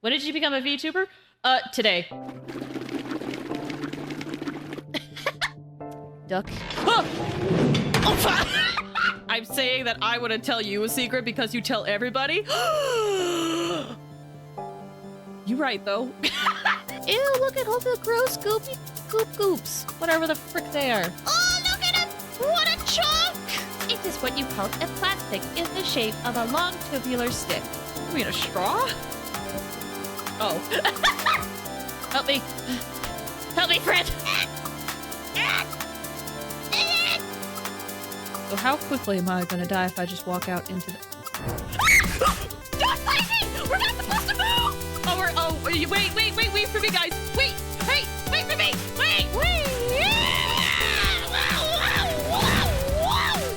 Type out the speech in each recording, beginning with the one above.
When did you become a VTuber? Today. Duck. Oh, I'm saying that I want to tell you a secret because you tell everybody. You right, though. Ew, look at all the gross goopy goops. Whatever the frick they are. Oh, look at him! What a chunk! It is what you call a plastic in the shape of a long tubular stick. You mean a straw? Oh. Help me. Help me, friend! So how quickly am I gonna die if I just walk out into the... Don't fight me! We're not supposed to move! Wait for me, guys! Wait for me! Wait!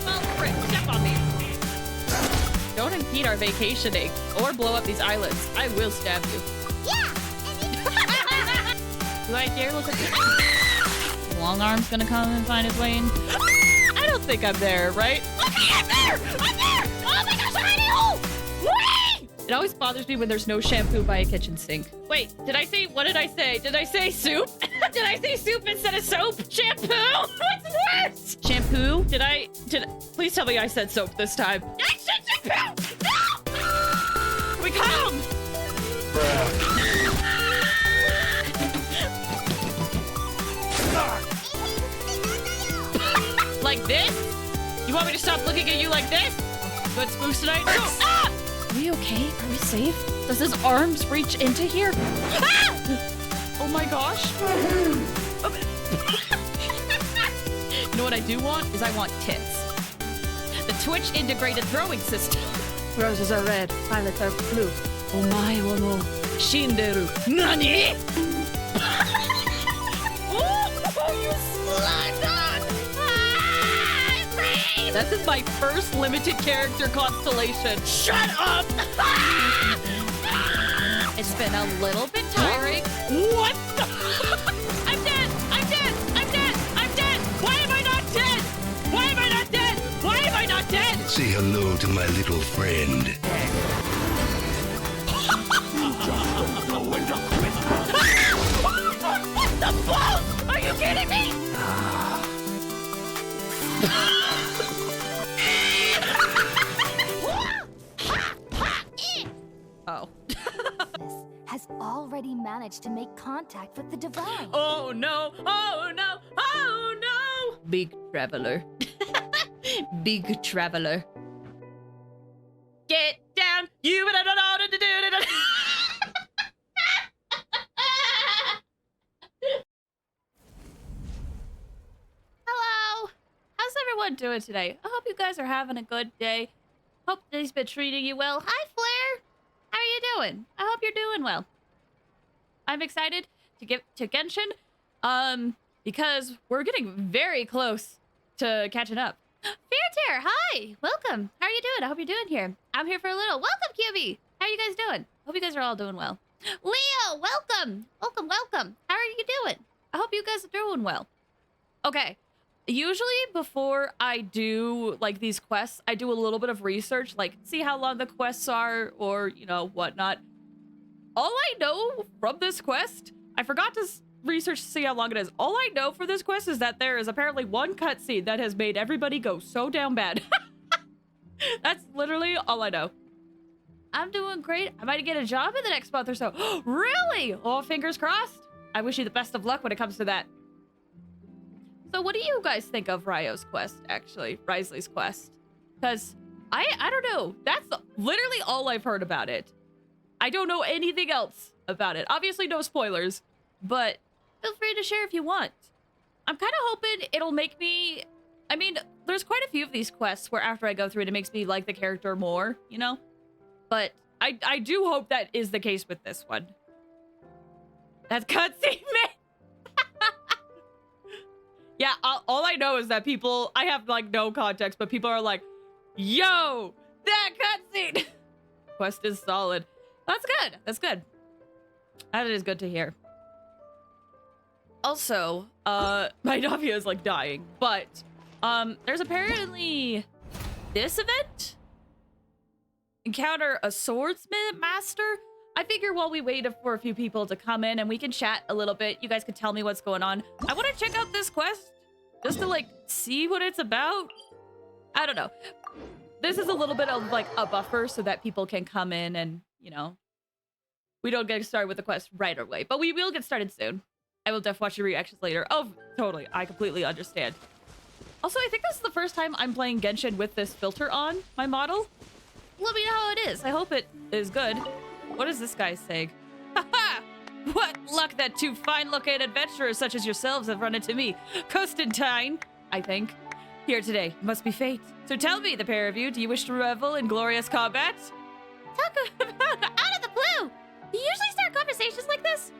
Oh, frick, step on me. Don't impede our vacationing or blow up these islands. I will stab you. Yeah! Do I dare look at this? Long arm's gonna come and find his way in. I don't think I'm there, right? Okay, I'm there! I'm there! Oh my gosh, I'm in a hole! Wait! It always bothers me when there's no shampoo by a kitchen sink. Wait, what did I say? Did I say soup? Did I say soup instead of soap? Shampoo? What's worse? Shampoo? Please tell me I said soap this time. I said shampoo! No! We come! Like this? You want me to stop looking at you like this? Good spooks tonight? No. Ah! Are we okay? Are we safe? Does his arms reach into here? Ah! Oh my gosh. You know what I do want? I want tits. The Twitch integrated throwing system. Roses are red, violets are blue. Omae wa mo shinderu. Nani? Oh, you slut! This is my first limited character constellation. Shut up! It's been a little bit tiring. What the? I'm dead! I'm dead! I'm dead! I'm dead! Why am I not dead? Why am I not dead? Why am I not dead? Say hello to my little friend. What the balls? Are you kidding me? Oh. Has already managed to make contact with the divine. Oh no! Oh no! Oh no! Big traveler. Big traveler. Get down! You don't know what to do. Hello! How's everyone doing today? I hope you guys are having a good day. Hope they've been treating you well. Hi, Flair! How are you doing? I hope you're doing well. I'm excited to get to Genshin, because we're getting very close to catching up. Fairtear, hi! Welcome! How are you doing? I hope you're doing here. I'm here for a little. Welcome, QB! How are you guys doing? Hope you guys are all doing well. Leo, welcome! Welcome, welcome. How are you doing? I hope you guys are doing well. Okay. Usually before I do like these quests, I do a little bit of research, like see how long the quests are or, you know, whatnot. All I know from this quest, I forgot to research to see how long it is. All I know for this quest is that there is apparently one cutscene that has made everybody go so down bad. That's literally all I know. I'm doing great. I might get a job in the next month or so. Really? Oh, fingers crossed. I wish you the best of luck when it comes to that. So what do you guys think of Ryo's quest, actually? Wriothesley's quest? Because I don't know. That's literally all I've heard about it. I don't know anything else about it. Obviously no spoilers, but feel free to share if you want. I'm kind of hoping it'll make me... I mean, there's quite a few of these quests where after I go through it, it makes me like the character more, you know? But I do hope that is the case with this one. That cutscene, man! Yeah, all I know is that people, I have like no context, but people are like, yo, that cutscene! Quest is solid. That's good. That's good. That is good to hear. Also, my Navia is like dying, but there's apparently this event. Encounter a swordsman master. I figure while we wait for a few people to come in and we can chat a little bit, you guys could tell me what's going on. I want to check out this quest just to like see what it's about. I don't know. This is a little bit of like a buffer so that people can come in and, you know, we don't get started with the quest right away, but we will get started soon. I will def watch your reactions later. Oh, totally. I completely understand. Also, I think this is the first time I'm playing Genshin with this filter on my model. Let me know how it is. I hope it is good. What is this guy saying? Haha! What luck that two fine-looking adventurers such as yourselves have run into me. Constantine, I think. Here today. Must be fate. So tell me, the pair of you, do you wish to revel in glorious combat? Talk about out of the blue! You usually start conversations like this?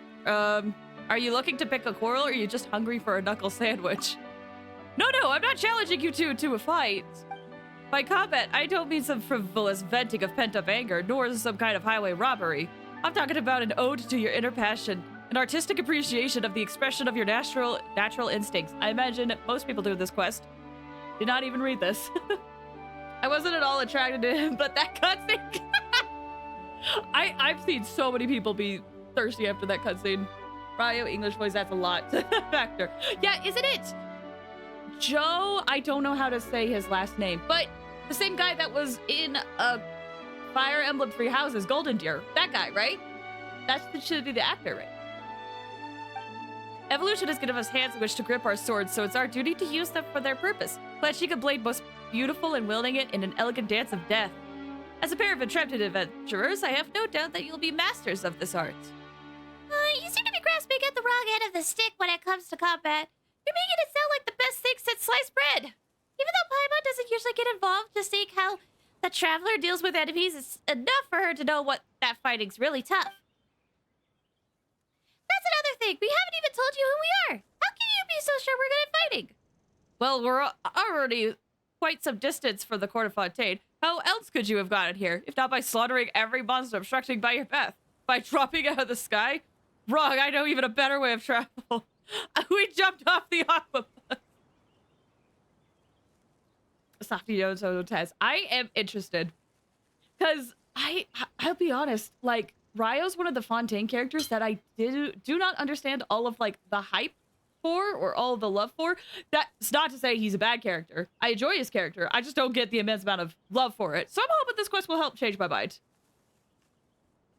Are you looking to pick a quarrel or are you just hungry for a knuckle sandwich? No, I'm not challenging you two to a fight. By combat, I don't mean some frivolous venting of pent-up anger, nor some kind of highway robbery. I'm talking about an ode to your inner passion, an artistic appreciation of the expression of your natural instincts. I imagine most people do this quest. Did not even read this. I wasn't at all attracted to him, but that cutscene... I've seen so many people be thirsty after that cutscene. Ryo, English voice, that's a lot to factor. Yeah, isn't it? Joe, I don't know how to say his last name, but the same guy that was in Fire Emblem Three Houses, Golden Deer. That guy, right? That should be the actor, right? Evolution has given us hands in which to grip our swords, so it's our duty to use them for their purpose. Sheikah blade most beautiful and wielding it in an elegant dance of death. As a pair of intrepid adventurers, I have no doubt that you'll be masters of this art. You seem to be grasping at the wrong end of the stick when it comes to combat. You're making it sound like the best thing since sliced bread. Even though Paimon doesn't usually get involved, just seeing how the Traveler deals with enemies is enough for her to know what that fighting's really tough. That's another thing. We haven't even told you who we are. How can you be so sure we're good at fighting? Well, we're already quite some distance from the Court of Fontaine. How else could you have gotten here, if not by slaughtering every monster obstructing by your path? By dropping out of the sky? Wrong, I know even a better way of travel. We jumped off the aqua. Softy Yoto test. I am interested. Because I'll be honest, like, Ryo's one of the Fontaine characters that I do not understand all of, like, the hype for or all the love for. That's not to say he's a bad character. I enjoy his character. I just don't get the immense amount of love for it. So I'm hoping this quest will help change my mind.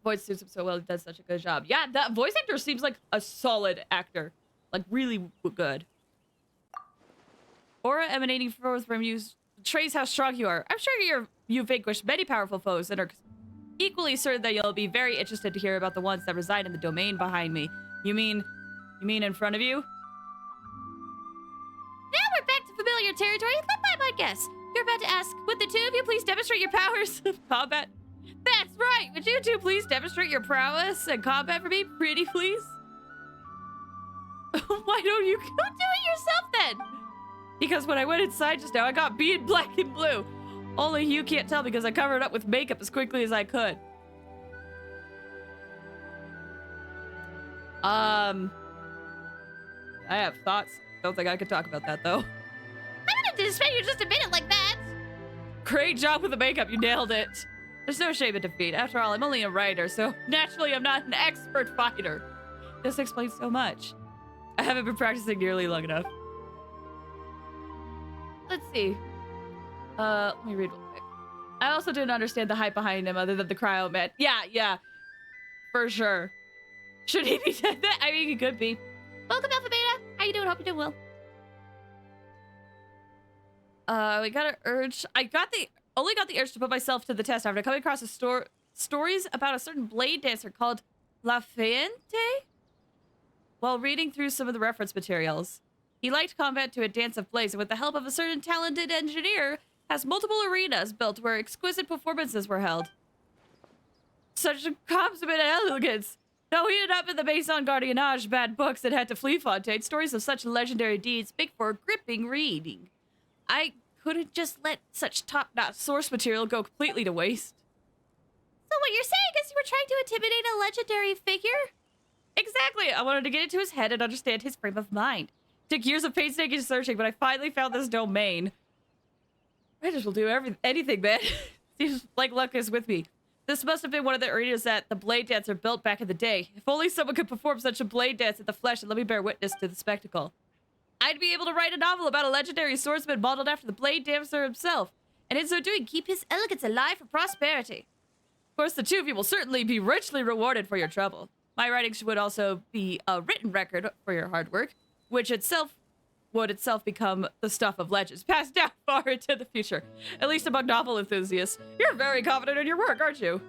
Voice suits him so well. He does such a good job. Yeah, that voice actor seems like a solid actor. Like, really good. Aura emanating forth from you betrays how strong you are. I'm sure you've vanquished many powerful foes and are equally certain that you'll be very interested to hear about the ones that reside in the domain behind me. You mean in front of you? Now we're back to familiar territory. Let my guess. You're about to ask, would the two of you please demonstrate your powers of combat? That's right! Would you two please demonstrate your prowess and combat for me? Pretty please? Why don't you go do it yourself then? Because when I went inside just now, I got beat black and blue. Only you can't tell because I covered it up with makeup as quickly as I could. I have thoughts. Don't think I could talk about that though. I'm gonna disrespect you just a minute like that. Great job with the makeup, you nailed it. There's no shame in defeat. After all, I'm only a writer, so naturally I'm not an expert fighter. This explains so much. I haven't been practicing nearly long enough. Let's see. Let me read real quick. I also didn't understand the hype behind him other than the cryo met. Yeah. For sure. Should he be dead? I mean, he could be. Welcome, Alpha Beta. How you doing? Hope you're doing well. We got an urge. Only got the urge to put myself to the test after coming across stories about a certain blade dancer called La Fiente while reading through some of the reference materials. He liked combat to a dance of blades, and with the help of a certain talented engineer, has multiple arenas built where exquisite performances were held. Such a consummate elegance. Though he ended up in the Maison Gardiennage bad books and had to flee Fontaine, stories of such legendary deeds make for gripping reading. I couldn't just let such top-notch source material go completely to waste. So what you're saying is you were trying to intimidate a legendary figure? Exactly! I wanted to get into his head and understand his frame of mind. Took years of painstaking searching, but I finally found this domain. I just will do anything, man. Seems like luck is with me. This must have been one of the arenas that the blade dancer built back in the day. If only someone could perform such a blade dance in the flesh and let me bear witness to the spectacle. I'd be able to write a novel about a legendary swordsman modeled after the blade dancer himself, and in so doing, keep his elegance alive for prosperity. Of course, the two of you will certainly be richly rewarded for your trouble. My writings would also be a written record for your hard work, which would itself become the stuff of legends, passed down far into the future. At least among novel enthusiasts. You're very confident in your work, aren't you?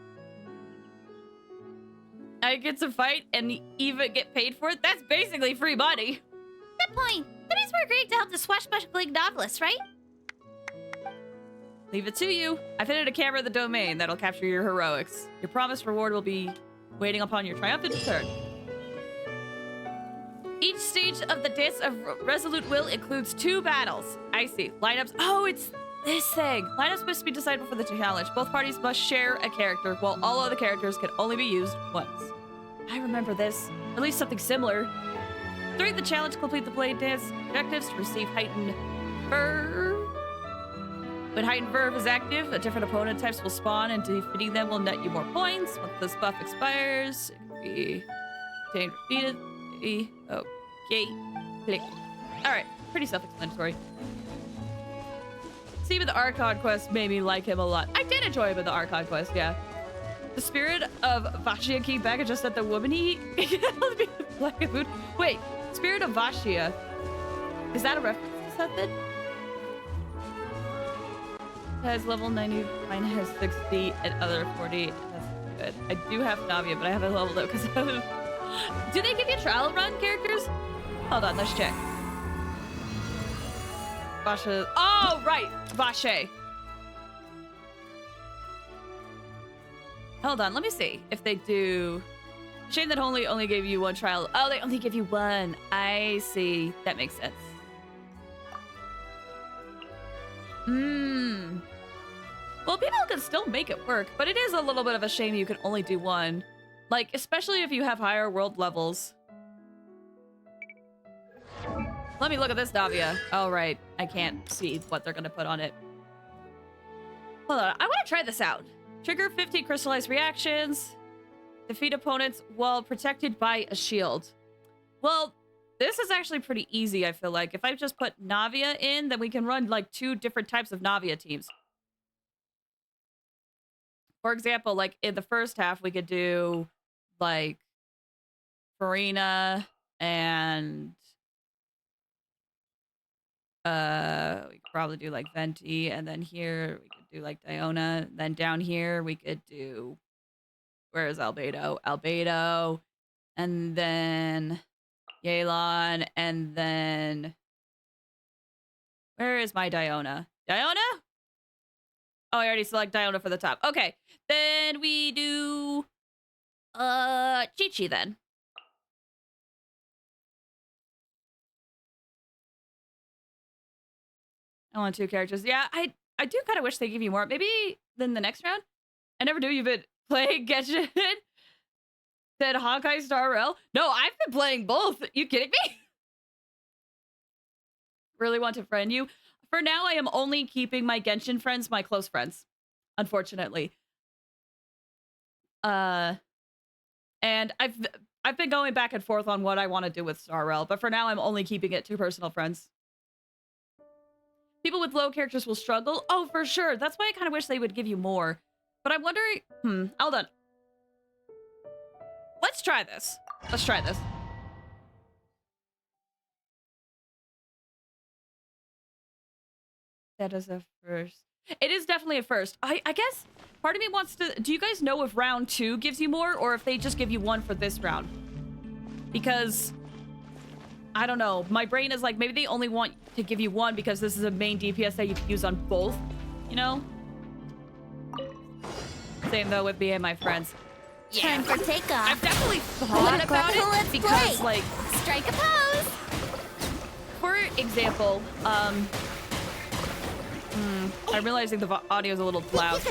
I get to fight and even get paid for it? That's basically free money. Good point. That means we're agreeing to help the swashbuckling novelist, right? Leave it to you. I fitted a camera in the domain that'll capture your heroics. Your promised reward will be waiting upon your triumphant return. Each stage of the Dance of Resolute Will includes 2 battles. I see. Lineups. Oh, it's this thing. Lineups must be decided before the challenge. Both parties must share a character, while all other characters can only be used once. I remember this. At least something similar. During the challenge, complete the blade dance objectives to receive heightened verve. When heightened verve is active, a different opponent types will spawn, and defeating them will net you more points. Once this buff expires, it can be obtained repeatedly. Okay, click. Alright, pretty self-explanatory. See, but the Archon quest made me like him a lot. I did enjoy him in the Archon quest, yeah. The spirit of Vashia came back and just said the woman he black and food. Wait, spirit of Vashia. Is that a reference to something? Has level 90, mine has 60, and other 40. That's good. I do have Navia, but I haven't leveled up because do they give you trial run characters? Hold on, let's check. Vasha. Oh, right. Vache. Hold on, let me see if they do. Shame that only gave you 1 trial. Oh, they only give you 1. I see. That makes sense. Well, people can still make it work, but it is a little bit of a shame you can only do 1. Like, especially if you have higher world levels. Let me look at this, Davia. Oh, right. I can't see what they're gonna put on it. Hold on. I want to try this out. Trigger 50 crystallized reactions. Defeat opponents while protected by a shield. Well, this is actually pretty easy, I feel like. If I just put Navia in, then we can run, like, 2 different types of Navia teams. For example, like, in the first half, we could do, like, Farina and... we could probably do, like, Venti, and then here, we could do, like, Diona. Then down here, we could do... Where is Albedo? Albedo. And then... Yelan, and then... Where is my Diona? Diona? Oh, I already select Diona for the top. Okay. Then we do... Chi-Chi, then. I want 2 characters. Yeah, I do kind of wish they give you more. Maybe then the next round? I never knew you've been playing Genshin. Said Honkai Star Rail. No, I've been playing both. You kidding me? Really want to friend you. For now, I am only keeping my Genshin friends, my close friends. Unfortunately. And I've been going back and forth on what I want to do with Star Rail, but for now, I'm only keeping it to personal friends. People with low characters will struggle. Oh, for sure. That's why I kind of wish they would give you more. But I'm wondering... Hold on. Let's try this. Let's try this. That is a first. It is definitely a first. I guess part of me wants to... Do you guys know if round 2 gives you more, or if they just give you 1 for this round? Because... I don't know. My brain is like, maybe they only want to give you 1 because this is a main DPS that you can use on both, you know? Same, though, with me and my friends. Time for takeoff. I've definitely thought about it because, like... Strike a pose! For example, I'm realizing the audio is a little loud.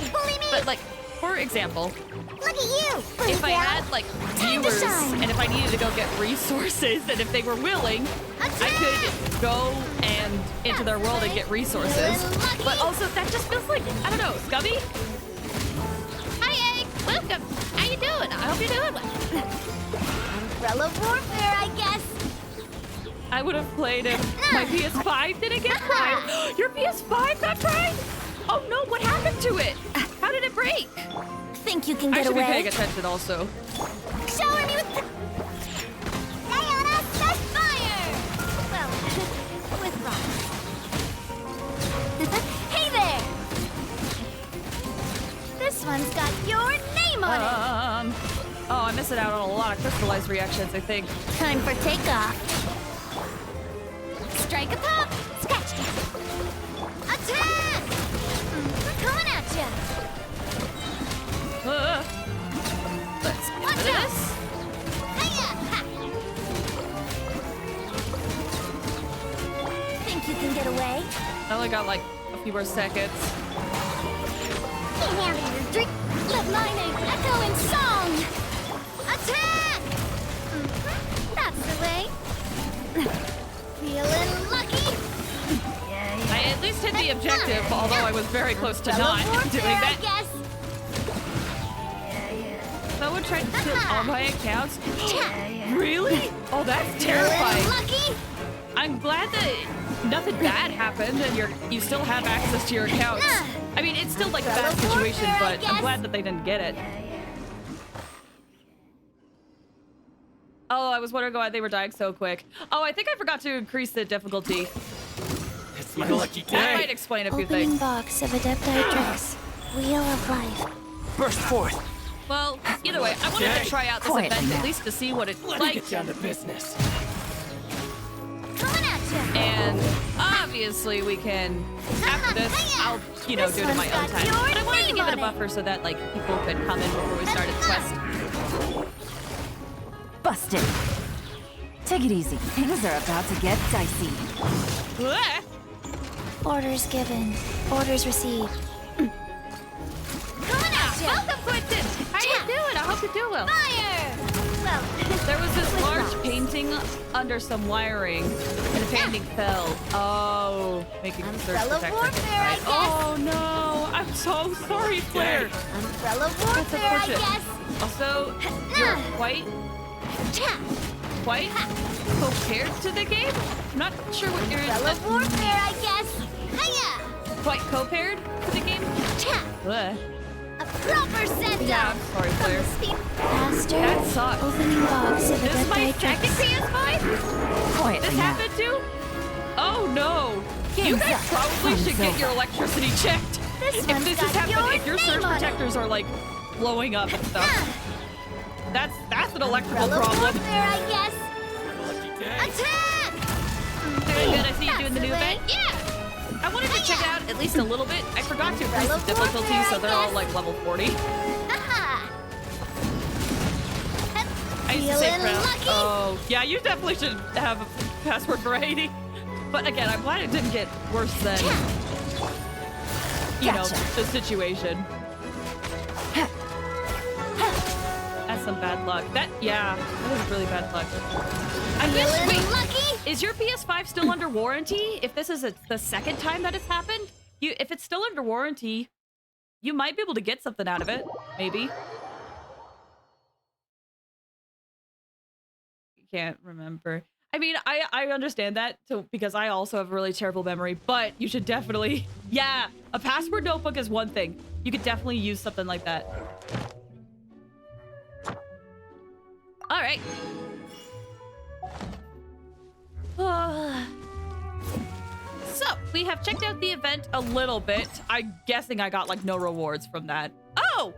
But, like, for example... Look at you! If I had, like, viewers, and if I needed to go get resources, and if they were willing, I could go and into their world and get resources. But also, that just feels like, I don't know, scummy? Hi, Egg! Welcome. How you doing? I hope you're doing well. Umbrella warfare, I guess. I would have played if my PS5 didn't get fried. Your PS5 got fried? Oh no, what happened to it? How did it break? Think you can I get should be away? paying attention also. Shower me with Diana, set fire! Well, with rocks. Hey there! This one's got your name on it. Oh, I'm missing out on a lot of crystallized reactions, I think. Time for takeoff. Strike a pop! Scratch down! Attack! We're coming at ya! Let's get Watch into out! this. Hiya! Ha! Think you can get away? I only got like a few more seconds. Can't handle your drink. Let my name echo in song! Attack! That's the way. Feeling lucky? I at least hit the objective, although I was very close to not doing that. I guess. Someone tried to steal all my accounts. Really? Oh, that's terrifying. Feeling lucky? I'm glad that nothing bad happened and you still have access to your accounts. I mean, it's still like a bad situation, but I'm glad that they didn't get it. Oh, I was wondering why they were dying so quick. Oh, I think I forgot to increase the difficulty. It's my lucky That day. might explain a few Opening things. box of Adepti Wheel of Life. Burst forth. Well, either way, I wanted to try out this Quiet event now. at least to see what it's Let me like. get down to business. Coming at ya! And obviously we can, after this, I'll, do it in my own time. But I wanted to give it a buffer so that, like, people could come in before we started the quest. Busted. Take it easy. Things are about to get dicey. Blech. Orders given. Orders received. Coming at ya! Welcome, Quentin! How you doing? I hope you're doing well. Fire! Well, There was this with large rocks. painting under some wiring, and the painting fell. Oh, making the search Umbrella protector warfare, get I right. guess. Oh no! I'm so sorry, Claire. umbrella warfare, I unfortunate. guess. Also, you're quite compared to the game. I'm not sure what you're Umbrella warfare, I guess. Hiya! quite compared to the game. Ugh. A proper send-off. Yeah, I'm sorry, Claire. Master, That sucks. opening box of This is my second PS5? Quiet This now. happened too? Oh no! You Game's guys up. probably Fun's should get over. your electricity checked. This If one's this got has happened, your if your surge name on it. protectors are like blowing up and stuff, that's an electrical Umbrella problem. warfare, I guess. Lucky day. Attack! Very good. I see you That's doing the new the way. event. Yeah. I wanted to check it out at least a little bit. I forgot to increase the Umbrella difficulty, warfare, so I they're all guess. like level 40. Aha! I used to say Feeling proud. lucky? Oh, yeah, you definitely should have a password variety. But again, I'm glad it didn't get worse than, Gotcha. the situation. That's some bad luck. That is really bad luck. I guess, Feeling wait, lucky? is your PS5 still under warranty? If this is the second time that it's happened, if it's still under warranty, you might be able to get something out of it. Maybe. Can't remember. I mean, I understand that because I also have a really terrible memory, but you should definitely, a password notebook is one thing. You could definitely use something like that. All right. So, we have checked out the event a little bit. I'm guessing I got like no rewards from that. Oh!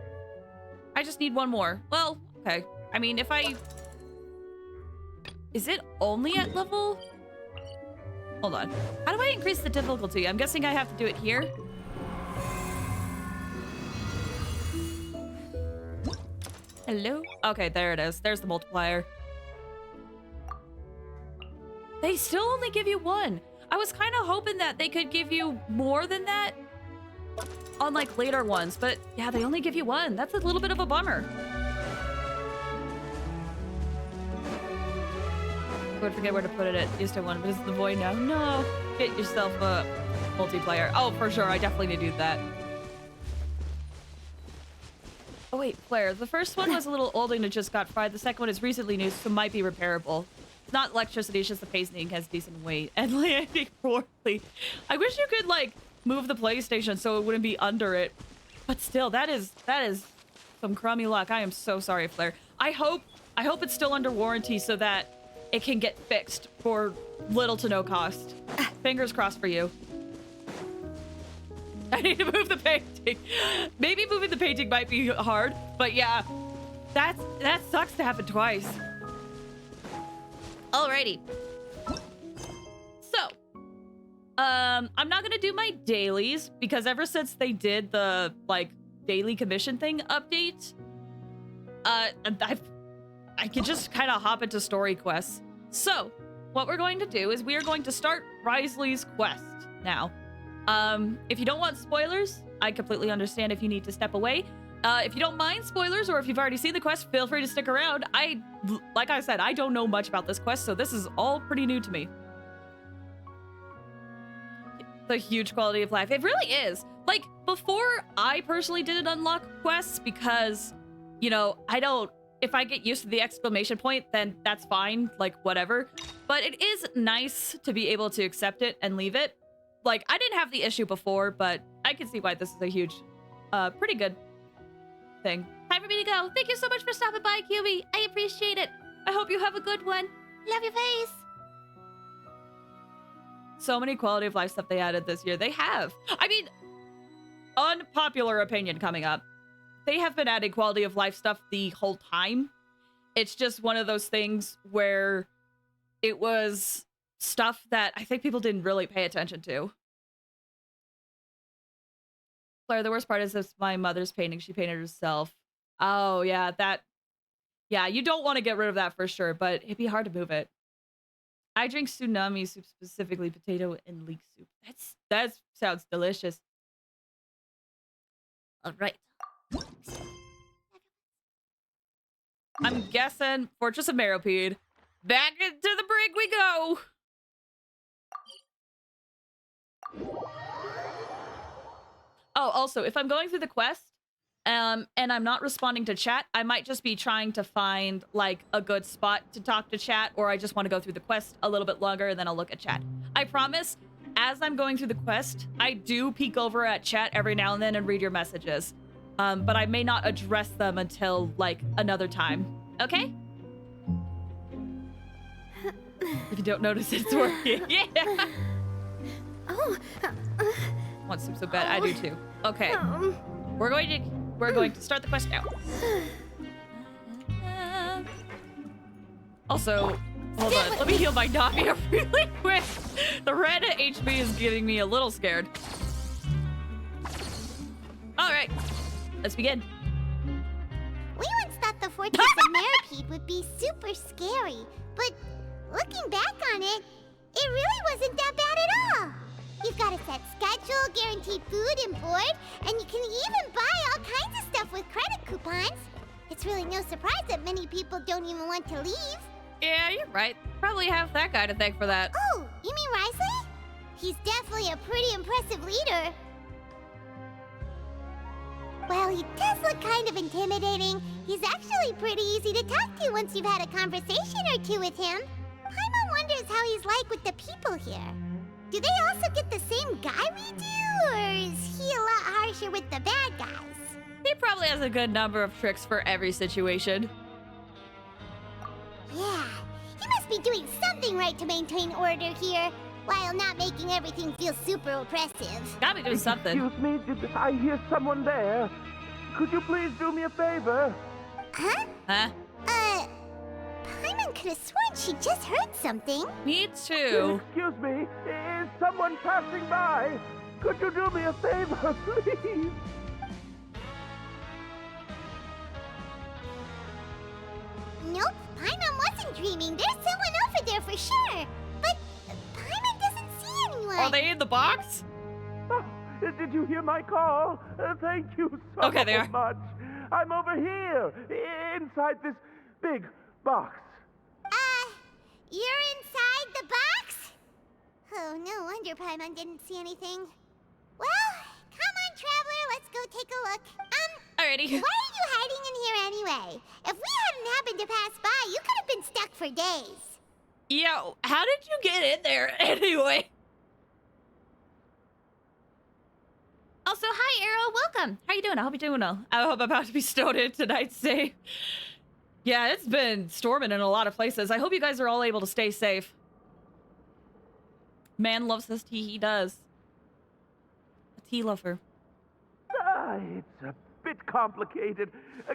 I just need one more. Well, okay. I mean, if I... Is it only at level? Hold on. How do I increase the difficulty? I'm guessing I have to do it here. Hello? Okay, there it is. There's the multiplier. They still only give you one. I was kind of hoping that they could give you more than that on like later ones, but yeah, they only give you one. That's a little bit of a bummer. I would forget where to put it at. Used to one, but it's the void now. No, get yourself a multiplayer. Oh, for sure. I definitely need to do that. Oh wait, Flare. The first one was a little old and it just got fried. The second one is recently new, so might be repairable. It's not electricity, it's just the pacing has decent weight. And landing poorly. I wish you could like move the PlayStation so it wouldn't be under it. But still, that is some crummy luck. I am so sorry, Flare. I hope it's still under warranty so that it can get fixed for little to no cost. Fingers crossed for you. I need to move the painting. Maybe moving the painting might be hard, but yeah, that sucks to happen twice. Alrighty. So, I'm not gonna do my dailies because ever since they did the like daily commission thing update, I can just kind of hop into story quests. So, what we're going to do is we are going to start Wriothesley's quest now. If you don't want spoilers, I completely understand if you need to step away. If you don't mind spoilers, or if you've already seen the quest, feel free to stick around. Like I said, I don't know much about this quest, so this is all pretty new to me. The huge quality of life. It really is. Like, before, I personally didn't unlock quests because, you know, if I get used to the exclamation point, then that's fine, like, whatever. But it is nice to be able to accept it and leave it. Like, I didn't have the issue before, but I can see why this is a huge, pretty good thing. Time for me to go. Thank you so much for stopping by, QB. I appreciate it. I hope you have a good one. Love your face. So many quality of life stuff they added this year. They have. I mean, unpopular opinion coming up. They have been adding quality of life stuff the whole time. It's just one of those things where it was stuff that I think people didn't really pay attention to. Claire, the worst part is this my mother's painting. She painted herself. Oh, yeah, yeah, you don't want to get rid of that for sure, but it'd be hard to move it. I drink tsunami soup, specifically potato and leek soup. That sounds delicious. All right. I'm guessing Fortress of Meropide. Back into the brig we go. Oh, also, if I'm going through the quest, and I'm not responding to chat, I might just be trying to find, like, a good spot to talk to chat, or I just want to go through the quest a little bit longer, and then I'll look at chat. I promise, as I'm going through the quest, I do peek over at chat every now and then and read your messages. But I may not address them until, like, another time. Okay? If you don't notice, it's working. Yeah! Oh. Want soup so bad? I do too. Okay. We're going to start the quest now. Also, hold on. Let me heal my Navi up really quick. The red HP is getting me a little scared. All right. Let's begin. We once thought the Fortress of Meropide would be super scary, but looking back on it, it really wasn't that bad at all. You've got a set schedule, guaranteed food and board, and you can even buy all kinds of stuff with credit coupons. It's really no surprise that many people don't even want to leave. Yeah, you're right. Probably have that guy to thank for that. Oh, you mean Wriothesley? He's definitely a pretty impressive leader. Well, he does look kind of intimidating. He's actually pretty easy to talk to once you've had a conversation or two with him. Paimon wonders how he's like with the people here. Do they also get the same guy we do, or is he a lot harsher with the bad guys? He probably has a good number of tricks for every situation. Yeah, he must be doing something right to maintain order here, while not making everything feel super oppressive. Gotta be doing something. Excuse me, did I hear someone there? Could you please do me a favor? Huh? Huh? Paimon could have sworn she just heard something. Me too. Excuse me, is someone passing by? Could you do me a favor, please? Nope, Paimon wasn't dreaming. There's someone over there for sure. But Paimon doesn't see anyone. Are they in the box? Oh, did you hear my call? Thank you so Okay, they are. much. I'm over here, inside this big box. You're inside the box? Oh, no wonder Paimon didn't see anything. Well, come on, traveler, let's go take a look. Alrighty. Why are you hiding in here anyway? If we hadn't happened to pass by, you could have been stuck for days. Yo, how did you get in there anyway? Also, hi, Arrow. Welcome. How you doing? I hope you're doing well. I hope I'm about to be snowed in tonight's safe. Yeah, it's been storming in a lot of places. I hope you guys are all able to stay safe. Man loves his tea. He does. A tea lover. It's a bit complicated.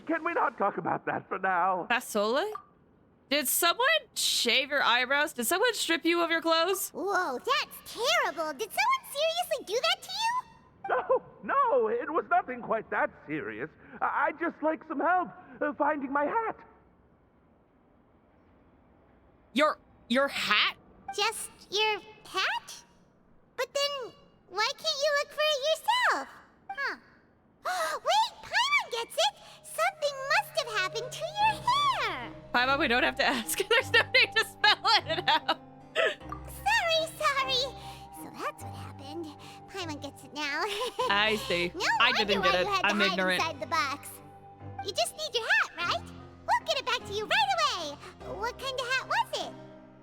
Can we not talk about that for now? Fasole? Did someone shave your eyebrows? Did someone strip you of your clothes? Whoa, that's terrible. Did someone seriously do that to you? No, it was nothing quite that serious. I'd just like some help finding my hat. Your hat? Just your hat? But then, why can't you look for it yourself? Huh. Wait, Paimon gets it! Something must have happened to your hair! Paimon, we don't have to ask. There's no need to spell it out. Sorry. So that's what happened. Paimon gets it now. I see. No I wonder didn't why get it. you had to I'm hide ignorant. inside the box. You just need your hat, right? We'll get it back to you right away. What kind of hat was it?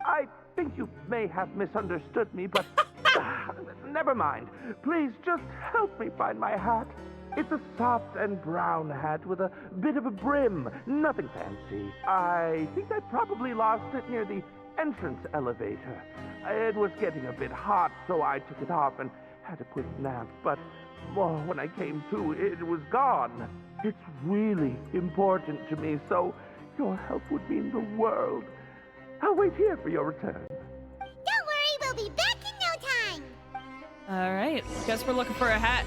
I think you may have misunderstood me, but never mind. Please just help me find my hat. It's a soft and brown hat with a bit of a brim. Nothing fancy. I think I probably lost it near the entrance elevator. It was getting a bit hot, so I took it off and had a quick nap. But when I came to, it was gone. It's really important to me, so your help would mean the world. I'll wait here for your return. Don't worry, we'll be back in no time. All right. Guess we're looking for a hat.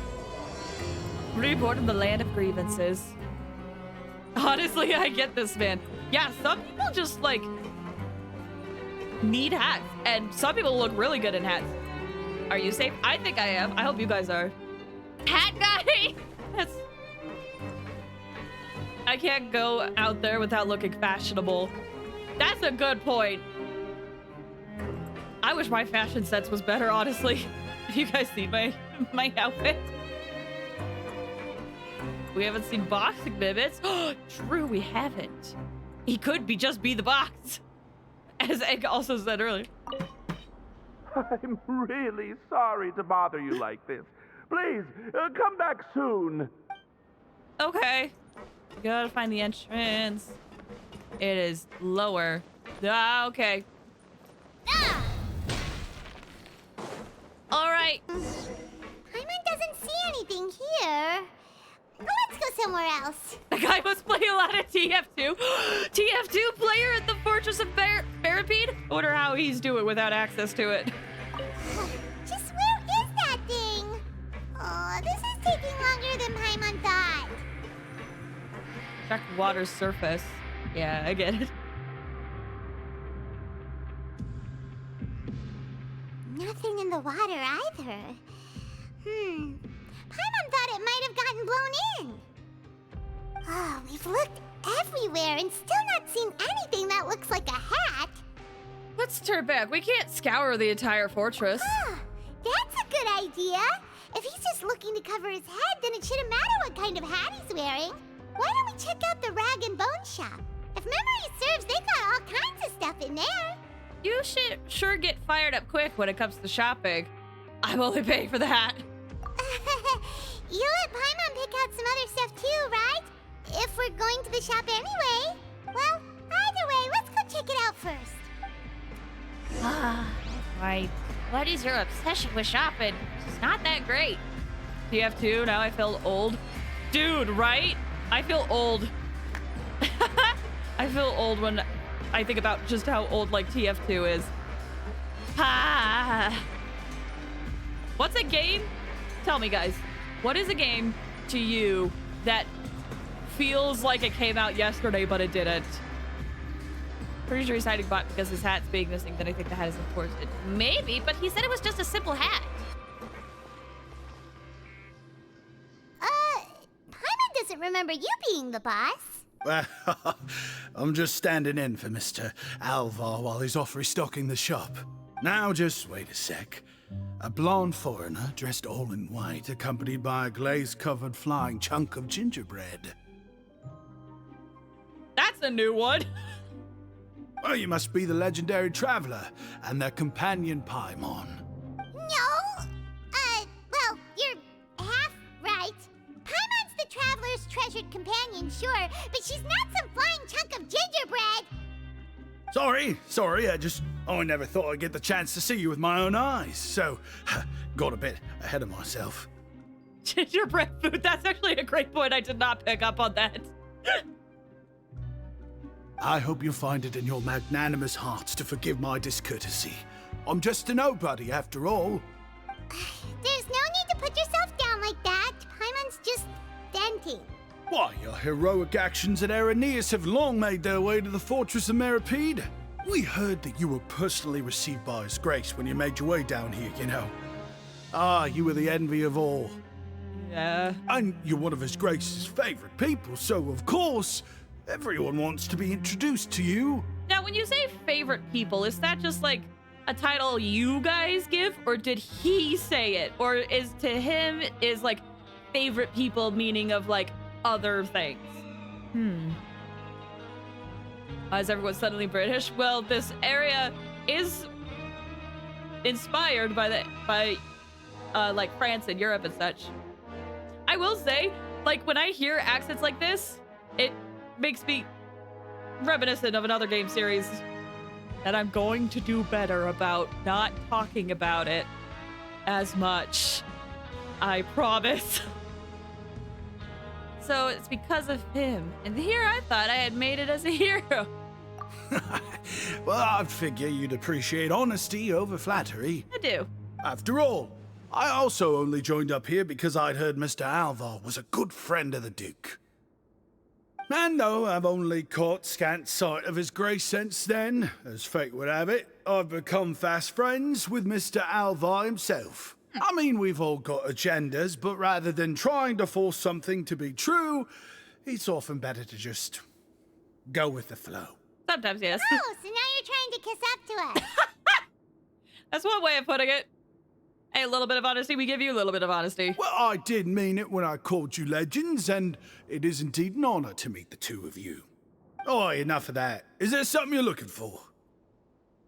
Reborn in the land of grievances. Honestly, I get this, man. Yeah, some people just, like, need hats. And some people look really good in hats. Are you safe? I think I am. I hope you guys are. Hat guy! I can't go out there without looking fashionable. That's a good point. I wish my fashion sense was better, honestly. You guys see my outfit? We haven't seen boxing Bibbits. True, we haven't. He could just be the box. As Egg also said earlier. I'm really sorry to bother you like this. Please, come back soon. Okay. We gotta find the entrance. It is lower. Ah, okay. Ah! All right. Paimon doesn't see anything here. Let's go somewhere else. The guy must play a lot of TF2. TF2 player at the Fortress of Barapede? I wonder how he's doing without access to it. Just where is that thing? Oh, this is taking longer than Paimon thought. Check water's surface. Yeah, I get it. Nothing in the water either. Paimon thought it might have gotten blown in. Oh, we've looked everywhere and still not seen anything that looks like a hat. Let's turn back. We can't scour the entire fortress. Ah, that's a good idea. If he's just looking to cover his head, then it shouldn't matter what kind of hat he's wearing. Why don't we check out the rag and bone shop? If memory serves, they got all kinds of stuff in there. You should sure get fired up quick when it comes to shopping. I'm only paying for the hat. You let Paimon pick out some other stuff too, right? If we're going to the shop anyway. Well, either way, let's go check it out first. Ah, right. What is your obsession with shopping? It's not that great. TF2, now I feel old. Dude, right? I feel old. I feel old when I think about just how old, like, TF2 is. Ah. What's a game? Tell me, guys. What is a game to you that feels like it came out yesterday, but it didn't? Pretty sure he's hiding bot because his hat's being missing, then I think the hat is important. Maybe, but he said it was just a simple hat. Paimon doesn't remember you being the boss. Well, I'm just standing in for Mr. Alvar while he's off restocking the shop. Now, just wait a sec. A blonde foreigner dressed all in white, accompanied by a glaze-covered flying chunk of gingerbread. That's a new one. Well, you must be the legendary traveler and their companion Paimon. No. Well, you're half right. Paimon's the traveler's treasured companion, sure, but she's not some flying chunk of gingerbread. Sorry, I never thought I'd get the chance to see you with my own eyes, so got a bit ahead of myself. Gingerbread food. That's actually a great point. I did not pick up on that. I hope you find it in your magnanimous hearts to forgive my discourtesy. I'm just a nobody, after all. There's no need to put yourself down like that. Paimon's just venting. Why, your heroic actions at Araneus have long made their way to the fortress of Meripede. We heard that you were personally received by His Grace when you made your way down here, you know. Ah, you were the envy of all. Yeah. And you're one of His Grace's favorite people, so of course, everyone wants to be introduced to you. Now, when you say favorite people, is that just like a title you guys give, or did he say it? Or is to him is like favorite people meaning of like other things? Why is everyone suddenly British? Well, this area is inspired by like France and Europe and such. I will say, like when I hear accents like this, it makes me reminiscent of another game series that I'm going to do better about not talking about it as much. I promise. So it's because of him. And here I thought I had made it as a hero. Well, I'd figure you'd appreciate honesty over flattery. I do. After all, I also only joined up here because I'd heard Mr. Alvar was a good friend of the Duke. And though I've only caught scant sight of His Grace since then, as fate would have it, I've become fast friends with Mr. Alvar himself. I mean, we've all got agendas, but rather than trying to force something to be true, it's often better to just go with the flow. Sometimes, yes. Oh, so now you're trying to kiss up to us. That's one way of putting it. Hey, a little bit of honesty, we give you a little bit of honesty. Well, I did mean it when I called you legends, and it is indeed an honor to meet the two of you. Oh, enough of that. Is there something you're looking for?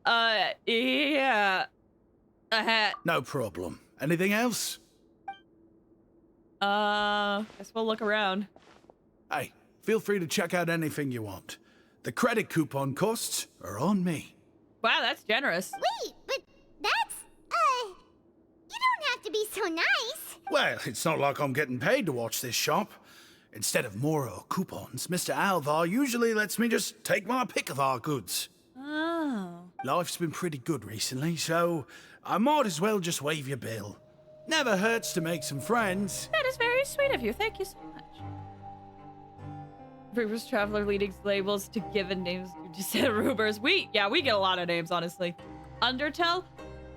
Yeah. A hat. No problem. Anything else? Guess we'll look around. Hey, feel free to check out anything you want. The credit coupon costs are on me. Wow, that's generous. Wait, but that's, you don't have to be so nice. Well, it's not like I'm getting paid to watch this shop. Instead of more or coupons, Mr. Alvar usually lets me just take my pick of our goods. Oh. Life's been pretty good recently, so I might as well just waive your bill. Never hurts to make some friends. That is very sweet of you. Thank you so much. Rumors Traveler leading labels to given names to said rumors. We get a lot of names, honestly. Undertale?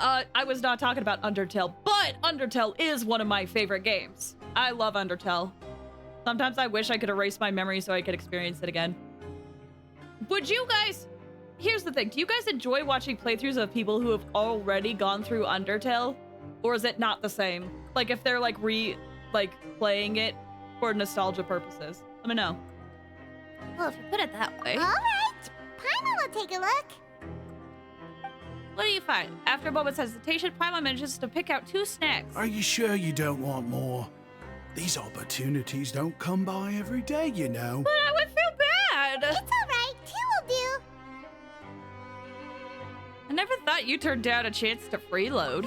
I was not talking about Undertale, but Undertale is one of my favorite games. I love Undertale. Sometimes I wish I could erase my memory so I could experience it again. Would you guys... Here's the thing. Do you guys enjoy watching playthroughs of people who have already gone through Undertale? Or is it not the same? Like, if they're, playing it for nostalgia purposes. Let me know. Well, if you put it that way. All right, Paimon will take a look. What do you find? After a moment's hesitation, Paimon manages to pick out 2 snacks. Are you sure you don't want more? These opportunities don't come by every day, you know. But I would feel bad. It's all right, 2 will do. I never thought you turned down a chance to freeload.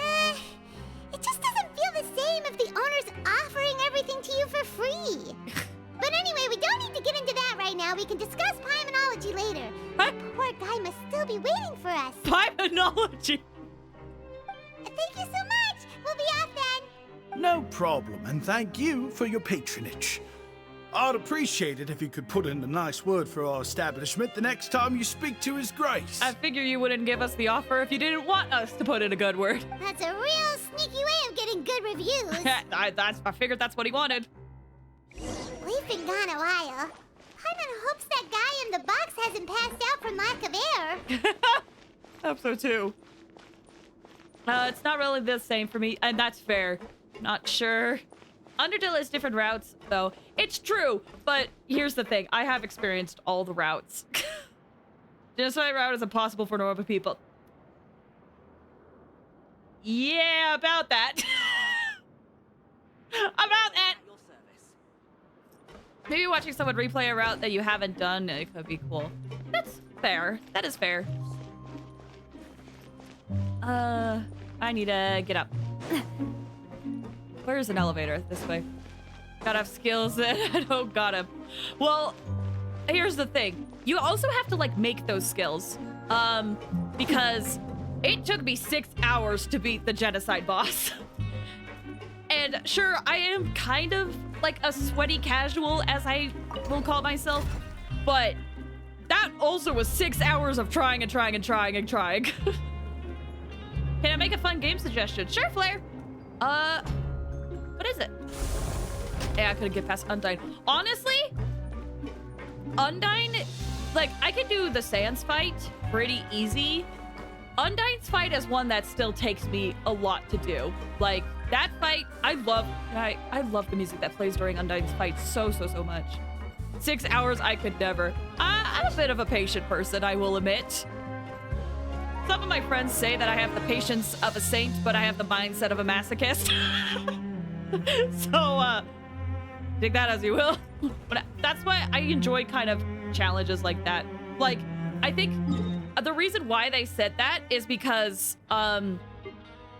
It just doesn't feel the same if the owner's offering everything to you for free. But anyway, we don't need to get into that right now. We can discuss Paimonology later. Huh? The poor guy must still be waiting for us. Paimonology. Thank you so much. We'll be off then. No problem, and thank you for your patronage. I'd appreciate it if you could put in a nice word for our establishment the next time you speak to His Grace. I figure you wouldn't give us the offer if you didn't want us to put in a good word. That's a real sneaky way of getting good reviews. I figured that's what he wanted. We've been gone a while. Paimon hopes that guy in the box hasn't passed out from lack of air. Hope so too. It's not really the same for me, and that's fair. Not sure. Undertale has different routes, though. It's true, but here's the thing. I have experienced all the routes. Just my route is impossible for normal people. Yeah, about that. About that. Maybe watching someone replay a route that you haven't done, it could be cool. That's fair. That is fair. I need to get up. Where's an elevator? This way. Gotta have skills that I don't got 'em. Well, here's the thing. You also have to, like, make those skills. Because it took me 6 hours to beat the genocide boss. And sure, I am kind of like a sweaty casual, as I will call myself, but that also was 6 hours of trying and trying and trying and trying. Can I make a fun game suggestion? Sure, Flair. What is it? Yeah, I couldn't get past Undyne. Honestly, Undyne, like, I can do the Sans fight pretty easy. Undyne's fight is one that still takes me a lot to do. Like, that fight, I love the music that plays during Undyne's fight so much. 6 hours, I could never. I'm a bit of a patient person, I will admit. Some of my friends say that I have the patience of a saint, but I have the mindset of a masochist. So, take that as you will. But that's why I enjoy kind of challenges like that. Like, I think the reason why they said that is because,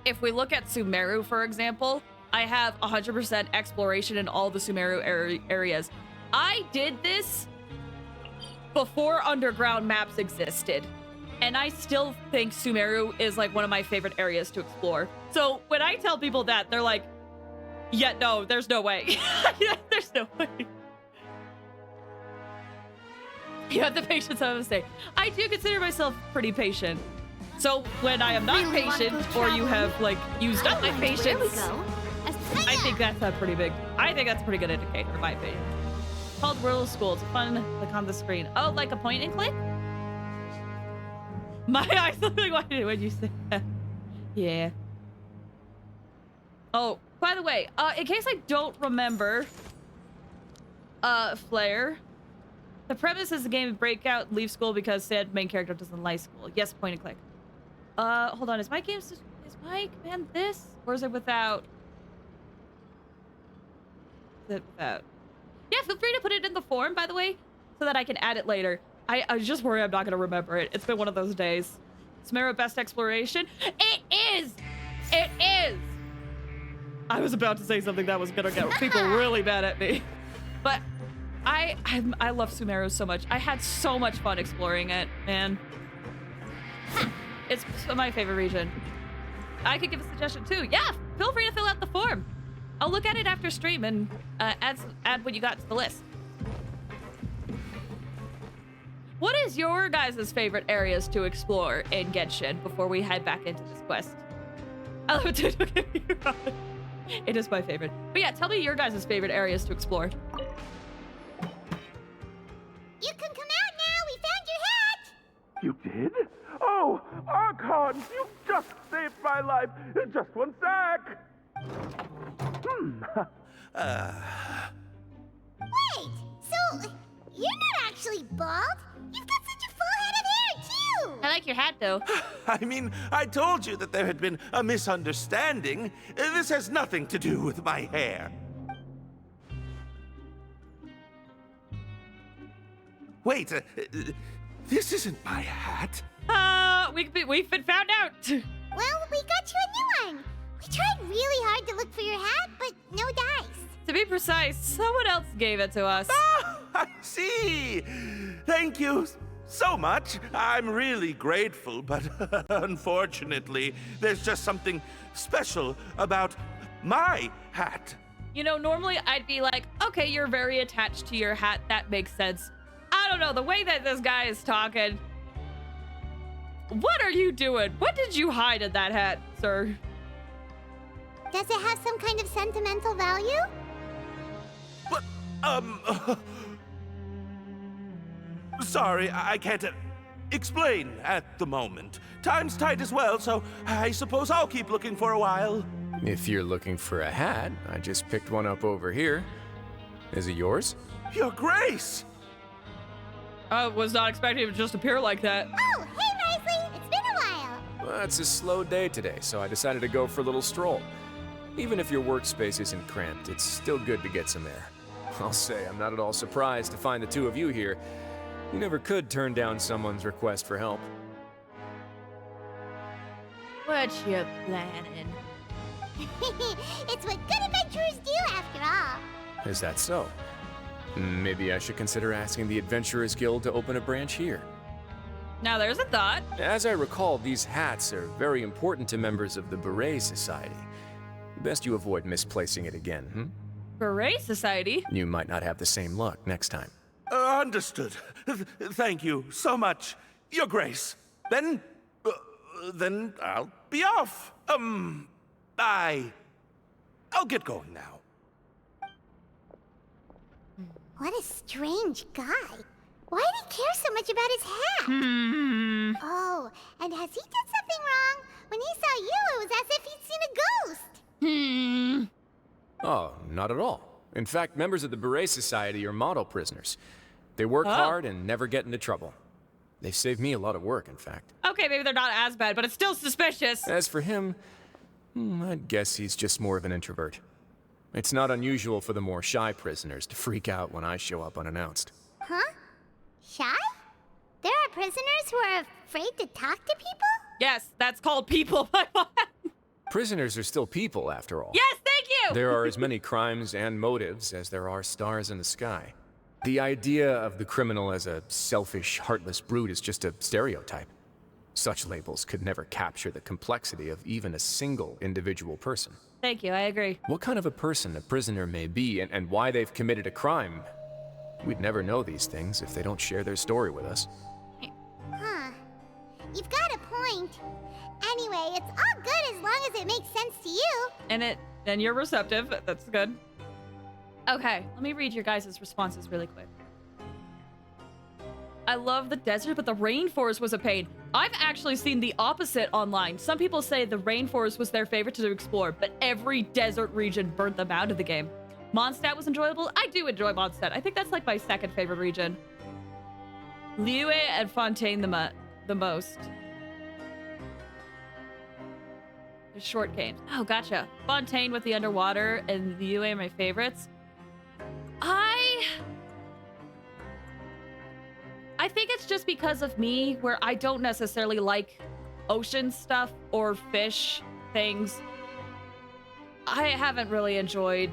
if we look at Sumeru, for example, I have 100% exploration in all the Sumeru areas. I did this before underground maps existed. And I still think Sumeru is like one of my favorite areas to explore. So when I tell people that, they're like, yeah, no, there's no way. There's no way. You have the patience of a saint. I do consider myself pretty patient. So when I am not patient, or you have like used up my patience, I think that's a pretty big, I think that's a pretty good indicator in my opinion. Called World School. It's fun, click on the screen. Oh, like a point and click? My eyes look like, why did you say that? Yeah. Oh, by the way, in case I don't remember, Flair, the premise is the game breakout, leave school because said main character doesn't like school. Yes, point and click. Hold on, is my command this? Or is it without? Is it without? Yeah, feel free to put it in the form, by the way, so that I can add it later. I was just worried I'm not going to remember it. It's been one of those days. Sumeru best exploration? It is! It is! I was about to say something that was going to get people really mad at me. But I love Sumeru so much. I had so much fun exploring it, man. It's my favorite region. I could give a suggestion too. Yeah, feel free to fill out the form. I'll look at it after stream and add what you got to the list. What is your guys' favorite areas to explore in Genshin before we head back into this quest? I love it too, don't get me wrong. It is my favorite. But yeah, tell me your guys' favorite areas to explore. You can come out now. We found your hat. You did? Oh, Archon, you just saved my life. Just one sec. Wait, so you're not actually bald? You've got such a full head of hair, too! I like your hat, though. I mean, I told you that there had been a misunderstanding. This has nothing to do with my hair. Wait, this isn't my hat. We've been found out. Well, we got you a new one. We tried really hard to look for your hat, but no dice. To be precise, someone else gave it to us. Ah, I see. Thank you so much. I'm really grateful, but unfortunately, there's just something special about my hat. You know, normally I'd be like, okay, you're very attached to your hat. That makes sense. I don't know, the way that this guy is talking. What are you doing? What did you hide in that hat, sir? Does it have some kind of sentimental value? But, sorry, I can't explain at the moment. Time's tight as well, so I suppose I'll keep looking for a while. If you're looking for a hat, I just picked one up over here. Is it yours? Your Grace! I was not expecting it to just appear like that. Oh, hey, Wriothesley! It's been a while! Well, it's a slow day today, so I decided to go for a little stroll. Even if your workspace isn't cramped, it's still good to get some air. I'll say I'm not at all surprised to find the two of you here. You never could turn down someone's request for help. What you planning? It's what good adventurers do, after all. Is that so? Maybe I should consider asking the Adventurers Guild to open a branch here. Now there's a thought. As I recall, these hats are very important to members of the Beret Society. Best you avoid misplacing it again, Beret Society? You might not have the same luck next time. Understood. Thank you so much, Your Grace. Then I'll be off. Bye. I'll get going now. What a strange guy. Why did he care so much about his hat? Oh, and has he done something wrong? When he saw you, it was as if he'd seen a ghost. Oh, not at all. In fact, members of the Beret Society are model prisoners. They work hard and never get into trouble. They've saved me a lot of work, in fact. Okay, maybe they're not as bad, but it's still suspicious. As for him, I'd guess he's just more of an introvert. It's not unusual for the more shy prisoners to freak out when I show up unannounced. Huh? Shy? There are prisoners who are afraid to talk to people? Yes, that's called people. Prisoners are still people, after all. Yes, thank you! There are as many crimes and motives as there are stars in the sky. The idea of the criminal as a selfish, heartless brute is just a stereotype. Such labels could never capture the complexity of even a single individual person. Thank you, I agree. What kind of a person a prisoner may be and why they've committed a crime, we'd never know these things if they don't share their story with us. Huh. You've got a point. Anyway, it's all good as long as it makes sense to you. And you're receptive. That's good. Okay, let me read your guys' responses really quick. I love the desert, but the rainforest was a pain. I've actually seen the opposite online. Some people say the rainforest was their favorite to explore, but every desert region burnt them out of the game. Mondstadt was enjoyable. I do enjoy Mondstadt. I think that's like my second favorite region. Liyue and Fontaine the most. The short games. Oh, gotcha. Fontaine with the underwater and Liyue are my favorites. I think it's just because of me, where I don't necessarily like ocean stuff or fish things. I haven't really enjoyed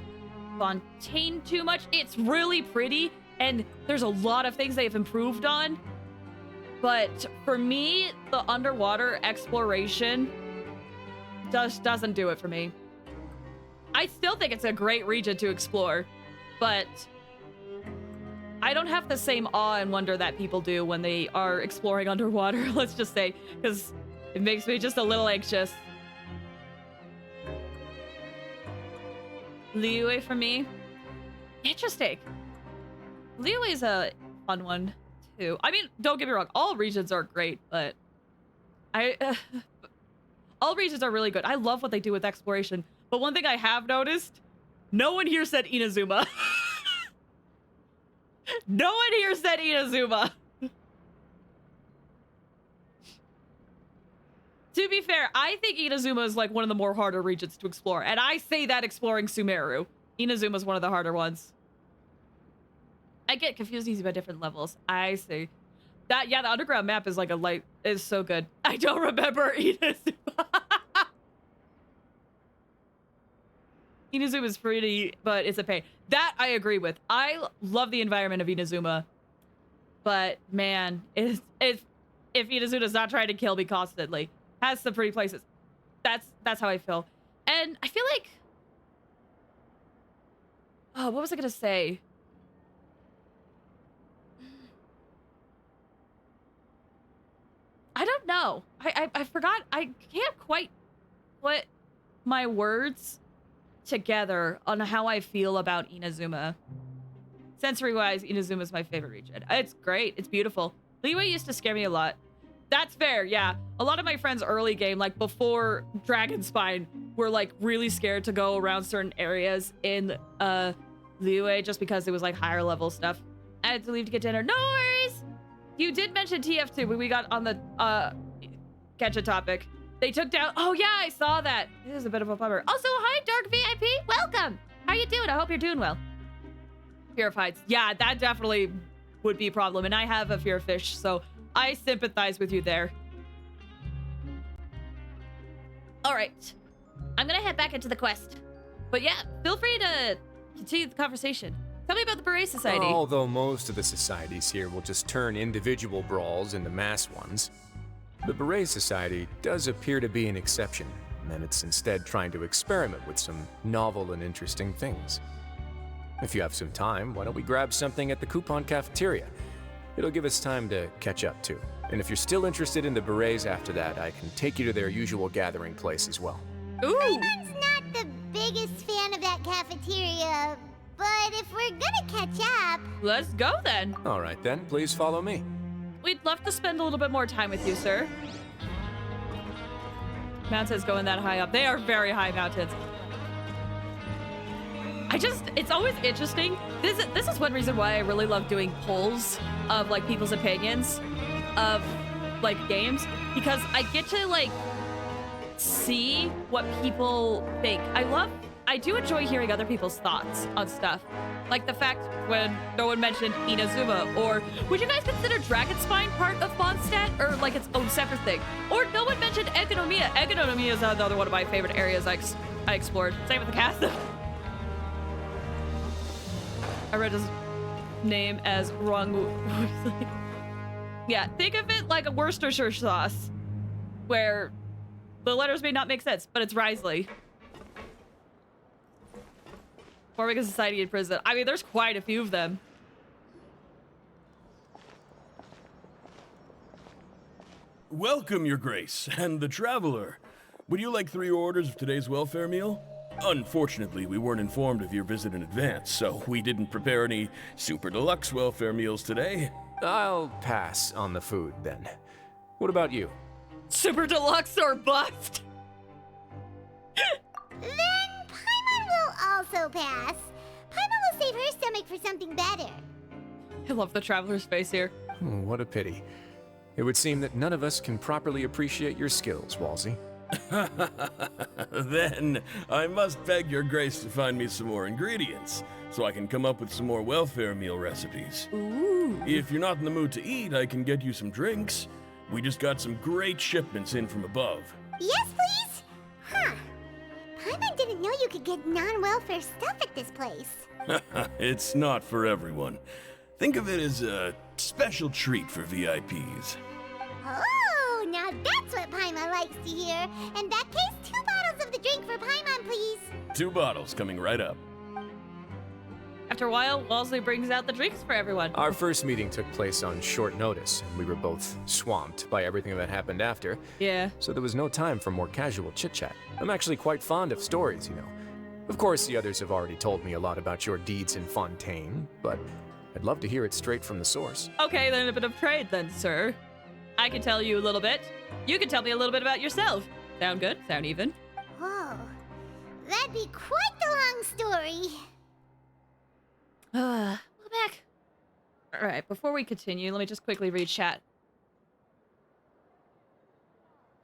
Fontaine too much. It's really pretty, and there's a lot of things they've improved on. But for me, the underwater exploration just doesn't do it for me. I still think it's a great region to explore, but I don't have the same awe and wonder that people do when they are exploring underwater, let's just say, because it makes me just a little anxious. Liyue for me? Interesting. Liyue is a fun one, too. I mean, don't get me wrong, all regions are great, but all regions are really good. I love what they do with exploration, but one thing I have noticed, no one here said Inazuma. No one here said Inazuma. To be fair, I think Inazuma is like one of the more harder regions to explore. And I say that exploring Sumeru. Inazuma is one of the harder ones. I get confused easy by different levels. I see. That, yeah, the underground map is like is so good. I don't remember Inazuma. Inazuma is pretty, but it's a pain. That I agree with. I love the environment of Inazuma, but man, if Inazuma's not trying to kill me constantly, has some pretty places. That's how I feel, and I feel like, oh, what was I gonna say? I don't know. I forgot. I can't quite put my words together on how I feel about Inazuma. Sensory-wise, Inazuma is my favorite region. It's great. It's beautiful. Liyue used to scare me a lot. That's fair, yeah. A lot of my friends early game, like before Dragonspine, were like really scared to go around certain areas in Liyue just because it was like higher level stuff. I had to leave to get dinner. No worries! You did mention TF2 when we got on the Genshin topic. They took down, oh yeah, I saw that. It is a bit of a bummer. Also, hi Dark VIP, welcome! How you doing? I hope you're doing well. Fear of heights. Yeah, that definitely would be a problem, and I have a fear of fish, so I sympathize with you there. All right. I'm gonna head back into the quest. But yeah, feel free to continue the conversation. Tell me about the Beret Society. Although most of the societies here will just turn individual brawls into mass ones, the Beret Society does appear to be an exception, and it's instead trying to experiment with some novel and interesting things. If you have some time, why don't we grab something at the Coupon Cafeteria? It'll give us time to catch up too. And if you're still interested in the Berets after that, I can take you to their usual gathering place as well. Ooh! Paimon's not the biggest fan of that cafeteria, but if we're gonna catch up... Let's go then. All right then, please follow me. We'd love to spend a little bit more time with you, sir. Mountains going that high up. They are very high mountains. It's always interesting. This is one reason why I really love doing polls of like people's opinions of like games, because I get to like see what people think. I do enjoy hearing other people's thoughts on stuff. Like the fact when no one mentioned Inazuma, or would you guys consider Dragonspine part of Mondstadt, or like its own separate thing? Or no one mentioned Economia. Economia is another one of my favorite areas I explored. Same with the castle. I read his name as Wrong. Yeah, think of it like a Worcestershire sauce, where the letters may not make sense, but it's Wriothesley. Forming a society in prison. I mean, there's quite a few of them. Welcome, Your Grace, and the Traveler. Would you like 3 orders of today's welfare meal? Unfortunately, we weren't informed of your visit in advance, so we didn't prepare any super deluxe welfare meals today. I'll pass on the food then. What about you? Super deluxe or bust? Then Paimon will also pass. Paimon will save her stomach for something better. I love the Traveler's face here. What a pity. It would seem that none of us can properly appreciate your skills, Walsey. Then I must beg Your Grace to find me some more ingredients, so I can come up with some more welfare meal recipes. Ooh. If you're not in the mood to eat, I can get you some drinks. We just got some great shipments in from above. Yes, please? Huh. Paimon didn't know you could get non-welfare stuff at this place. It's not for everyone. Think of it as a special treat for VIPs. Oh, now that's what Paimon likes to hear. In that case, 2 bottles of the drink for Paimon, please. 2 bottles coming right up. After a while, Walsey brings out the drinks for everyone. Our first meeting took place on short notice, and we were both swamped by everything that happened after. Yeah. So there was no time for more casual chit-chat. I'm actually quite fond of stories, you know. Of course, the others have already told me a lot about your deeds in Fontaine, but I'd love to hear it straight from the source. Okay, then a bit of trade then, sir. I can tell you a little bit. You can tell me a little bit about yourself. Sound good? Sound even? Whoa. That'd be quite the long story. Welcome back. All right, before we continue, let me just quickly read chat.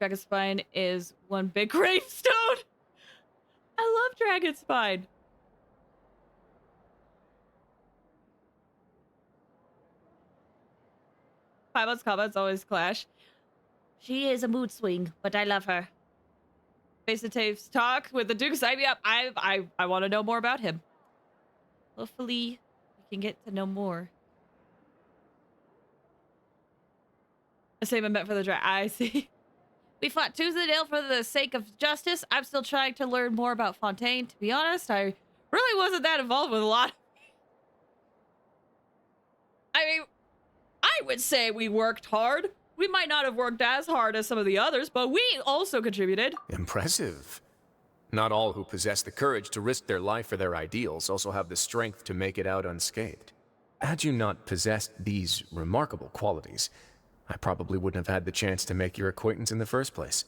Dragonspine is one big gravestone. I love Dragonspine. Paimon's comments always clash. She is a mood swing, but I love her. Face-to-face talk with the Duke. Sign me up. I want to know more about him. Hopefully, we can get to know more. The same I meant for the draft. I see. We fought tooth and nail for the sake of justice. I'm still trying to learn more about Fontaine. To be honest, I really wasn't that involved with a lot. I mean, I would say we worked hard. We might not have worked as hard as some of the others, but we also contributed. Impressive. Not all who possess the courage to risk their life for their ideals also have the strength to make it out unscathed. Had you not possessed these remarkable qualities, I probably wouldn't have had the chance to make your acquaintance in the first place.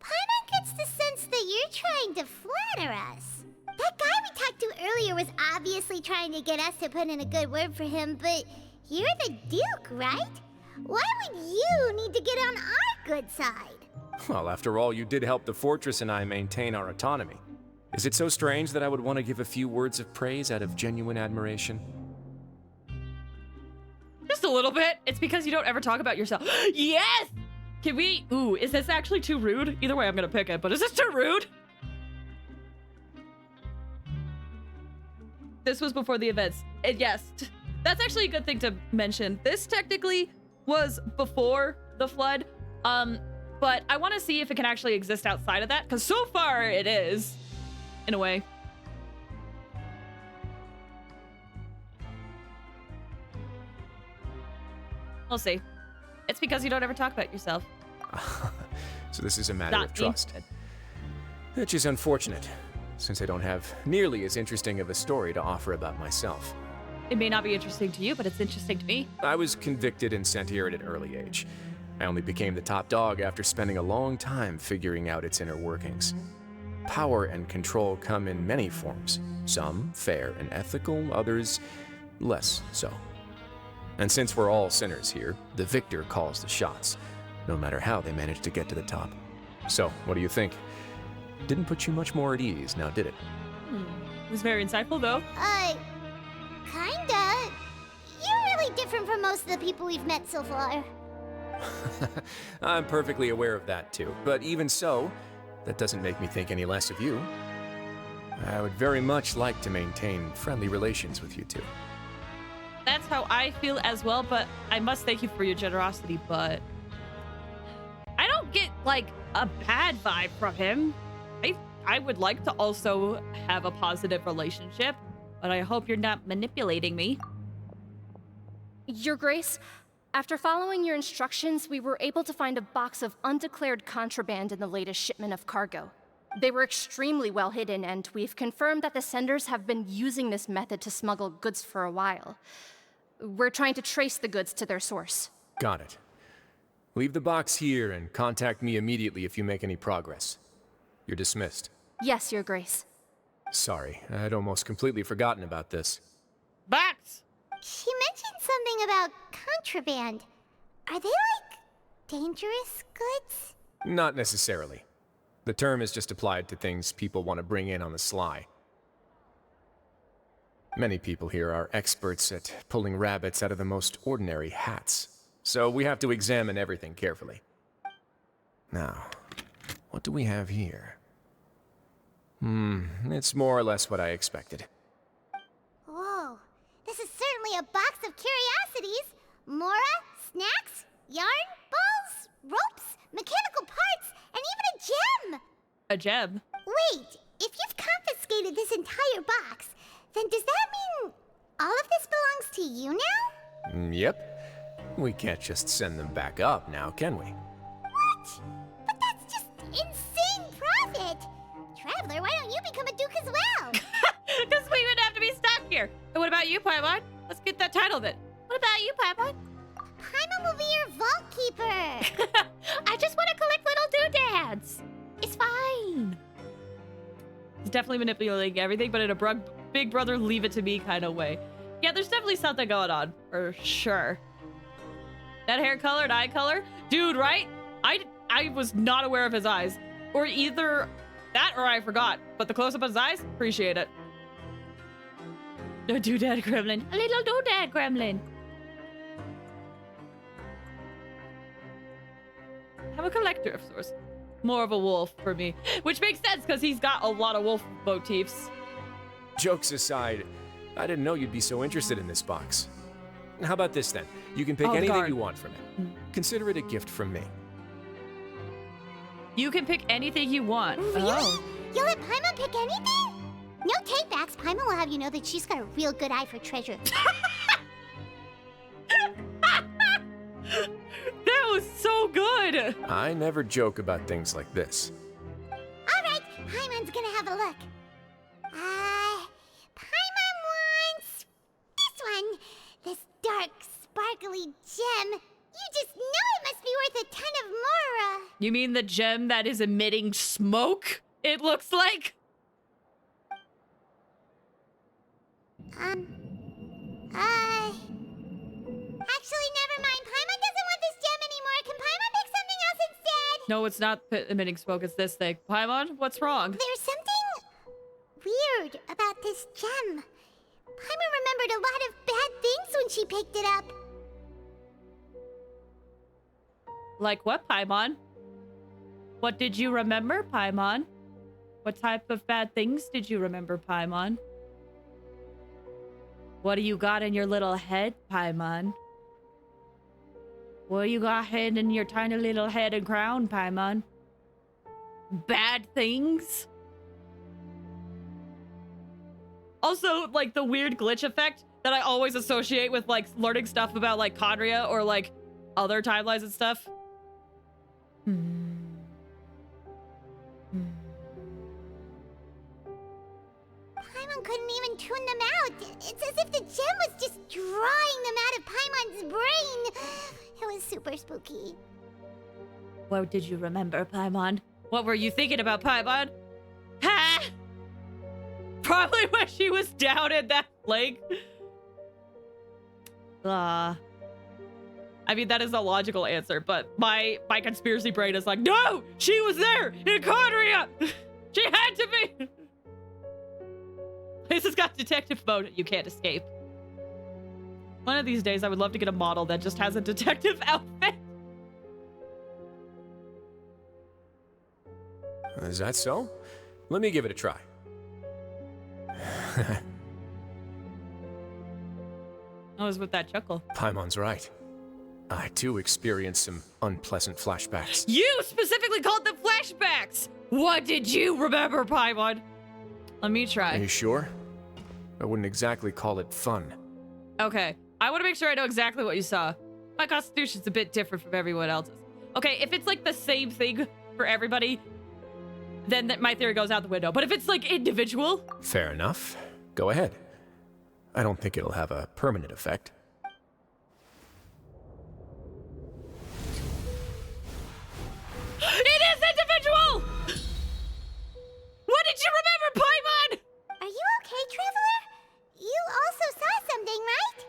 Paimon gets the sense that you're trying to flatter us. That guy we talked to earlier was obviously trying to get us to put in a good word for him, but you're the Duke, right? Why would you need to get on our good side? Well, after all, you did help the fortress and I maintain our autonomy. Is it so strange that I would want to give a few words of praise out of genuine admiration? Just a little bit. It's because you don't ever talk about yourself. Yes! Can we... Ooh, is this actually too rude? Either way, I'm gonna pick it, but is this too rude? This was before the events. And yes, that's actually a good thing to mention. This technically was before the flood, but I want to see if it can actually exist outside of that, because so far it is, in a way. We'll see. It's because you don't ever talk about yourself. So this is a matter Not of trust. me. Which is unfortunate, since I don't have nearly as interesting of a story to offer about myself. It may not be interesting to you, but it's interesting to me. I was convicted and sent here at an early age. I only became the top dog after spending a long time figuring out its inner workings. Power and control come in many forms, some fair and ethical, others less so. And since we're all sinners here, the victor calls the shots, no matter how they manage to get to the top. So, what do you think? Didn't put you much more at ease, now did it? It was very insightful, though. Kinda. You're really different from most of the people we've met so far. I'm perfectly aware of that too, but even so, that doesn't make me think any less of you. I would very much like to maintain friendly relations with you two. That's how I feel as well, but I must thank you for your generosity, but I don't get, like, a bad vibe from him. I would like to also have a positive relationship, but I hope you're not manipulating me. Your Grace, after following your instructions, we were able to find a box of undeclared contraband in the latest shipment of cargo. They were extremely well hidden, and we've confirmed that the senders have been using this method to smuggle goods for a while. We're trying to trace the goods to their source. Got it. Leave the box here and contact me immediately if you make any progress. You're dismissed. Yes, Your Grace. Sorry, I'd almost completely forgotten about this. Box! She mentioned something about contraband. Are they, like, dangerous goods? Not necessarily. The term is just applied to things people want to bring in on the sly. Many people here are experts at pulling rabbits out of the most ordinary hats, so we have to examine everything carefully. Now, what do we have here? It's more or less what I expected. Whoa, this is certainly a box of curiosities. Mora, snacks, yarn, balls, ropes, mechanical parts, and even a gem! A gem? Wait, if you've confiscated this entire box, then does that mean all of this belongs to you now? Yep. We can't just send them back up now, can we? What? But that's just insane profit! Traveler, why don't you become a duke as well? Because we would have to be stuck here. And what about you, Paimon? Let's get that title then. What about you, Paimon? Paimon will be your vault keeper! I just want to collect little doodads. It's fine. He's definitely manipulating everything, but in a big brother, leave it to me kind of way. Yeah, there's definitely something going on, for sure. That hair color and eye color? Dude, right? I was not aware of his eyes. Or either that or I forgot. But the close-up of his eyes? Appreciate it. A doodad gremlin. A little doodad gremlin. I'm a collector of sorts. More of a wolf for me. Which makes sense, because he's got a lot of wolf motifs. Jokes aside, I didn't know you'd be so interested in this box. How about this then? You can pick anything darn. you want from it. Consider it a gift from me. You can pick anything you want. Really? Oh. You'll let Paimon pick anything? No takebacks. Paimon will have you know that she's got a real good eye for treasure. That was so good. I never joke about things like this. Alright, Paimon's gonna have a look. Paimon wants this one. This dark, sparkly gem. You mean the gem that is emitting smoke? It looks like. Actually, never mind. Paimon doesn't want this gem anymore. Can Paimon pick something else instead? No, it's not emitting smoke. It's this thing. Paimon, what's wrong? There's something weird about this gem. Paimon remembered a lot of bad things when she picked it up. Like what, Paimon? What did you remember, Paimon? What type of bad things did you remember, Paimon? What do you got in your little head, Paimon? What you got hidden in your tiny little head and crown, Paimon? Bad things? Also, like, the weird glitch effect that I always associate with, like, learning stuff about, like, Conria or, like, other timelines and stuff. Paimon couldn't even tune them out. It's as if the gem was just drawing them out of Paimon's brain. It was super spooky. What did you remember, Paimon? What were you thinking about, Paimon? Ha! Probably when she was down in that lake. I mean, that is a logical answer, but my conspiracy brain is like, no! She was there! In Conria! She had to be! This has got detective mode. You can't escape. One of these days, I would love to get a model that just has a detective outfit. Is that so? Let me give it a try. I was with that chuckle. Paimon's right. I too experienced some unpleasant flashbacks. You specifically called them flashbacks! What did you remember, Paimon? Let me try. Are you sure? I wouldn't exactly call it fun. Okay. I want to make sure I know exactly what you saw. My constitution's a bit different from everyone else's. Okay, if it's like the same thing for everybody, then my theory goes out the window. But if it's like individual... Fair enough. Go ahead. I don't think it'll have a permanent effect. It is individual! What did you remember, Paimon? Are you okay, Traveler? You also saw something, right?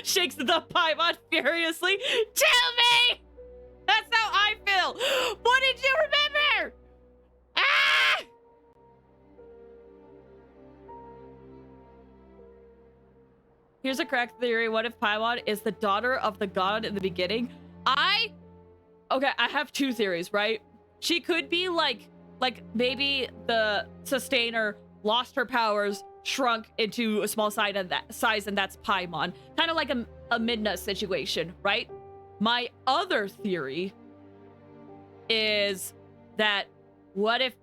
Shakes the Paimon furiously. Tell me! That's how I feel. What did you remember? Ah! Here's a correct theory. What if Paimon is the daughter of the god in the beginning? Okay, I have two theories, right? She could be like maybe the sustainer lost her powers, shrunk into a small size, and that's Paimon. Kind of like a Midna situation, right? My other theory is that what if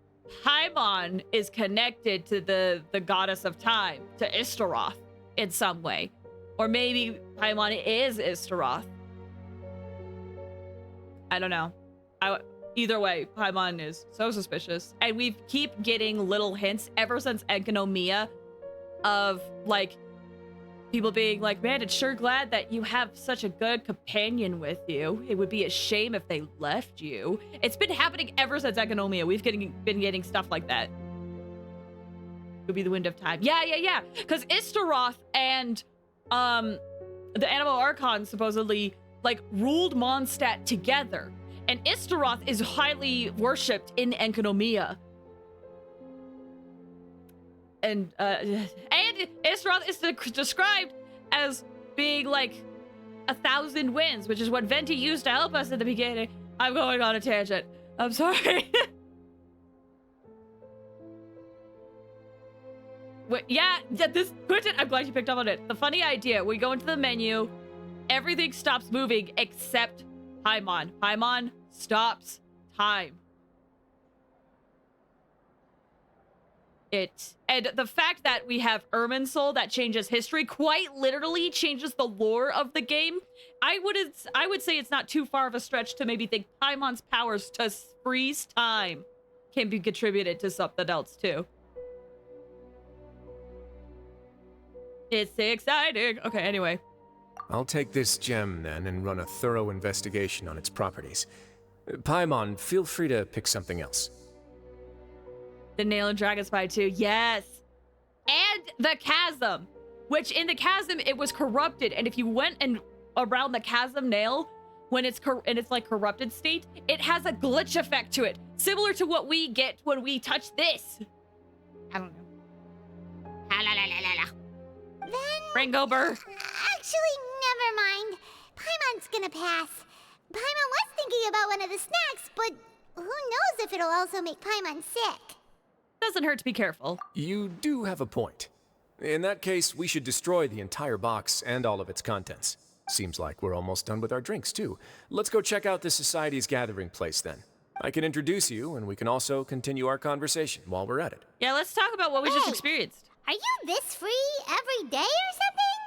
Paimon is connected to the goddess of time, to Istaroth in some way? Or maybe Paimon is Istaroth. I don't know. Either way, Paimon is so suspicious. And we keep getting little hints ever since Enkanomiya of, like, people being like, man, it's sure glad that you have such a good companion with you. It would be a shame if they left you. It's been happening ever since Enkanomiya. We've been getting stuff like that. Could be the wind of time. Yeah. Because Istaroth and the Animal Archon supposedly, like, ruled Mondstadt together. And Istaroth is highly worshipped in Enkanomiya. And Istaroth is described as being like 1,000 winds, which is what Venti used to help us in the beginning. I'm going on a tangent. I'm sorry. Wait, yeah, this Quentin, I'm glad you picked up on it. The funny idea, we go into the menu, everything stops moving except Paimon. Paimon stops time. And the fact that we have Irminsul that changes history, quite literally changes the lore of the game. I would say it's not too far of a stretch to maybe think Paimon's powers to freeze time can be contributed to something else too. It's exciting. Okay, anyway. I'll take this gem then and run a thorough investigation on its properties. Paimon, feel free to pick something else. The nail and dragon spy too. Yes. And the chasm, which in the chasm, it was corrupted. And if you went and around the chasm nail, when it's in its like corrupted state, it has a glitch effect to it. Similar to what we get when we touch this. I don't know. Then... Rango Burr. Actually, never mind. Paimon's gonna pass. Paimon was thinking about one of the snacks, but who knows if it'll also make Paimon sick. Doesn't hurt to be careful. You do have a point. In that case, we should destroy the entire box and all of its contents. Seems like we're almost done with our drinks, too. Let's go check out the Society's gathering place, then. I can introduce you, and we can also continue our conversation while we're at it. Yeah, let's talk about what we just experienced. Are you this free every day or something?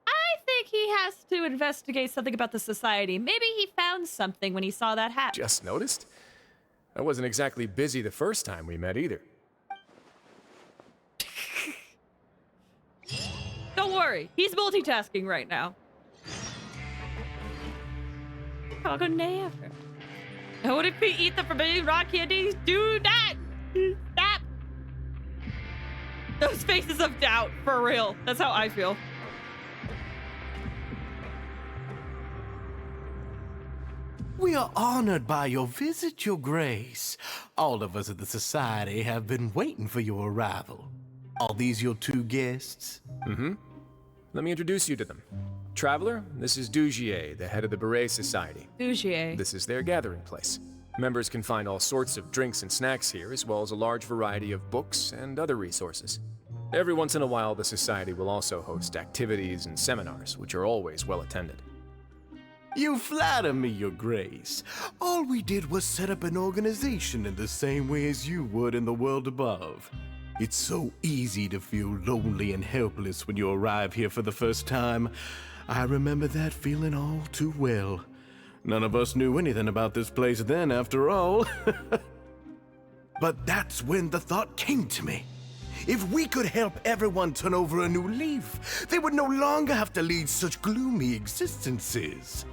I think he has to investigate something about the Society. Maybe he found something when he saw that hat. Just noticed? I wasn't exactly busy the first time we met, either. Don't worry, he's multitasking right now. I'll go never. And what if we eat the forbidden rock candies? Do not stop. Those faces of doubt, for real. That's how I feel. We are honored by your visit, Your Grace. All of us at the Society have been waiting for your arrival. Are these your two guests? Mm-hmm. Let me introduce you to them. Traveler, this is Dugier, the head of the Beret Society. Dugier. This is their gathering place. Members can find all sorts of drinks and snacks here, as well as a large variety of books and other resources. Every once in a while, the Society will also host activities and seminars, which are always well attended. You flatter me, Your Grace. All we did was set up an organization in the same way as you would in the world above. It's so easy to feel lonely and helpless when you arrive here for the first time. I remember that feeling all too well. None of us knew anything about this place then, after all. But that's when the thought came to me. If we could help everyone turn over a new leaf, they would no longer have to lead such gloomy existences.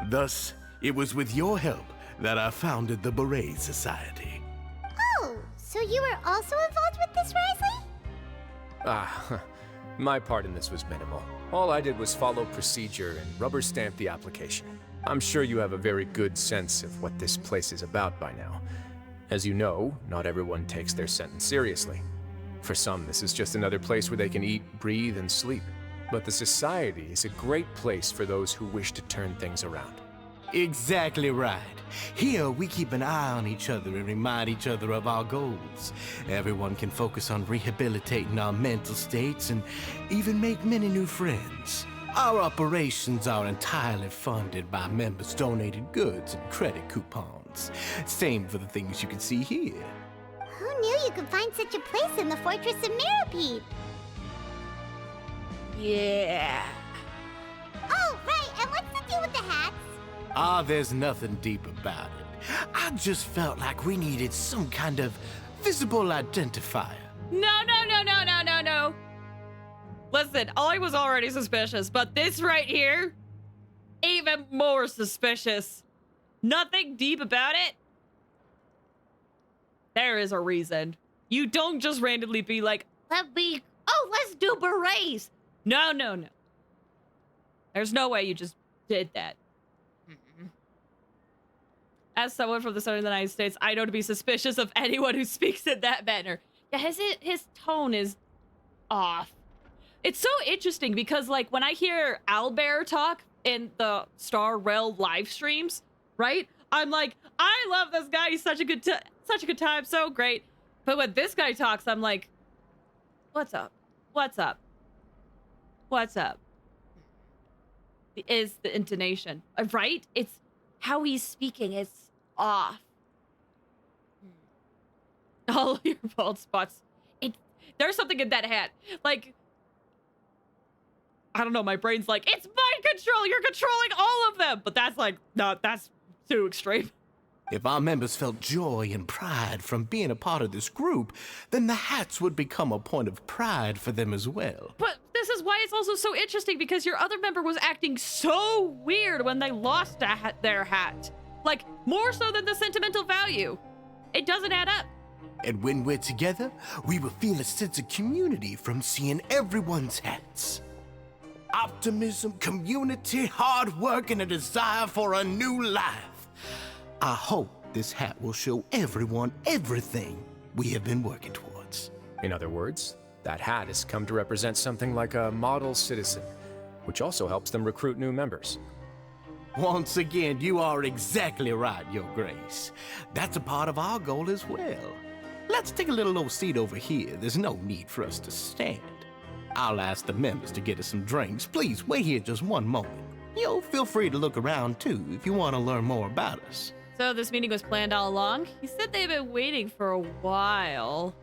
Thus, it was with your help that I founded the Beret Society. Oh, so you were also involved with this, Wriothesley? My part in this was minimal. All I did was follow procedure and rubber stamp the application. I'm sure you have a very good sense of what this place is about by now. As you know, not everyone takes their sentence seriously. For some, this is just another place where they can eat, breathe, and sleep. But the Society is a great place for those who wish to turn things around. Exactly right. Here, we keep an eye on each other and remind each other of our goals. Everyone can focus on rehabilitating our mental states and even make many new friends. Our operations are entirely funded by members' donated goods and credit coupons. Same for the things you can see here. Who knew you could find such a place in the Fortress of Mirapede? Yeah. Oh, right, and what's the deal with the hats? There's nothing deep about it. I just felt like we needed some kind of visible identifier. No. Listen, I was already suspicious, but this right here, even more suspicious. Nothing deep about it. There is a reason. You don't just randomly be like, let's do berets. No. There's no way you just did that. As someone from the southern United States, I know to be suspicious of anyone who speaks in that manner. Yeah, his tone is off. It's so interesting because, like, when I hear Owlbear talk in the Star Rail live streams, right? I'm like, I love this guy. He's such a good time, so great. But when this guy talks, I'm like, what's up? Is the intonation, right? It's how he's speaking is off. All your bald spots. There's something in that hat. Like, I don't know, my brain's like, it's mind control, you're controlling all of them. But that's like, no, that's too extreme. If our members felt joy and pride from being a part of this group, then the hats would become a point of pride for them as well. But the this is why it's also so interesting, because your other member was acting so weird when they lost their hat. Like, more so than the sentimental value. It doesn't add up. And when we're together, we will feel a sense of community from seeing everyone's hats. Optimism, community, hard work, and a desire for a new life. I hope this hat will show everyone everything we have been working towards. In other words, that hat has come to represent something like a model citizen, which also helps them recruit new members. Once again, you are exactly right, Your Grace. That's a part of our goal as well. Let's take a little old seat over here. There's no need for us to stand. I'll ask the members to get us some drinks. Please wait here just one moment. Yo, feel free to look around too if you want to learn more about us. So this meeting was planned all along? He said they've been waiting for a while.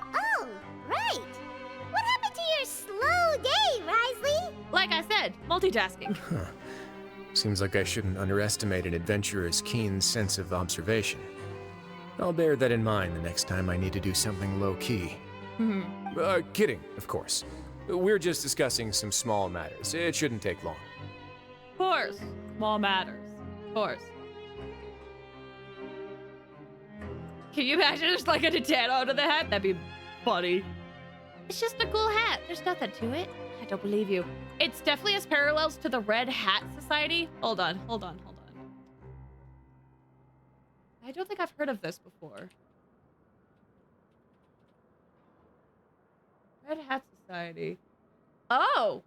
Oh, right. What happened to your slow day, Wriothesley? Like I said, multitasking. Seems like I shouldn't underestimate an adventurer's keen sense of observation. I'll bear that in mind the next time I need to do something low-key. Kidding, of course. We're just discussing some small matters. It shouldn't take long. Of course. Small matters. Of course. Can you imagine just like a tattoo onto the hat? That'd be funny. It's just a cool hat. There's nothing to it. I don't believe you. It's definitely has parallels to the Red Hat Society. Hold on. I don't think I've heard of this before. Red Hat Society. Oh!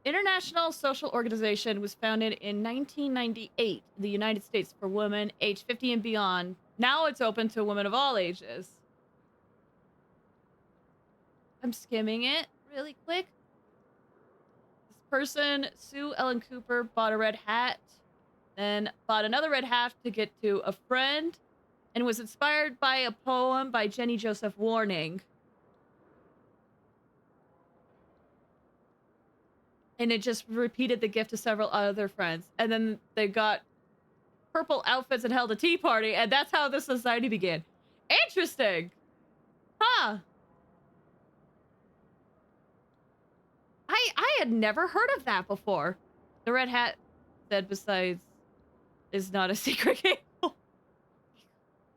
International Social Organization was founded in 1998 in the United States for women aged 50 and beyond. Now it's open to women of all ages. I'm skimming it really quick. This person, Sue Ellen Cooper, bought a red hat, then bought another red hat to get to a friend, and was inspired by a poem by Jenny Joseph Warning. And it just repeated the gift to several other friends. And then they got purple outfits and held a tea party, and that's how the society began. Interesting! Huh. I had never heard of that before. The Red Hat said, besides, is not a secret game.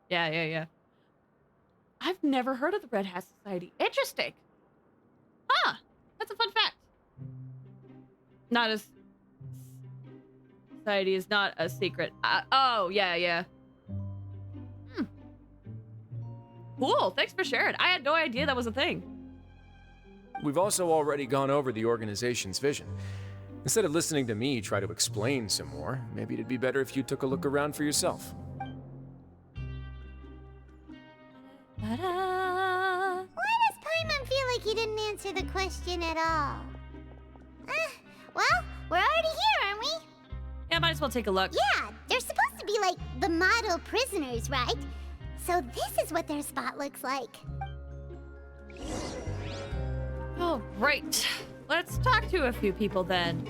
Yeah. I've never heard of the Red Hat Society. Interesting. Huh. That's a fun fact. Not as... Society is not a secret. Oh, yeah. Cool. Thanks for sharing. I had no idea that was a thing. We've also already gone over the organization's vision. Instead of listening to me try to explain some more, maybe it'd be better if you took a look around for yourself. Why does Paimon feel like he didn't answer the question at all? Well, we're already here, aren't we? Yeah, might as well take a look. Yeah, they're supposed to be like the model prisoners, right? So this is what their spot looks like. Oh, right. Let's talk to a few people then.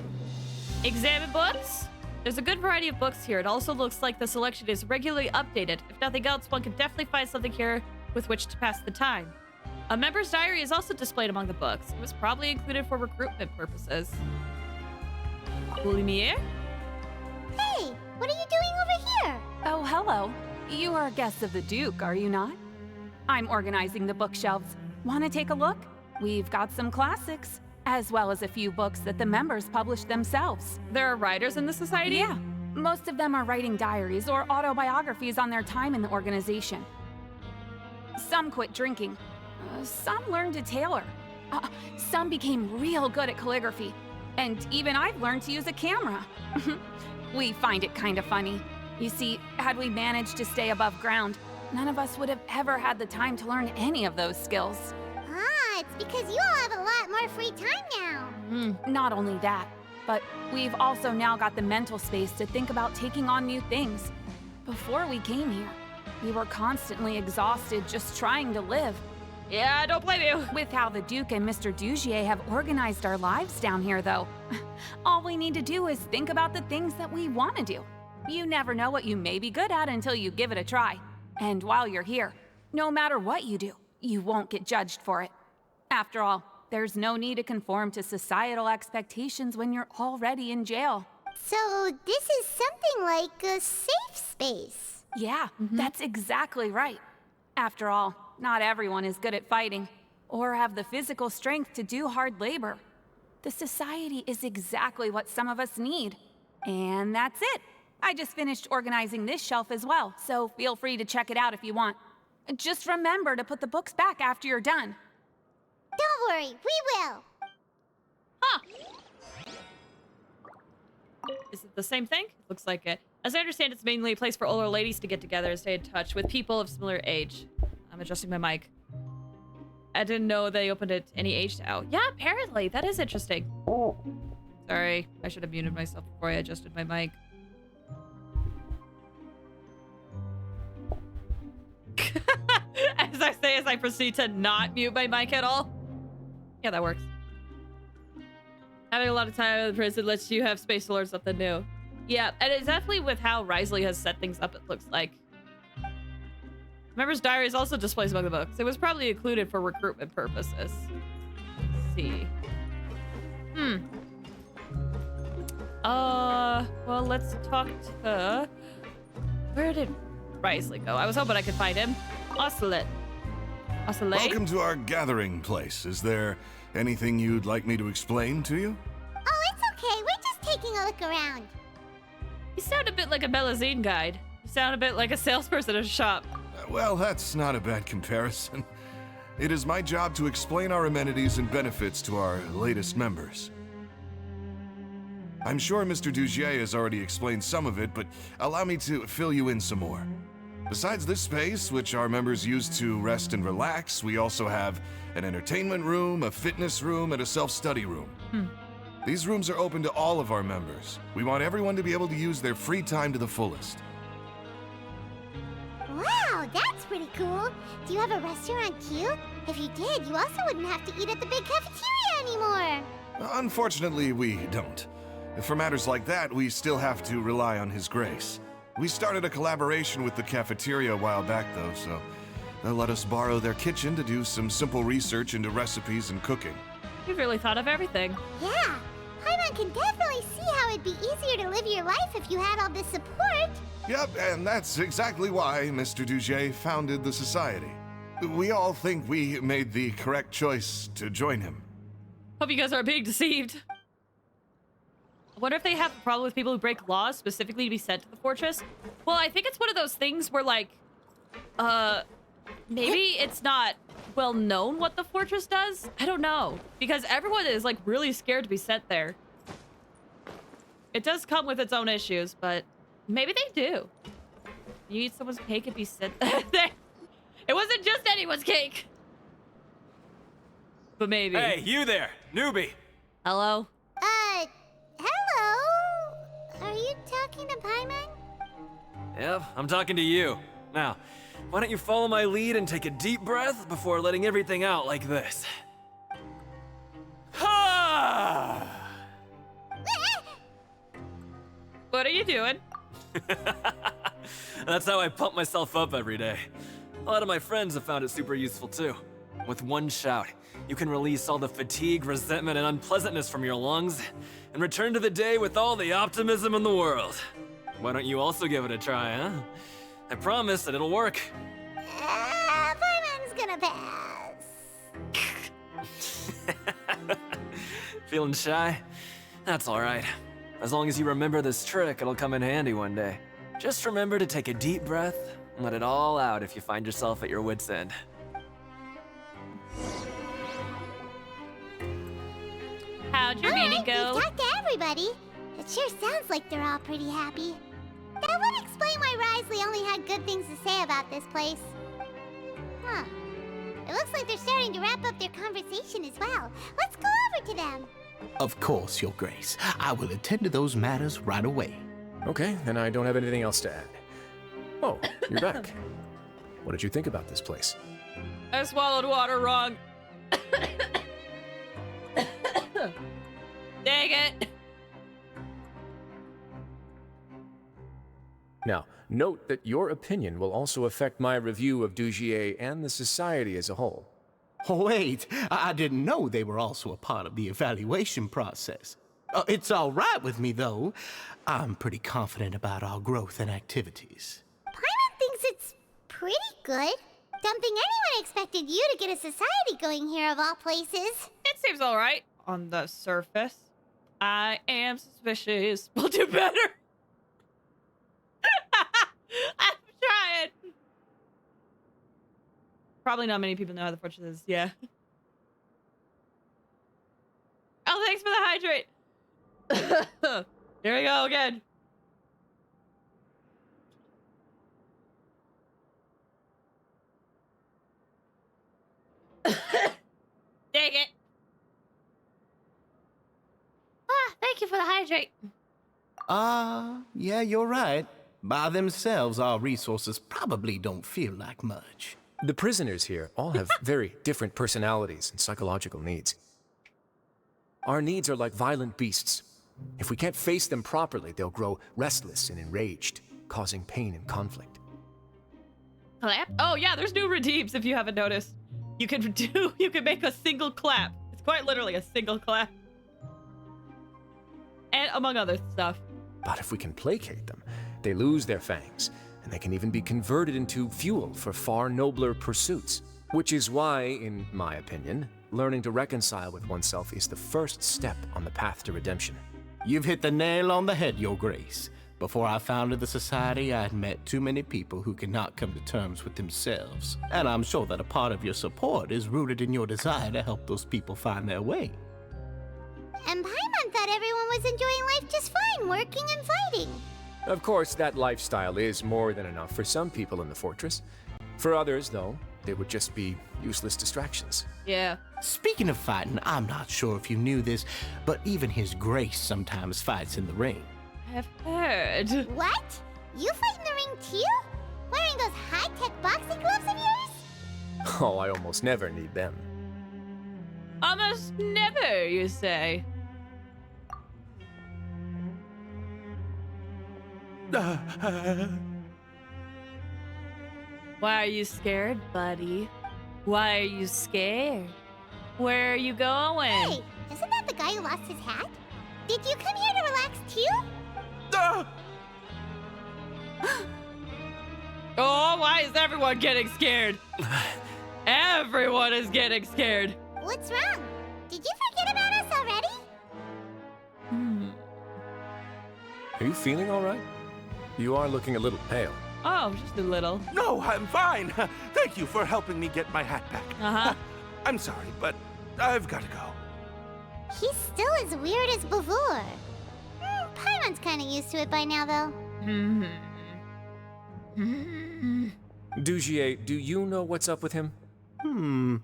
Examine books? There's a good variety of books here. It also looks like the selection is regularly updated. If nothing else, one can definitely find something here with which to pass the time. A member's diary is also displayed among the books. It was probably included for recruitment purposes. Lumiere? Hey, what are you doing over here? Oh, hello. You are guests of the Duke, are you not? I'm organizing the bookshelves. Want to take a look? We've got some classics, as well as a few books that the members published themselves. There are writers in the society? Yeah. Most of them are writing diaries or autobiographies on their time in the organization. Some quit drinking. Some learned to tailor. Some became real good at calligraphy. And even I've learned to use a camera. We find it kind of funny. You see, had we managed to stay above ground, none of us would have ever had the time to learn any of those skills. It's because you all have a lot more free time now. Not only that, but we've also now got the mental space to think about taking on new things. Before we came here, we were constantly exhausted just trying to live. Yeah, don't blame you. With how the Duke and Mr. Dugier have organized our lives down here, though, all we need to do is think about the things that we want to do. You never know what you may be good at until you give it a try. And while you're here, no matter what you do, you won't get judged for it. After all, there's no need to conform to societal expectations when you're already in jail. So this is something like a safe space. Yeah, that's exactly right. After all, not everyone is good at fighting, or have the physical strength to do hard labor. The society is exactly what some of us need. And that's it. I just finished organizing this shelf as well, so feel free to check it out if you want. Just remember to put the books back after you're done. Don't worry, we will. Huh. Is it the same thing? Looks like it. As I understand, it's mainly a place for older ladies to get together and stay in touch with people of similar age. I'm adjusting my mic. I didn't know they opened it any age now. Yeah, apparently. That is interesting. Sorry, I should have muted myself before I adjusted my mic. As I proceed to not mute my mic at all. Yeah, that works. Having a lot of time in the prison lets you have space to learn something new. Yeah, and it's definitely with how Wriothesley has set things up, it looks like. Members' diaries also displays among the books. It was probably included for recruitment purposes. Let's see. Well, let's talk to... Where did Wriothesley go? I was hoping I could find him. Osceola. Welcome to our gathering place. Is there anything you'd like me to explain to you? Oh, it's okay. We're just taking a look around. You sound a bit like a Belazine guide. You sound a bit like a salesperson at a shop. Well, that's not a bad comparison. It is my job to explain our amenities and benefits to our latest members. I'm sure Mr. Dugier has already explained some of it, but allow me to fill you in some more. Besides this space, which our members use to rest and relax, we also have an entertainment room, a fitness room, and a self-study room. These rooms are open to all of our members. We want everyone to be able to use their free time to the fullest. Wow, that's pretty cool. Do you have a restaurant too? If you did, you also wouldn't have to eat at the big cafeteria anymore. Unfortunately, we don't. For matters like that, we still have to rely on His Grace. We started a collaboration with the cafeteria a while back, though, so they'll let us borrow their kitchen to do some simple research into recipes and cooking. You've really thought of everything. Yeah, Paimon can definitely see how it'd be easier to live your life if you had all this support. Yep, and that's exactly why Mr. Dugier founded the society. We all think we made the correct choice to join him. Hope you guys aren't being deceived. I wonder if they have a problem with people who break laws specifically to be sent to the fortress. Well, I think it's one of those things where, like, maybe it's not well known what the fortress does. I don't know. Because everyone is, like, really scared to be sent there. It does come with its own issues, but maybe they do. You eat someone's cake and be sent there. It wasn't just anyone's cake. But maybe. Hey, you there, newbie. Hello? Hello? Are you talking to Paimon? Yep, I'm talking to you. Now, why don't you follow my lead and take a deep breath before letting everything out like this? Ha! What are you doing? That's how I pump myself up every day. A lot of my friends have found it super useful too. With one shout, you can release all the fatigue, resentment, and unpleasantness from your lungs and return to the day with all the optimism in the world. Why don't you also give it a try, huh? I promise that it'll work. Paimon's gonna pass. Feeling shy? That's all right. As long as you remember this trick, it'll come in handy one day. Just remember to take a deep breath and let it all out if you find yourself at your wit's end. How'd your meeting go? We've talked to everybody. It sure sounds like they're all pretty happy. That would explain why Wriothesley only had good things to say about this place. Huh. It looks like they're starting to wrap up their conversation as well. Let's go over to them. Of course, Your Grace. I will attend to those matters right away. Okay, then I don't have anything else to add. Oh, you're back. What did you think about this place? I swallowed water wrong. Dang it. Now, note that your opinion will also affect my review of Dugier and the society as a whole. Wait, I didn't know they were also a part of the evaluation process. It's all right with me, though. I'm pretty confident about our growth and activities. Paimon thinks it's pretty good. Don't think anyone expected you to get a society going here of all places. It seems all right on the surface. I am suspicious. We'll do better. I'm trying. Probably not many people know how the fortress is. Yeah. Oh, thanks for the hydrate. Here we go again. Dang it. Thank you for the hydrate. Yeah, you're right. By themselves, our resources probably don't feel like much. The prisoners here all have very different personalities and psychological needs. Our needs are like violent beasts. If we can't face them properly, they'll grow restless and enraged, causing pain and conflict. Clap? Oh yeah, there's new redeems if you haven't noticed. You can make a single clap. It's quite literally a single clap. And among other stuff. But if we can placate them, they lose their fangs, and they can even be converted into fuel for far nobler pursuits. Which is why, in my opinion, learning to reconcile with oneself is the first step on the path to redemption. You've hit the nail on the head, Your Grace. Before I founded the Society, I had met too many people who could not come to terms with themselves. And I'm sure that a part of your support is rooted in your desire to help those people find their way. And Paimon thought everyone was enjoying life just fine, working and fighting. Of course, that lifestyle is more than enough for some people in the fortress. For others, though, they would just be useless distractions. Yeah. Speaking of fighting, I'm not sure if you knew this, but even His Grace sometimes fights in the ring. I've heard. What? You fight in the ring too? Wearing those high-tech boxing gloves of yours? Oh, I almost never need them. Almost never, you say? Why are you scared, buddy? Why are you scared? Where are you going? Hey, isn't that the guy who lost his hat? Did you come here to relax too? Oh, why is everyone getting scared? Everyone is getting scared. What's wrong? Did you forget about us already? Are you feeling all right? You are looking a little pale. Oh, just a little. No, I'm fine. Thank you for helping me get my hat back. Uh-huh. I'm sorry, but I've got to go. He's still as weird as before. Paimon's kind of used to it by now, though. Dugier, do you know what's up with him? I'm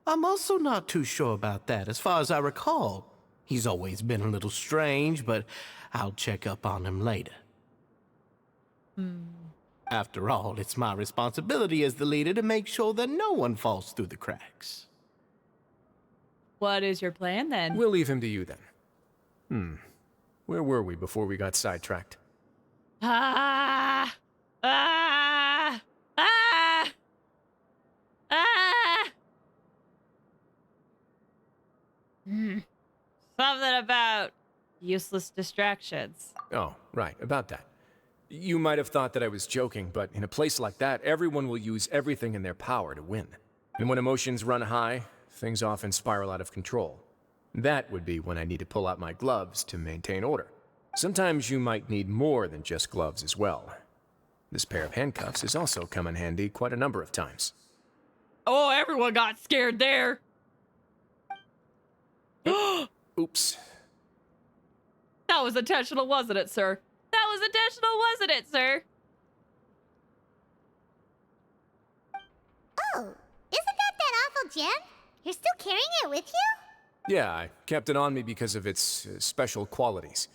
also not too sure about that. As far as I recall, he's always been a little strange, but I'll check up on him later. After all, it's my responsibility as the leader to make sure that no one falls through the cracks. What is your plan, then? We'll leave him to you, then. Where were we before we got sidetracked? Something about useless distractions. Oh, right, about that. You might have thought that I was joking, but in a place like that, everyone will use everything in their power to win. And when emotions run high, things often spiral out of control. That would be when I need to pull out my gloves to maintain order. Sometimes you might need more than just gloves as well. This pair of handcuffs has also come in handy quite a number of times. Oh, everyone got scared there. Oops. That was intentional, wasn't it, sir? That was intentional, wasn't it, sir? Oh, isn't that awful gem? You're still carrying it with you? Yeah, I kept it on me because of its special qualities.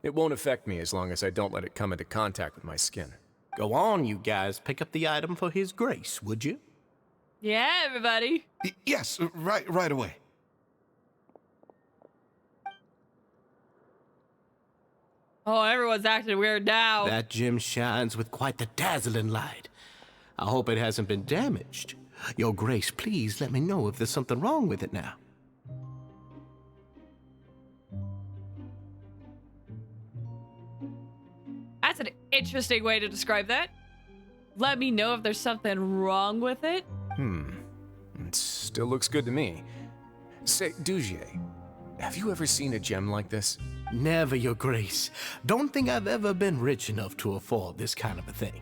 It won't affect me as long as I don't let it come into contact with my skin. Go on, you guys. Pick up the item for His Grace, would you? Yeah, everybody. Yes, right away. Oh, everyone's acting weird now. That gem shines with quite the dazzling light. I hope it hasn't been damaged. Your Grace, please let me know if there's something wrong with it now. That's an interesting way to describe that. Let me know if there's something wrong with it. It still looks good to me. Say, Dugier, have you ever seen a gem like this? Never, Your Grace. Don't think I've ever been rich enough to afford this kind of a thing.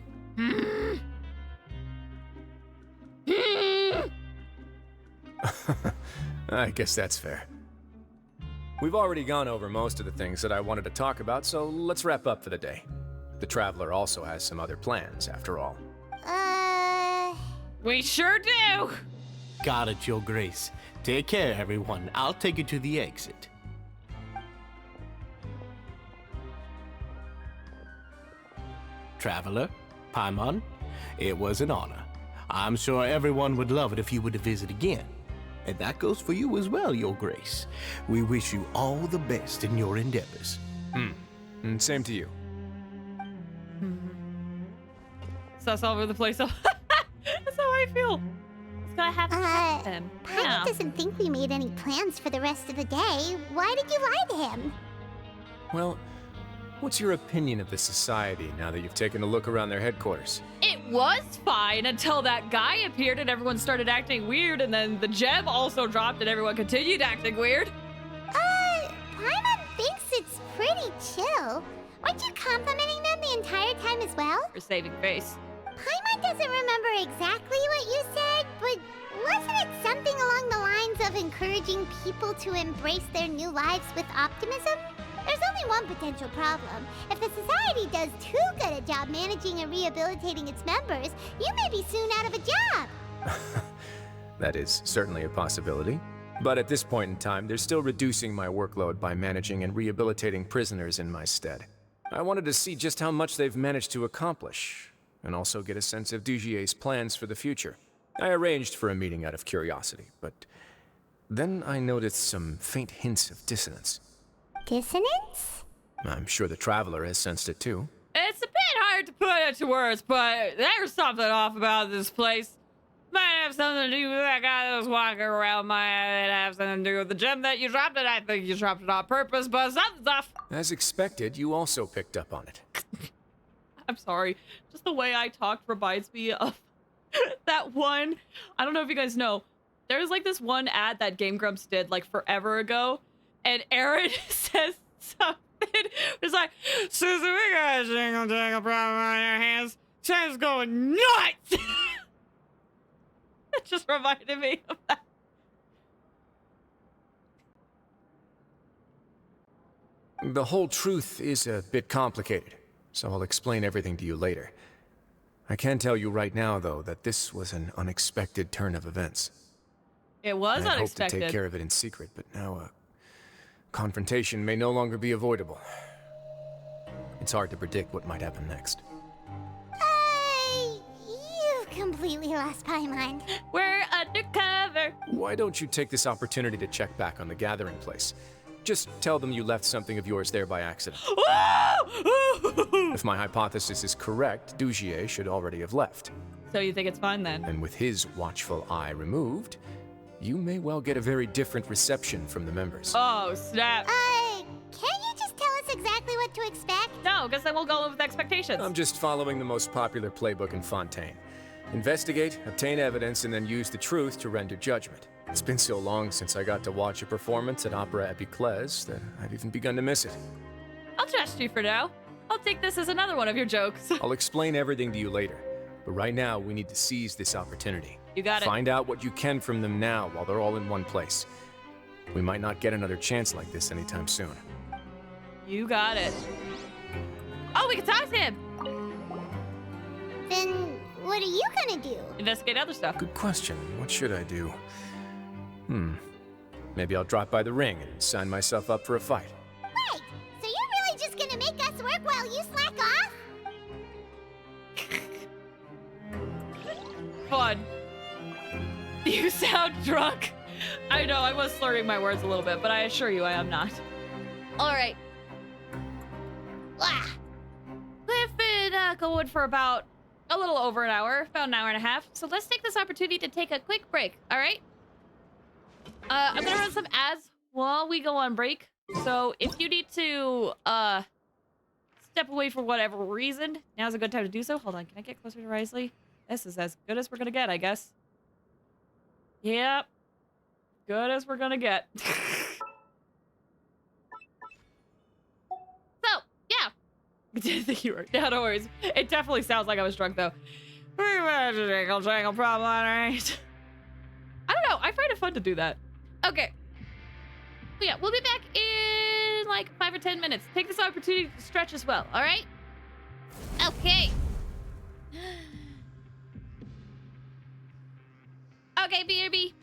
I guess that's fair. We've already gone over most of the things that I wanted to talk about, so let's wrap up for the day. The Traveler also has some other plans, after all. We sure do! Got it, Your Grace. Take care, everyone. I'll take you to the exit. Traveler, Paimon, it was an honor. I'm sure everyone would love it if you were to visit again. And that goes for you as well, Your Grace. We wish you all the best in your endeavors. And same to you. Sus all over the place. That's how I feel. It's gonna have to happen. Paimon doesn't think we made any plans for the rest of the day. Why did you lie to him? Well, what's your opinion of the society now that you've taken a look around their headquarters? It was fine until that guy appeared and everyone started acting weird, and then the gem also dropped and everyone continued acting weird. Paimon thinks it's pretty chill. Weren't you complimenting them the entire time as well? For saving face. Paimon doesn't remember exactly what you said, but wasn't it something along the lines of encouraging people to embrace their new lives with optimism? There's only one potential problem. If the society does too good a job managing and rehabilitating its members, you may be soon out of a job. That is certainly a possibility. But at this point in time, they're still reducing my workload by managing and rehabilitating prisoners in my stead. I wanted to see just how much they've managed to accomplish, and also get a sense of Dugier's plans for the future. I arranged for a meeting out of curiosity, but then I noticed some faint hints of dissonance. Dissonance? I'm sure the Traveler has sensed it too. It's a bit hard to put into words, but there's something off about this place. Might have something to do with that guy that was walking around. Might have something to do with the gem that you dropped it. I think you dropped it on purpose, but something's off. As expected, you also picked up on it. I'm sorry. Just the way I talked reminds me of that one. I don't know if you guys know. There's like this one ad that Game Grumps did like forever ago. And Aaron says something. It's like, Susan, we got a jingle jangle problem on our hands. Sam's going nuts. It just reminded me of that. The whole truth is a bit complicated, so I'll explain everything to you later. I can tell you right now, though, that this was an unexpected turn of events. It was I unexpected. hoped to take care of it in secret, but now a confrontation may no longer be avoidable. It's hard to predict what might happen next. You've completely lost Paimon. We're undercover. Why don't you take this opportunity to check back on the gathering place? Just tell them you left something of yours there by accident. If my hypothesis is correct, Dugier should already have left. So you think it's fine then? And with his watchful eye removed, you may well get a very different reception from the members. Oh, snap. Can't you just tell us exactly what to expect? No, because then we'll go with expectations. I'm just following the most popular playbook in Fontaine. Investigate, obtain evidence, and then use the truth to render judgment. It's been so long since I got to watch a performance at Opera Epiclese that I've even begun to miss it. I'll trust you for now. I'll take this as another one of your jokes. I'll explain everything to you later, but right now we need to seize this opportunity. You got it. Find out what you can from them now while they're all in one place. We might not get another chance like this anytime soon. You got it. Oh, we can talk to him! Then what are you gonna do? Investigate other stuff. Good question. What should I do? Maybe I'll drop by the ring and sign myself up for a fight. Wait, so you're really just gonna make us work while you slack off? Fun. You sound drunk. I know, I was slurring my words a little bit, but I assure you I am not. All right. We've been going for about a little over an hour, about an hour and a half. So let's take this opportunity to take a quick break, all right? I'm gonna run some ads while we go on break. So if you need to step away for whatever reason, now's a good time to do so. Hold on, can I get closer to Wriothesley? This is as good as we're gonna get, I guess. Yep. Good as we're gonna get. So, yeah. You were, yeah, no worries. It definitely sounds like I was drunk, though. Jingle, jangle problem, right? I don't know. I find it fun to do that. Okay. But yeah, we'll be back in like 5 or 10 minutes. Take this opportunity to stretch as well, all right? Okay. Okay, BRB.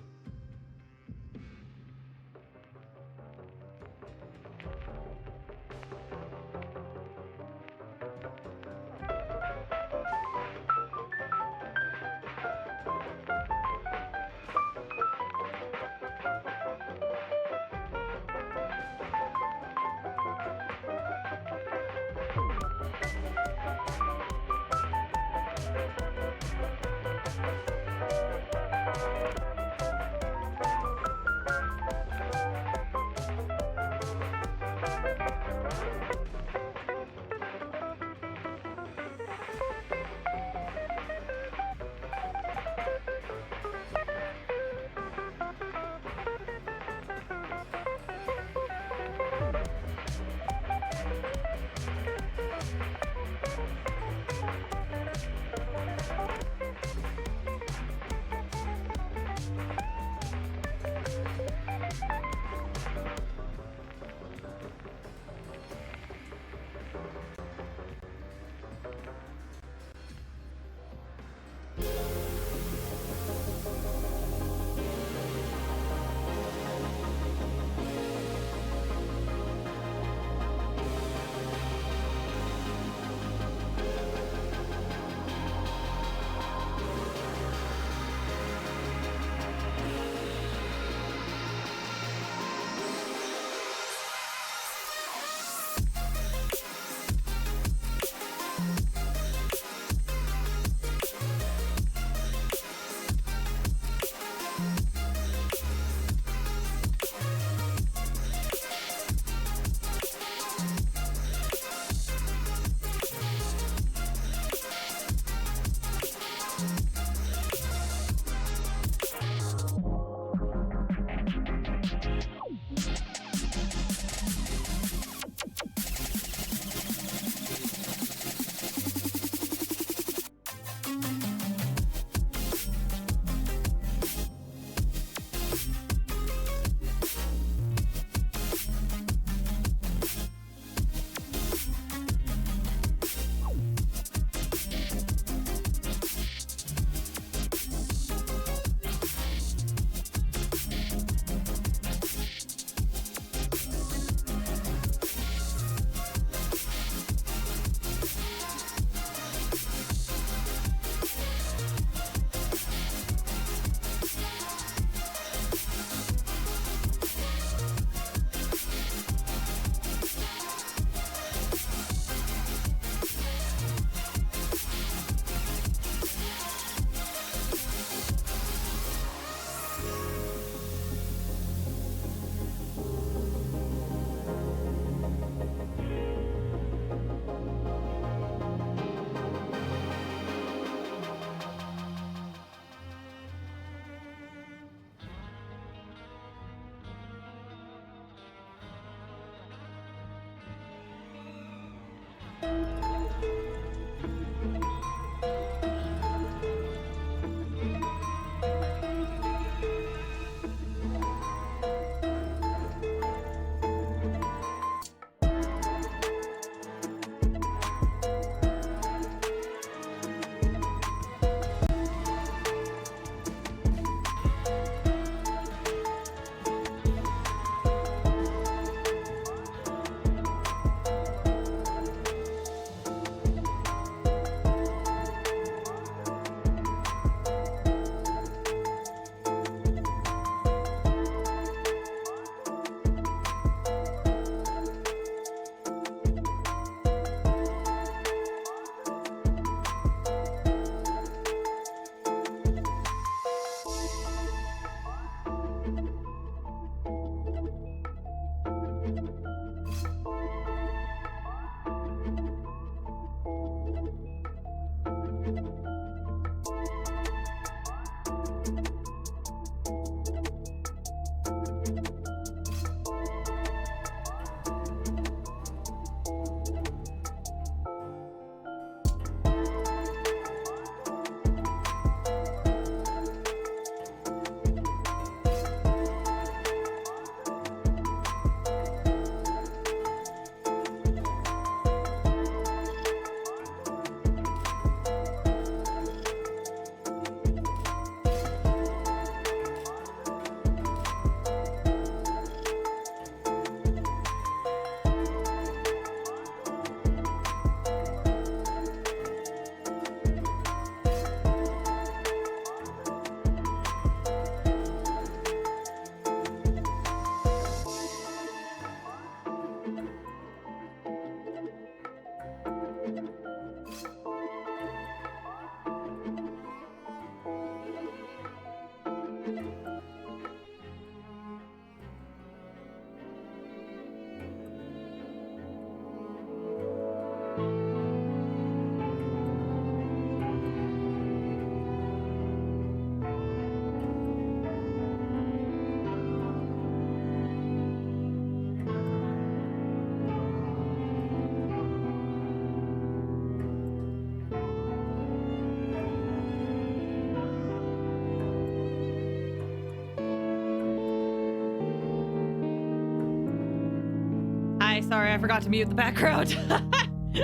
Hi, sorry, I forgot to mute the background.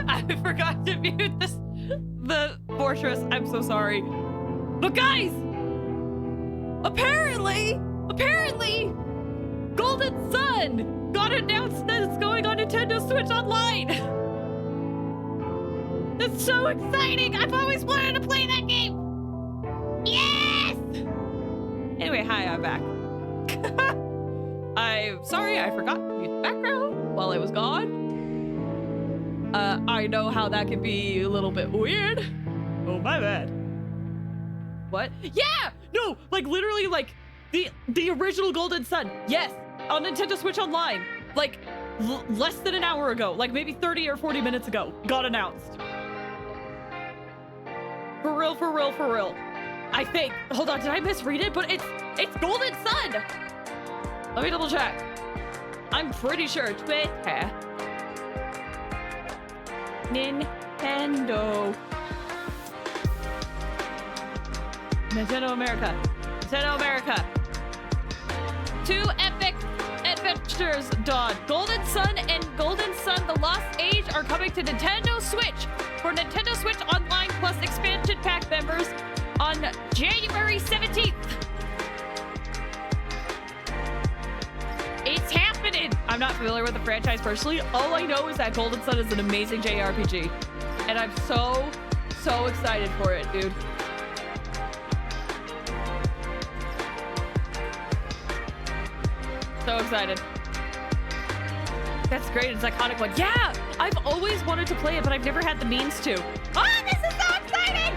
I forgot to mute the fortress. I'm so sorry. But guys, apparently, Golden Sun got announced that it's going on Nintendo Switch Online. That's so exciting. I've always wanted to play that game. Yes! Anyway, hi, I'm back. I'm sorry, I forgot to mute the background while I was gone. I know how that can be a little bit weird. Oh, my bad. What? Yeah! No, like literally like the original Golden Sun. Yes, on Nintendo Switch Online. Like less than an hour ago, like maybe 30 or 40 minutes ago, got announced. For real, for real, for real. I think. Hold on, did I misread it? But it's Golden Sun. Let me double check. I'm pretty sure Twitter. Nintendo America. Nintendo America. 2 epic adventures dawn. Golden Sun and Golden Sun The Lost Age are coming to Nintendo Switch for Nintendo Switch Online Plus expansion pack members on January 17th. It's happening. I'm not familiar with the franchise personally. All I know is that Golden Sun is an amazing JRPG. And I'm so excited for it, dude. So excited. That's great. It's iconic one. Yeah, I've always wanted to play it, but I've never had the means to. Oh, this is so exciting!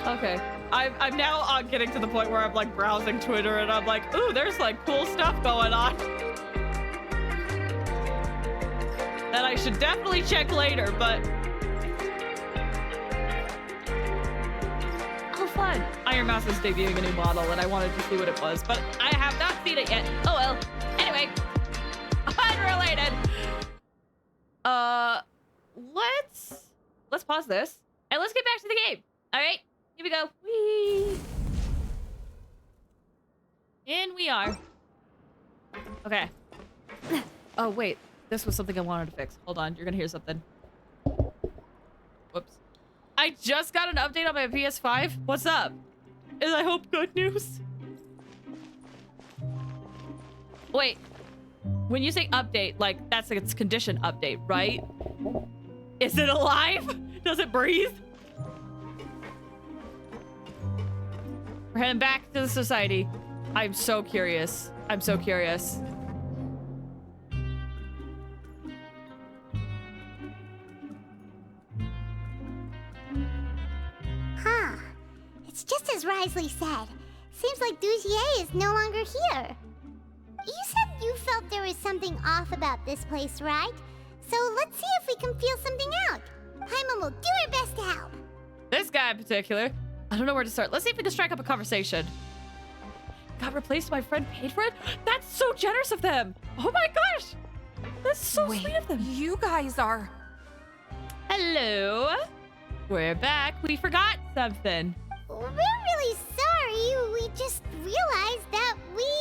Okay, I'm now getting to the point where I'm like browsing Twitter and I'm like, ooh, there's like cool stuff going on that I should definitely check later, but oh, fun. Iron Mouse is debuting a new model and I wanted to see what it was, but I have not seen it yet. Oh well. Anyway, unrelated. Let's pause this and let's get back to the game. All right. Here we go. Whee! In we are. Okay. Oh, wait. This was something I wanted to fix. Hold on. You're gonna hear something. Whoops. I just got an update on my PS5. What's up? And I hope good news. Wait. When you say update, like, that's like its condition update, right? Is it alive? Does it breathe? We're heading back to the society. I'm so curious. I'm so curious. Huh. It's just as Wriothesley said. Seems like Dugier is no longer here. You said you felt there was something off about this place, right? So let's see if we can feel something out. Paimon will do her best to help. This guy in particular. I don't know where to start. Let's see if we can strike up a conversation. Got replaced, my friend paid for it? That's so generous of them. Oh my gosh. That's so sweet of them. You guys are... Hello. We're back. We forgot something. We're really sorry. We just realized that we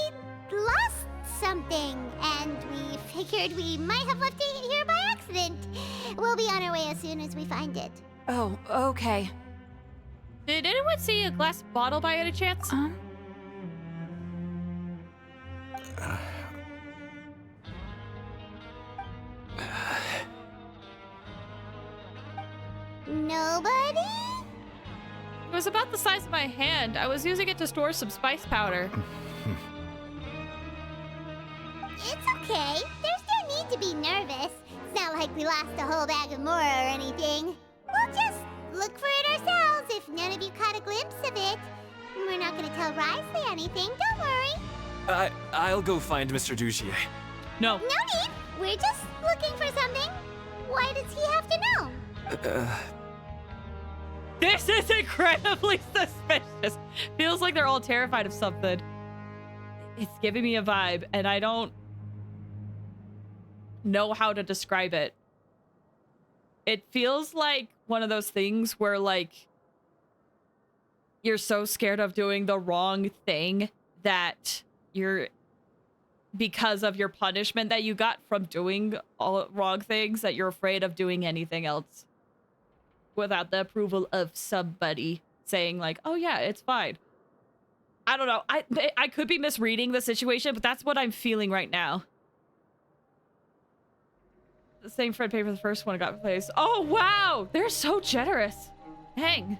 lost something, and we figured we might have left it here by accident. We'll be on our way as soon as we find it. Oh, okay. Did anyone see a glass bottle by any chance? Nobody? It was about the size of my hand. I was using it to store some spice powder. It's okay. There's no need to be nervous. It's not like we lost a whole bag of more or anything. We'll just look for it ourselves if none of you caught a glimpse of it. We're not gonna tell Wriothesley anything, don't worry. I'll go find Mr. Dugier. No. No need. We're just looking for something. Why does he have to know? This is incredibly suspicious. Feels like they're all terrified of something. It's giving me a vibe, and I don't know how to describe it. It feels like one of those things where, like, you're so scared of doing the wrong thing that because of your punishment that you got from doing all wrong things, that you're afraid of doing anything else without the approval of somebody saying like, oh yeah, it's fine. I don't know. I could be misreading the situation, but that's what I'm feeling right now. The same Fred paid for the first one got replaced. Oh, wow. They're so generous. Dang.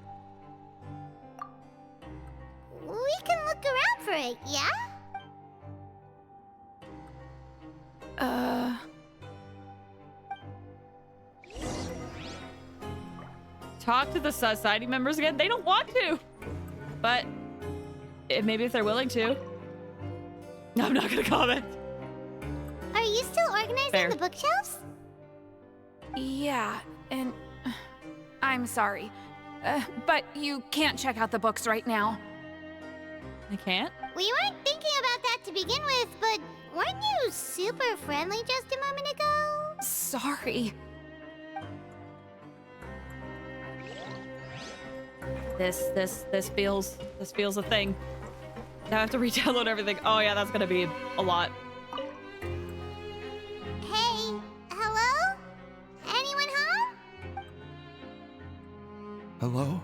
We can look around for it, yeah? Talk to the society members again? They don't want to. But maybe if they're willing to. I'm not gonna comment. Are you still organizing the bookshelves? Yeah, and I'm sorry. But you can't check out the books right now. I can't? We weren't thinking about that to begin with, but weren't you super friendly just a moment ago? Sorry. This feels a thing. I have to re-download everything. Oh yeah, that's gonna be a lot. Hey, hello? Anyone home? Hello?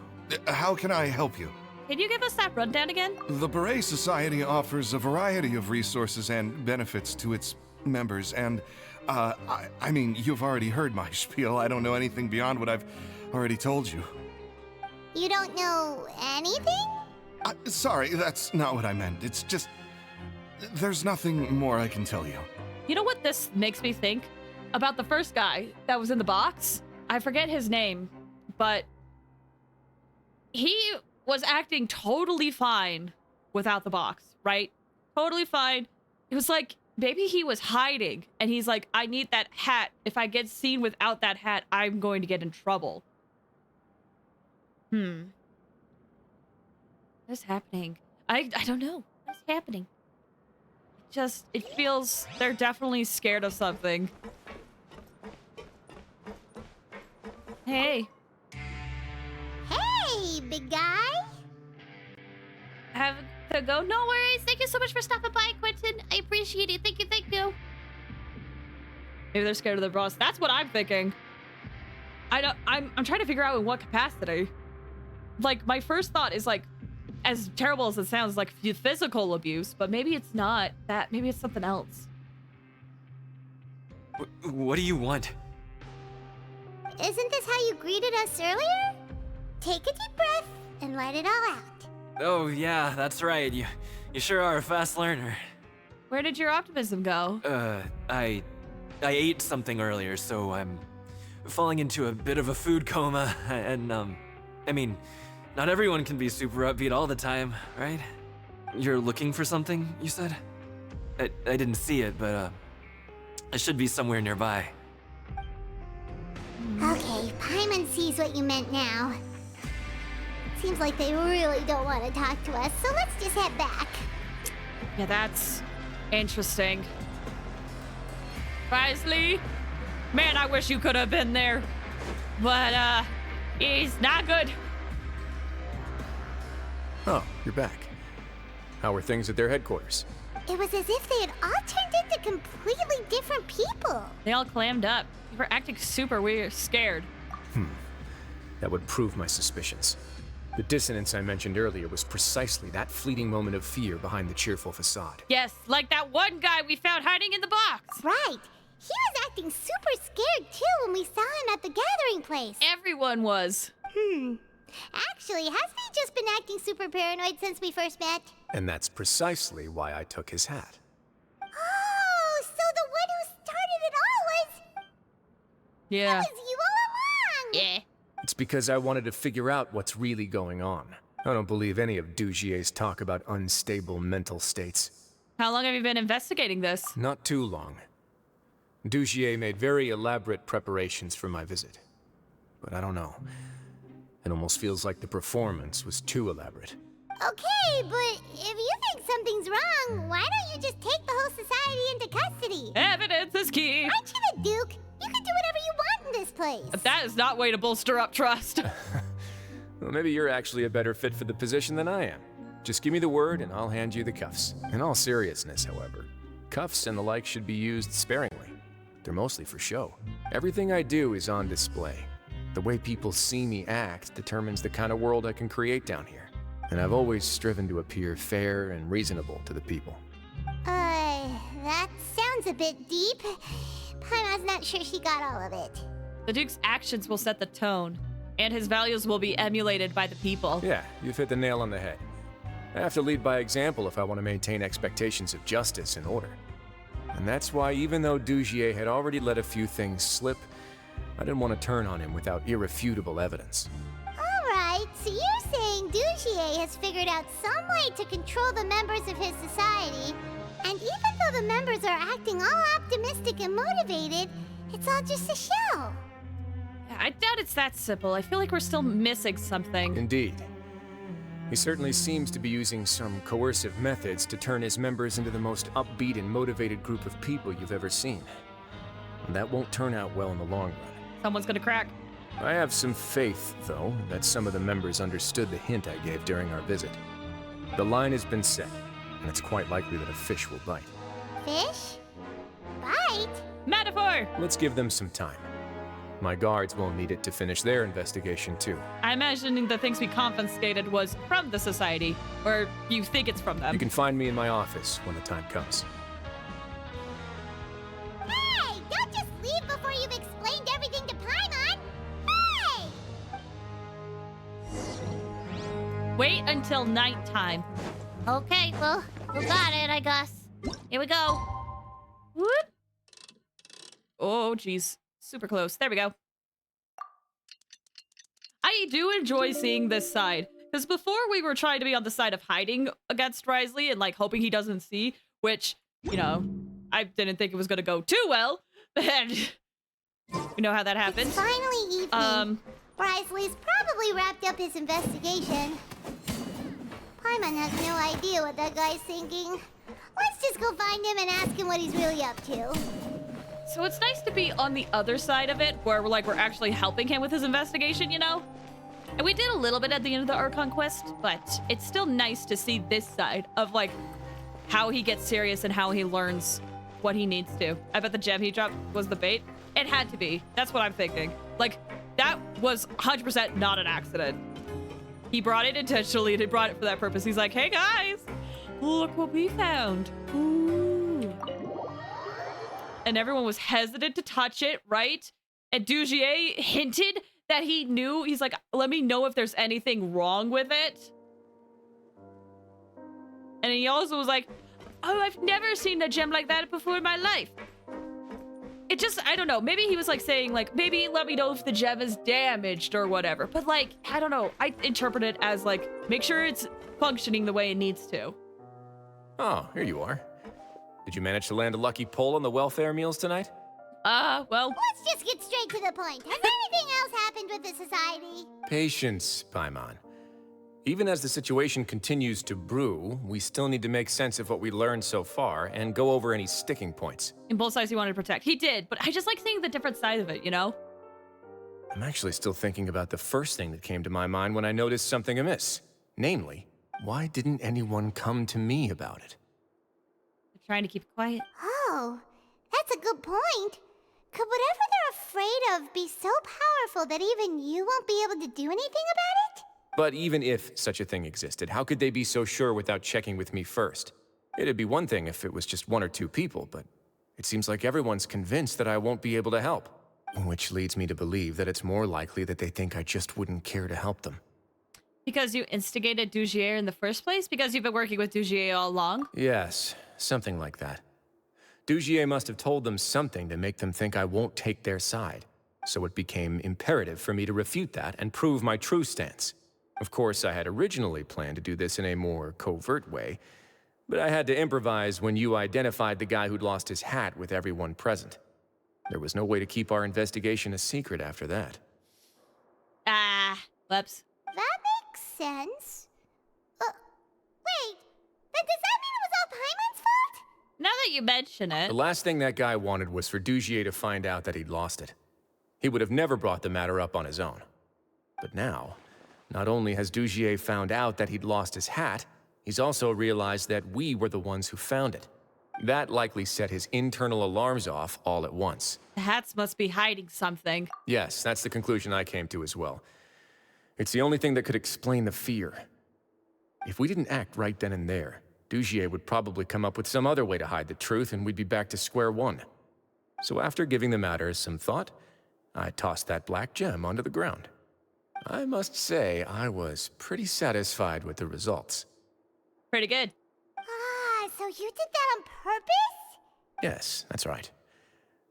How can I help you? Can you give us that rundown again? The Beret Society offers a variety of resources and benefits to its members, and, I mean, you've already heard my spiel. I don't know anything beyond what I've already told you. You don't know anything? Sorry, that's not what I meant. It's just... there's nothing more I can tell you. You know what this makes me think? About the first guy that was in the box? I forget his name, but he was acting totally fine without the box, right? Totally fine. It was like, maybe he was hiding, and he's like, I need that hat. If I get seen without that hat, I'm going to get in trouble. What's happening? I don't know. What's happening? It feels they're definitely scared of something. Hey. Hey, big guy. Have to go? No worries. Thank you so much for stopping by, Quentin. I appreciate it. Thank you, thank you. Maybe they're scared of the boss. That's what I'm thinking. I'm trying to figure out in what capacity. Like, my first thought is like, as terrible as it sounds, like physical abuse, but maybe it's not that. Maybe it's something else. What do you want? Isn't this how you greeted us earlier? Take a deep breath and let it all out. Oh, yeah, that's right. You sure are a fast learner. Where did your optimism go? I ate something earlier, so I'm falling into a bit of a food coma, and, I mean, not everyone can be super upbeat all the time, right? You're looking for something, you said? I didn't see it, but, it should be somewhere nearby. Okay, Paimon sees what you meant now. Seems like they really don't want to talk to us, so let's just head back. Yeah, that's interesting. Wriothesley, man, I wish you could have been there. But, he's not good. Oh, you're back. How are things at their headquarters? It was as if they had all turned into completely different people. They all clammed up. They were acting super weird, scared. That would prove my suspicions. The dissonance I mentioned earlier was precisely that fleeting moment of fear behind the cheerful facade. Yes, like that one guy we found hiding in the box. Right. He was acting super scared too when we saw him at the gathering place. Everyone was. Actually, hasn't he just been acting super paranoid since we first met? And that's precisely why I took his hat. Oh, so the one who started it all was... Yeah. That was you all along! Yeah. It's because I wanted to figure out what's really going on. I don't believe any of Dugier's talk about unstable mental states. How long have you been investigating this? Not too long. Dugier made very elaborate preparations for my visit. But I don't know. It almost feels like the performance was too elaborate. Okay, but if you think something's wrong, why don't you just take the whole society into custody? Evidence is key. Aren't you the Duke? You can do whatever you want in this place. That is not way to bolster up trust. Well, maybe you're actually a better fit for the position than I am. Just give me the word and I'll hand you the cuffs. In all seriousness, however, cuffs and the like should be used sparingly. They're mostly for show. Everything I do is on display. The way people see me act determines the kind of world I can create down here. And I've always striven to appear fair and reasonable to the people. That sounds a bit deep. Paimon's not sure she got all of it. The Duke's actions will set the tone, and his values will be emulated by the people. Yeah, you've hit the nail on the head. I have to lead by example if I want to maintain expectations of justice and order. And that's why even though Dugier had already let a few things slip, I didn't want to turn on him without irrefutable evidence. Alright, so you're saying Dugier has figured out some way to control the members of his society, and even though the members are acting all optimistic and motivated, it's all just a show. I doubt it's that simple. I feel like we're still missing something. Indeed. He certainly seems to be using some coercive methods to turn his members into the most upbeat and motivated group of people you've ever seen. And that won't turn out well in the long run. Someone's gonna crack. I have some faith, though, that some of the members understood the hint I gave during our visit. The line has been set, and it's quite likely that a fish will bite. Fish? Bite? Metaphor! Let's give them some time. My guards won't need it to finish their investigation, too. I imagine the things we confiscated was from the society, or you think it's from them. You can find me in my office when the time comes. Hey! Don't just leave before you've explained everything to Paimon! Hey! Wait until nighttime. Okay, well, we got it, I guess. Here we go. Whoop! Oh, geez. Super close. There we go. I do enjoy seeing this side. Because before we were trying to be on the side of hiding against Wriothesley and like hoping he doesn't see, which, you know, I didn't think it was going to go too well. And you know how that happened. It's finally evening. Wriothesley's probably wrapped up his investigation. Paimon has no idea what that guy's thinking. Let's just go find him and ask him what he's really up to. So it's nice to be on the other side of it, where we're actually helping him with his investigation, you know? And we did a little bit at the end of the Archon quest, but it's still nice to see this side of, like, how he gets serious and how he learns what he needs to. I bet the gem he dropped was the bait. It had to be. That's what I'm thinking. Like, that was 100% not an accident. He brought it intentionally, and he brought it for that purpose. He's like, hey, guys, look what we found. Ooh. And everyone was hesitant to touch it, right? And Dugier hinted that he knew. He's like, let me know if there's anything wrong with it. And he also was like, oh, I've never seen a gem like that before in my life. It just, I don't know. Maybe he was like saying like, maybe let me know if the gem is damaged or whatever. But like, I don't know. I interpret it as like, make sure it's functioning the way it needs to. Oh, here you are. Did you manage to land a lucky pull on the welfare meals tonight? Well... Let's just get straight to the point. Has anything else happened with the society? Patience, Paimon. Even as the situation continues to brew, we still need to make sense of what we learned so far and go over any sticking points. In both sides he wanted to protect. He did, but I just like seeing the different side of it, you know? I'm actually still thinking about the first thing that came to my mind when I noticed something amiss. Namely, why didn't anyone come to me about it? Trying to keep it quiet. Oh, that's a good point. Could whatever they're afraid of be so powerful that even you won't be able to do anything about it? But even if such a thing existed, how could they be so sure without checking with me first? It'd be one thing if it was just one or two people, but it seems like everyone's convinced that I won't be able to help. Which leads me to believe that it's more likely that they think I just wouldn't care to help them. Because you instigated Dugier in the first place? Because you've been working with Dugier all along? Yes, something like that. Dugier must have told them something to make them think I won't take their side. So it became imperative for me to refute that and prove my true stance. Of course, I had originally planned to do this in a more covert way, but I had to improvise when you identified the guy who'd lost his hat with everyone present. There was no way to keep our investigation a secret after that. Whoops. That makes sense. Wait, then does that mean it was all Paimon's fault? Now that you mention it... The last thing that guy wanted was for Dugier to find out that he'd lost it. He would have never brought the matter up on his own. But now Not only has Dugier found out that he'd lost his hat, he's also realized that we were the ones who found it. That likely set his internal alarms off all at once. The hats must be hiding something. Yes, that's the conclusion I came to as well. It's the only thing that could explain the fear. If we didn't act right then and there, Dugier would probably come up with some other way to hide the truth, and we'd be back to square one. So after giving the matter some thought, I tossed that black gem onto the ground. I must say, I was pretty satisfied with the results. Pretty good. Ah, so you did that on purpose? Yes, that's right.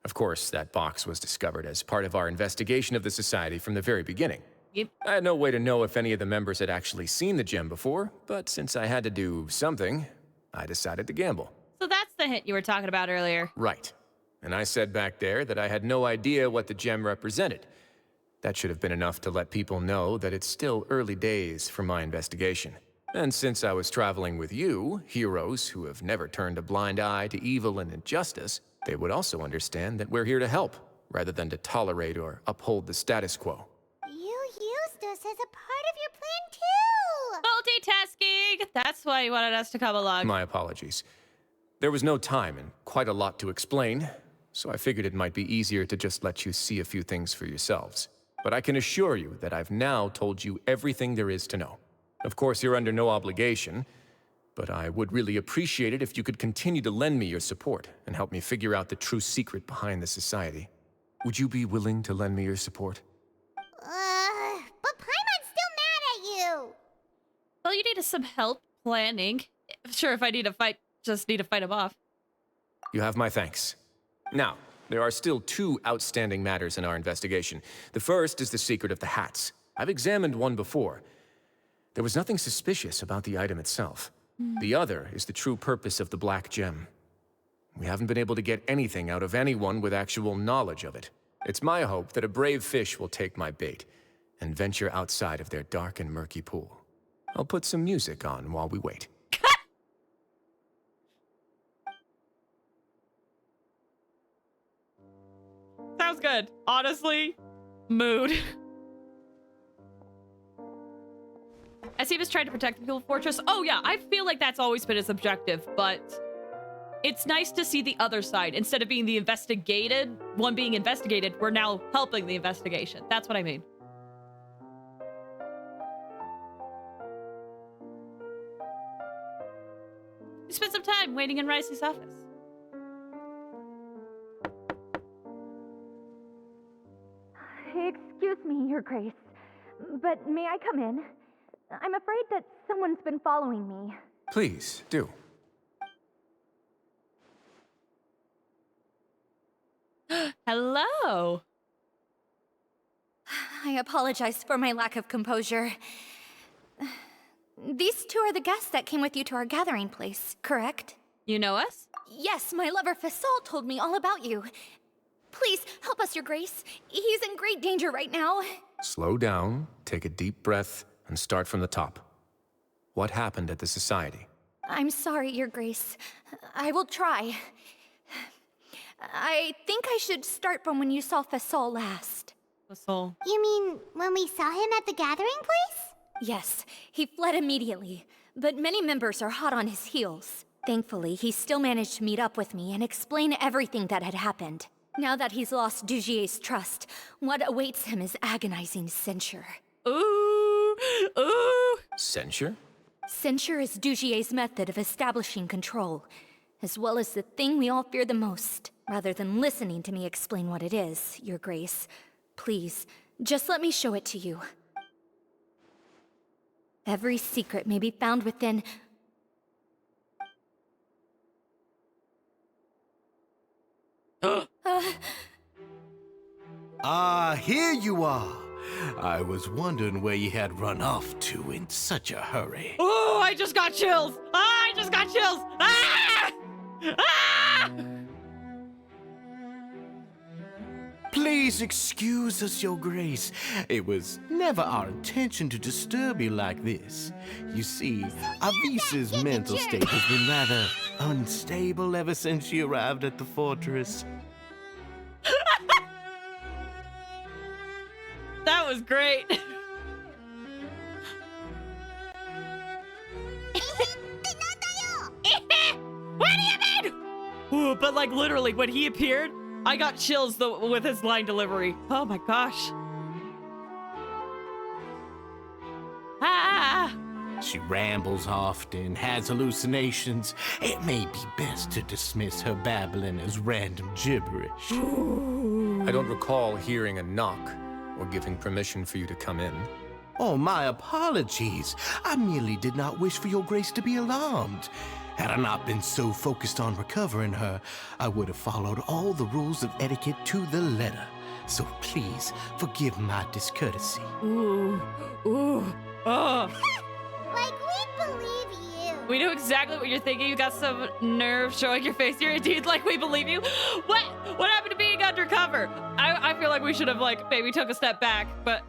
Of course, that box was discovered as part of our investigation of the Society from the very beginning. Yep. I had no way to know if any of the members had actually seen the gem before, but since I had to do something, I decided to gamble. So that's the hint you were talking about earlier. Right. And I said back there that I had no idea what the gem represented. That should have been enough to let people know that it's still early days for my investigation. And since I was traveling with you, heroes who have never turned a blind eye to evil and injustice, they would also understand that we're here to help, rather than to tolerate or uphold the status quo. You used us as a part of your plan too! Multitasking! That's why you wanted us to come along. My apologies. There was no time and quite a lot to explain, so I figured it might be easier to just let you see a few things for yourselves. But I can assure you that I've now told you everything there is to know. Of course, you're under no obligation, but I would really appreciate it if you could continue to lend me your support and help me figure out the true secret behind the Society. Would you be willing to lend me your support? But Paimon's still mad at you! Well, you need some help planning. Sure, if I need to fight, just need to fight him off. You have my thanks. Now, there are still two outstanding matters in our investigation. The first is the secret of the hats. I've examined one before. There was nothing suspicious about the item itself. The other is the true purpose of the black gem. We haven't been able to get anything out of anyone with actual knowledge of it. It's my hope that a brave fish will take my bait and venture outside of their dark and murky pool. I'll put some music on while we wait. Sounds good. Honestly, mood. As he was trying to protect the People Fortress. Oh yeah, I feel like that's always been his objective, but it's nice to see the other side. Instead of being the one being investigated, we're now helping the investigation. That's what I mean. We spent some time waiting in Ricey's office. Excuse me, Your Grace, but may I come in? I'm afraid that someone's been following me. Please, do. Hello. I apologize for my lack of composure. These two are the guests that came with you to our gathering place, correct? You know us? Yes, my lover Fasol told me all about you. Please, help us, Your Grace. He's in great danger right now. Slow down, take a deep breath, and start from the top. What happened at the Society? I'm sorry, Your Grace. I will try. I think I should start from when you saw Fasol last. Fasol. You mean when we saw him at the gathering place? Yes, he fled immediately, but many members are hot on his heels. Thankfully, he still managed to meet up with me and explain everything that had happened. Now that he's lost Dugier's trust, what awaits him is agonizing censure. Ooh, ooh. Censure? Censure is Dugier's method of establishing control, as well as the thing we all fear the most. Rather than listening to me explain what it is, Your Grace, please, just let me show it to you. Every secret may be found within... Here you are. I was wondering where you had run off to in such a hurry. Oh, I just got chills. I just got chills. Ah! Ah! Please excuse us, Your Grace. It was never our intention to disturb you like this. You see, Avisa's mental state has been rather unstable ever since she arrived at the fortress. That was great. What do you mean? Ooh, but like literally, when he appeared, I got chills with his line delivery. Oh my gosh. Ah! She rambles often, has hallucinations. It may be best to dismiss her babbling as random gibberish. I don't recall hearing a knock or giving permission for you to come in. Oh, my apologies. I merely did not wish for your grace to be alarmed. Had I not been so focused on recovering her, I would have followed all the rules of etiquette to the letter. So please, forgive my discourtesy. Ooh. Oh. Like, we believe you. We know exactly what you're thinking. You got some nerve showing your face here. Indeed, like we believe you. What happened to being undercover? I feel like we should have like maybe took a step back, but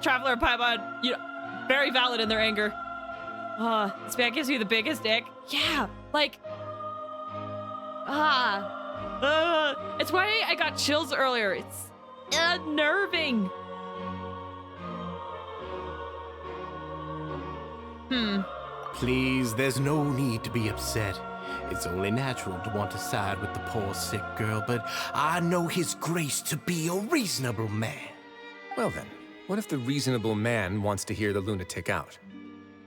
Traveler and Paimon, you know, very valid in their anger. This man gives you the biggest ick. Yeah, like, it's why I got chills earlier. It's unnerving. Please, there's no need to be upset. It's only natural to want to side with the poor sick girl, but I know his grace to be a reasonable man. Well then, what if the reasonable man wants to hear the lunatic out?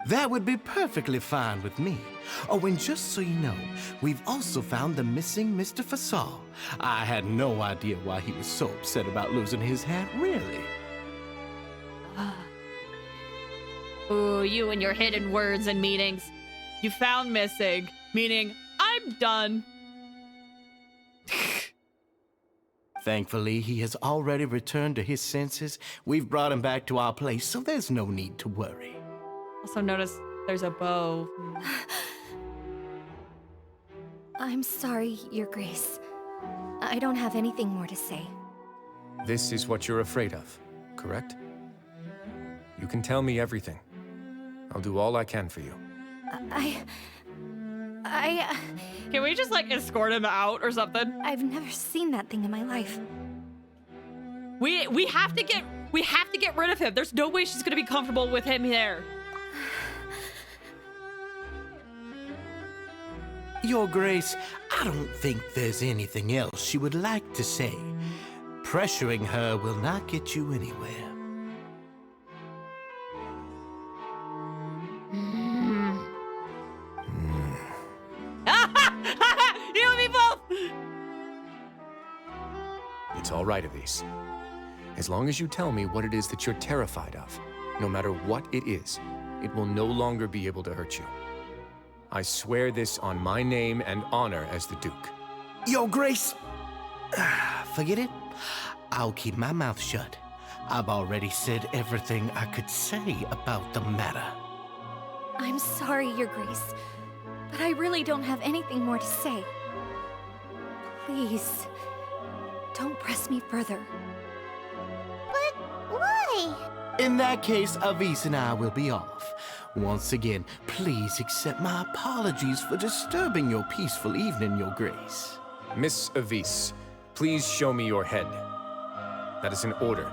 That would be perfectly fine with me. Oh, and just so you know, we've also found the missing Mr. Fasal. I had no idea why he was so upset about losing his hat, really. Ooh, you and your hidden words and meanings. You found missing, meaning I'm done. Thankfully, he has already returned to his senses. We've brought him back to our place, so there's no need to worry. Also notice there's a bow. I'm sorry, Your Grace. I don't have anything more to say. This is what you're afraid of, correct? You can tell me everything. I'll do all I can for you. Can we just like escort him out or something? I've never seen that thing in my life. We have to get rid of him. There's no way she's gonna be comfortable with him there. Your Grace, I don't think there's anything else she would like to say. Pressuring her will not get you anywhere. You and me both! It's all right, Elise. As long as you tell me what it is that you're terrified of, no matter what it is, it will no longer be able to hurt you. I swear this on my name and honor as the Duke. Your Grace, forget it. I'll keep my mouth shut. I've already said everything I could say about the matter. I'm sorry, Your Grace, but I really don't have anything more to say. Please, don't press me further. But why? In that case, Avis and I will be off. Once again, please accept my apologies for disturbing your peaceful evening, Your Grace. Miss Avis, please show me your head. That is an order.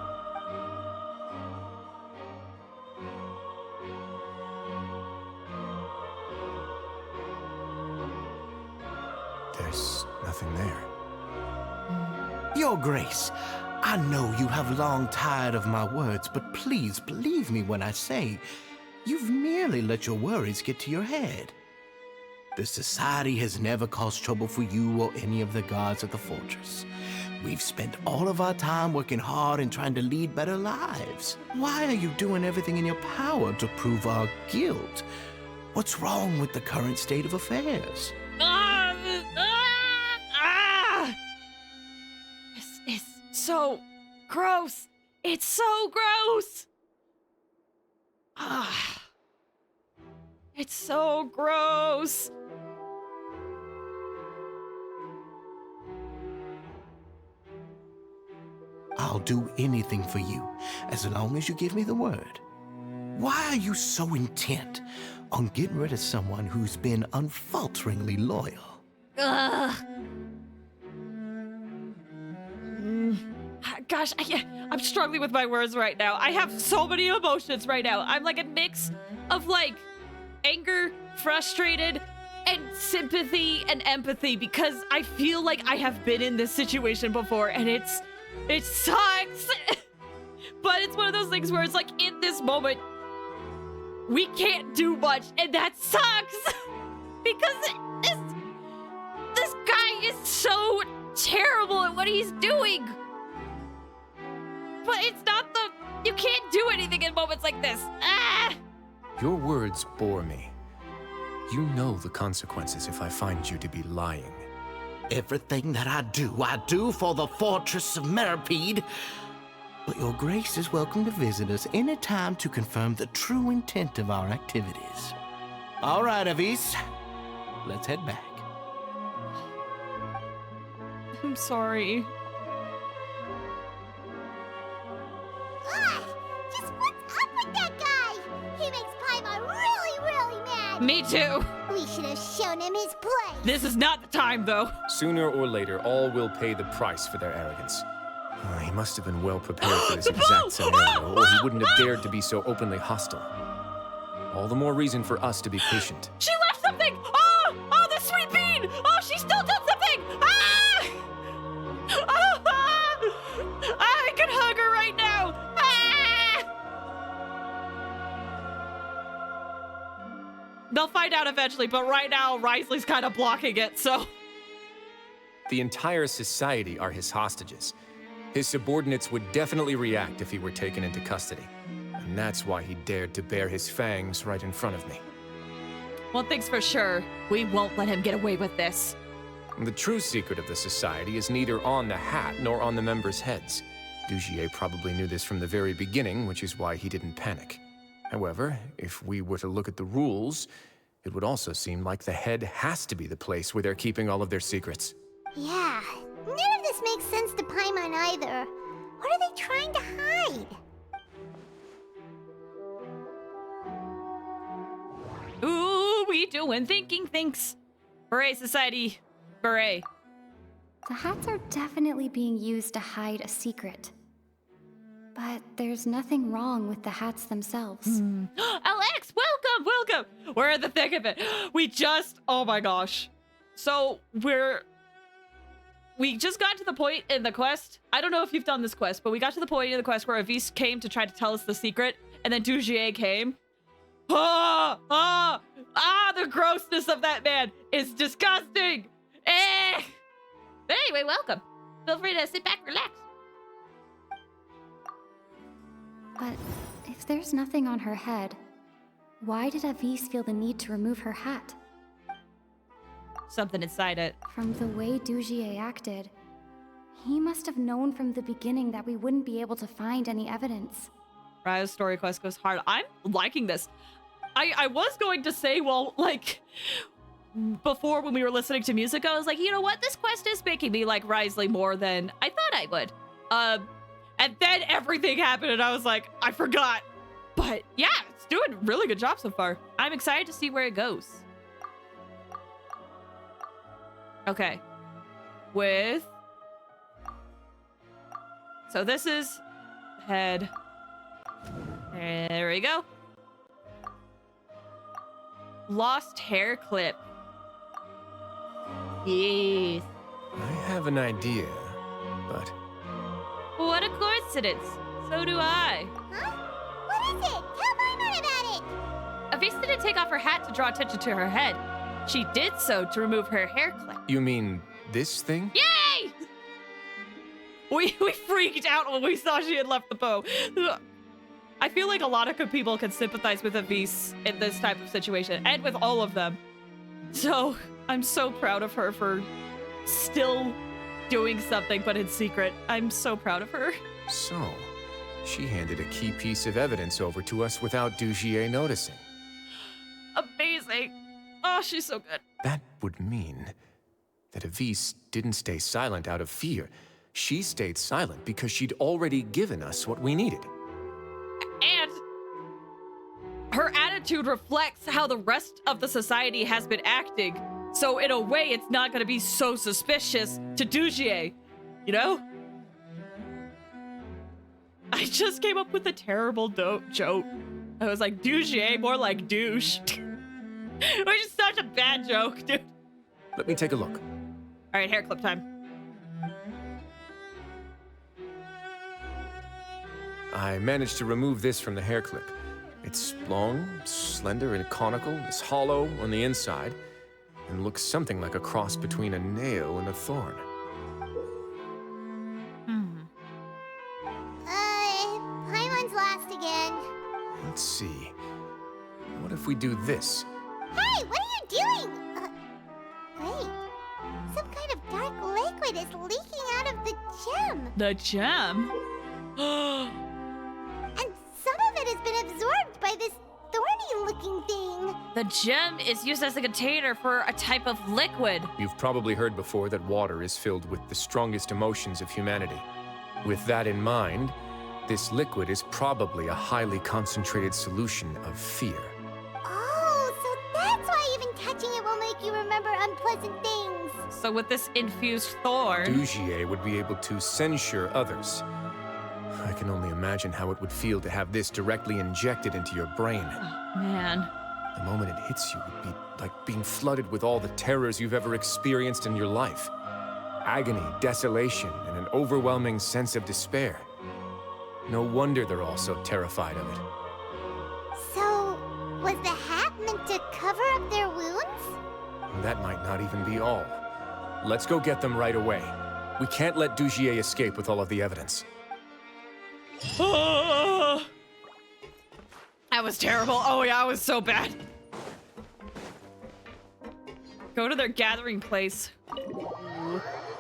There's nothing there. Your Grace, I know you have long tired of my words, but please believe me when I say you've merely let your worries get to your head. The Society has never caused trouble for you or any of the guards at the fortress. We've spent all of our time working hard and trying to lead better lives. Why are you doing everything in your power to prove our guilt? What's wrong with the current state of affairs? This is so gross. It's so gross. It's so gross. I'll do anything for you, as long as you give me the word. Why are you so intent on getting rid of someone who's been unfalteringly loyal? Gosh, I'm struggling with my words right now. I have so many emotions right now. I'm like a mix of like anger, frustrated, and sympathy and empathy because I feel like I have been in this situation before and it sucks. But it's one of those things where it's like in this moment, we can't do much and that sucks because this guy is so terrible at what he's doing. But it's not you can't do anything in moments like this. Ah! Your words bore me. You know the consequences if I find you to be lying. Everything that I do for the Fortress of Meripede. But your grace is welcome to visit us anytime to confirm the true intent of our activities. All right, Avis. Let's head back. I'm sorry. Just what's up with that guy? He makes Paimon really, really mad. Me too. We should have shown him his place. This is not the time, though. Sooner or later, all will pay the price for their arrogance. He must have been well prepared for this exact scenario, or he wouldn't have dared to be so openly hostile. All the more reason for us to be patient. She left something! Oh, the sweet bean! Oh, she still did something! Ah! I can hug her right now! They'll find out eventually, but right now, Wriothesley's kind of blocking it, so... The entire society are his hostages. His subordinates would definitely react if he were taken into custody. And that's why he dared to bare his fangs right in front of me. One thing's for sure, we won't let him get away with this. The true secret of the society is neither on the hat nor on the members' heads. Dugier probably knew this from the very beginning, which is why he didn't panic. However, if we were to look at the rules, it would also seem like the head has to be the place where they're keeping all of their secrets. Yeah, none of this makes sense to Paimon either. What are they trying to hide? Ooh, we doing thinking thinks. Beret Society. Beret. The hats are definitely being used to hide a secret. But there's nothing wrong with the hats themselves. Alex, welcome! We're in the thick of it. Oh my gosh. So, we just got to the point in the quest. I don't know if you've done this quest, but we got to the point in the quest where Avis came to try to tell us the secret, and then Dugier came. The grossness of that man is disgusting. But anyway, welcome. Feel free to sit back, relax. But if there's nothing on her head, why did Avis feel the need to remove her hat? Something inside it. From the way Dugier acted, he must have known from the beginning that we wouldn't be able to find any evidence. Ryo's story quest goes hard. I'm liking this. I was going to say, well, like, before when we were listening to music, I was like, you know what? This quest is making me like Wriothesley more than I thought I would. And then everything happened and I was like, I forgot. But yeah, it's doing a really good job so far. I'm excited to see where it goes. Okay. So this is head. There we go. Lost hair clip. Yes. I have an idea, but... What a coincidence. So do I. Huh? What is it? Tell Paimon about it! Avis didn't take off her hat to draw attention to her head. She did so to remove her hair clip. You mean this thing? Yay! We freaked out when we saw she had left the bow. I feel like a lot of people can sympathize with Avis in this type of situation, and with all of them. So, I'm so proud of her for still doing something, but in secret. I'm so proud of her. So, she handed a key piece of evidence over to us without Dugier noticing. Amazing. Oh, she's so good. That would mean that Avis didn't stay silent out of fear. She stayed silent because she'd already given us what we needed. And her attitude reflects how the rest of the society has been acting. So in a way, it's not going to be so suspicious to Dugier, you know? I just came up with a terrible joke. I was like, Dugier, more like douche. Which is such a bad joke, dude. Let me take a look. All right, hair clip time. I managed to remove this from the hair clip. It's long, slender, and conical. It's hollow on the inside, and looks something like a cross between a nail and a thorn. Paimon's lost again. Let's see. What if we do this? Hey, what are you doing? Wait. Some kind of dark liquid is leaking out of the gem. The gem? And some of it has been absorbed by this thorny-looking thing. The gem is used as a container for a type of liquid. You've probably heard before that water is filled with the strongest emotions of humanity. With that in mind, this liquid is probably a highly concentrated solution of fear. Oh, so that's why even touching it will make you remember unpleasant things. So with this infused thorn... Dugier would be able to censure others. I can only imagine how it would feel to have this directly injected into your brain. Oh, man. The moment it hits you would be like being flooded with all the terrors you've ever experienced in your life. Agony, desolation, and an overwhelming sense of despair. No wonder they're all so terrified of it. So, was the hat meant to cover up their wounds? That might not even be all. Let's go get them right away. We can't let Dugier escape with all of the evidence. That was terrible. Oh yeah, it was so bad. Go to their gathering place.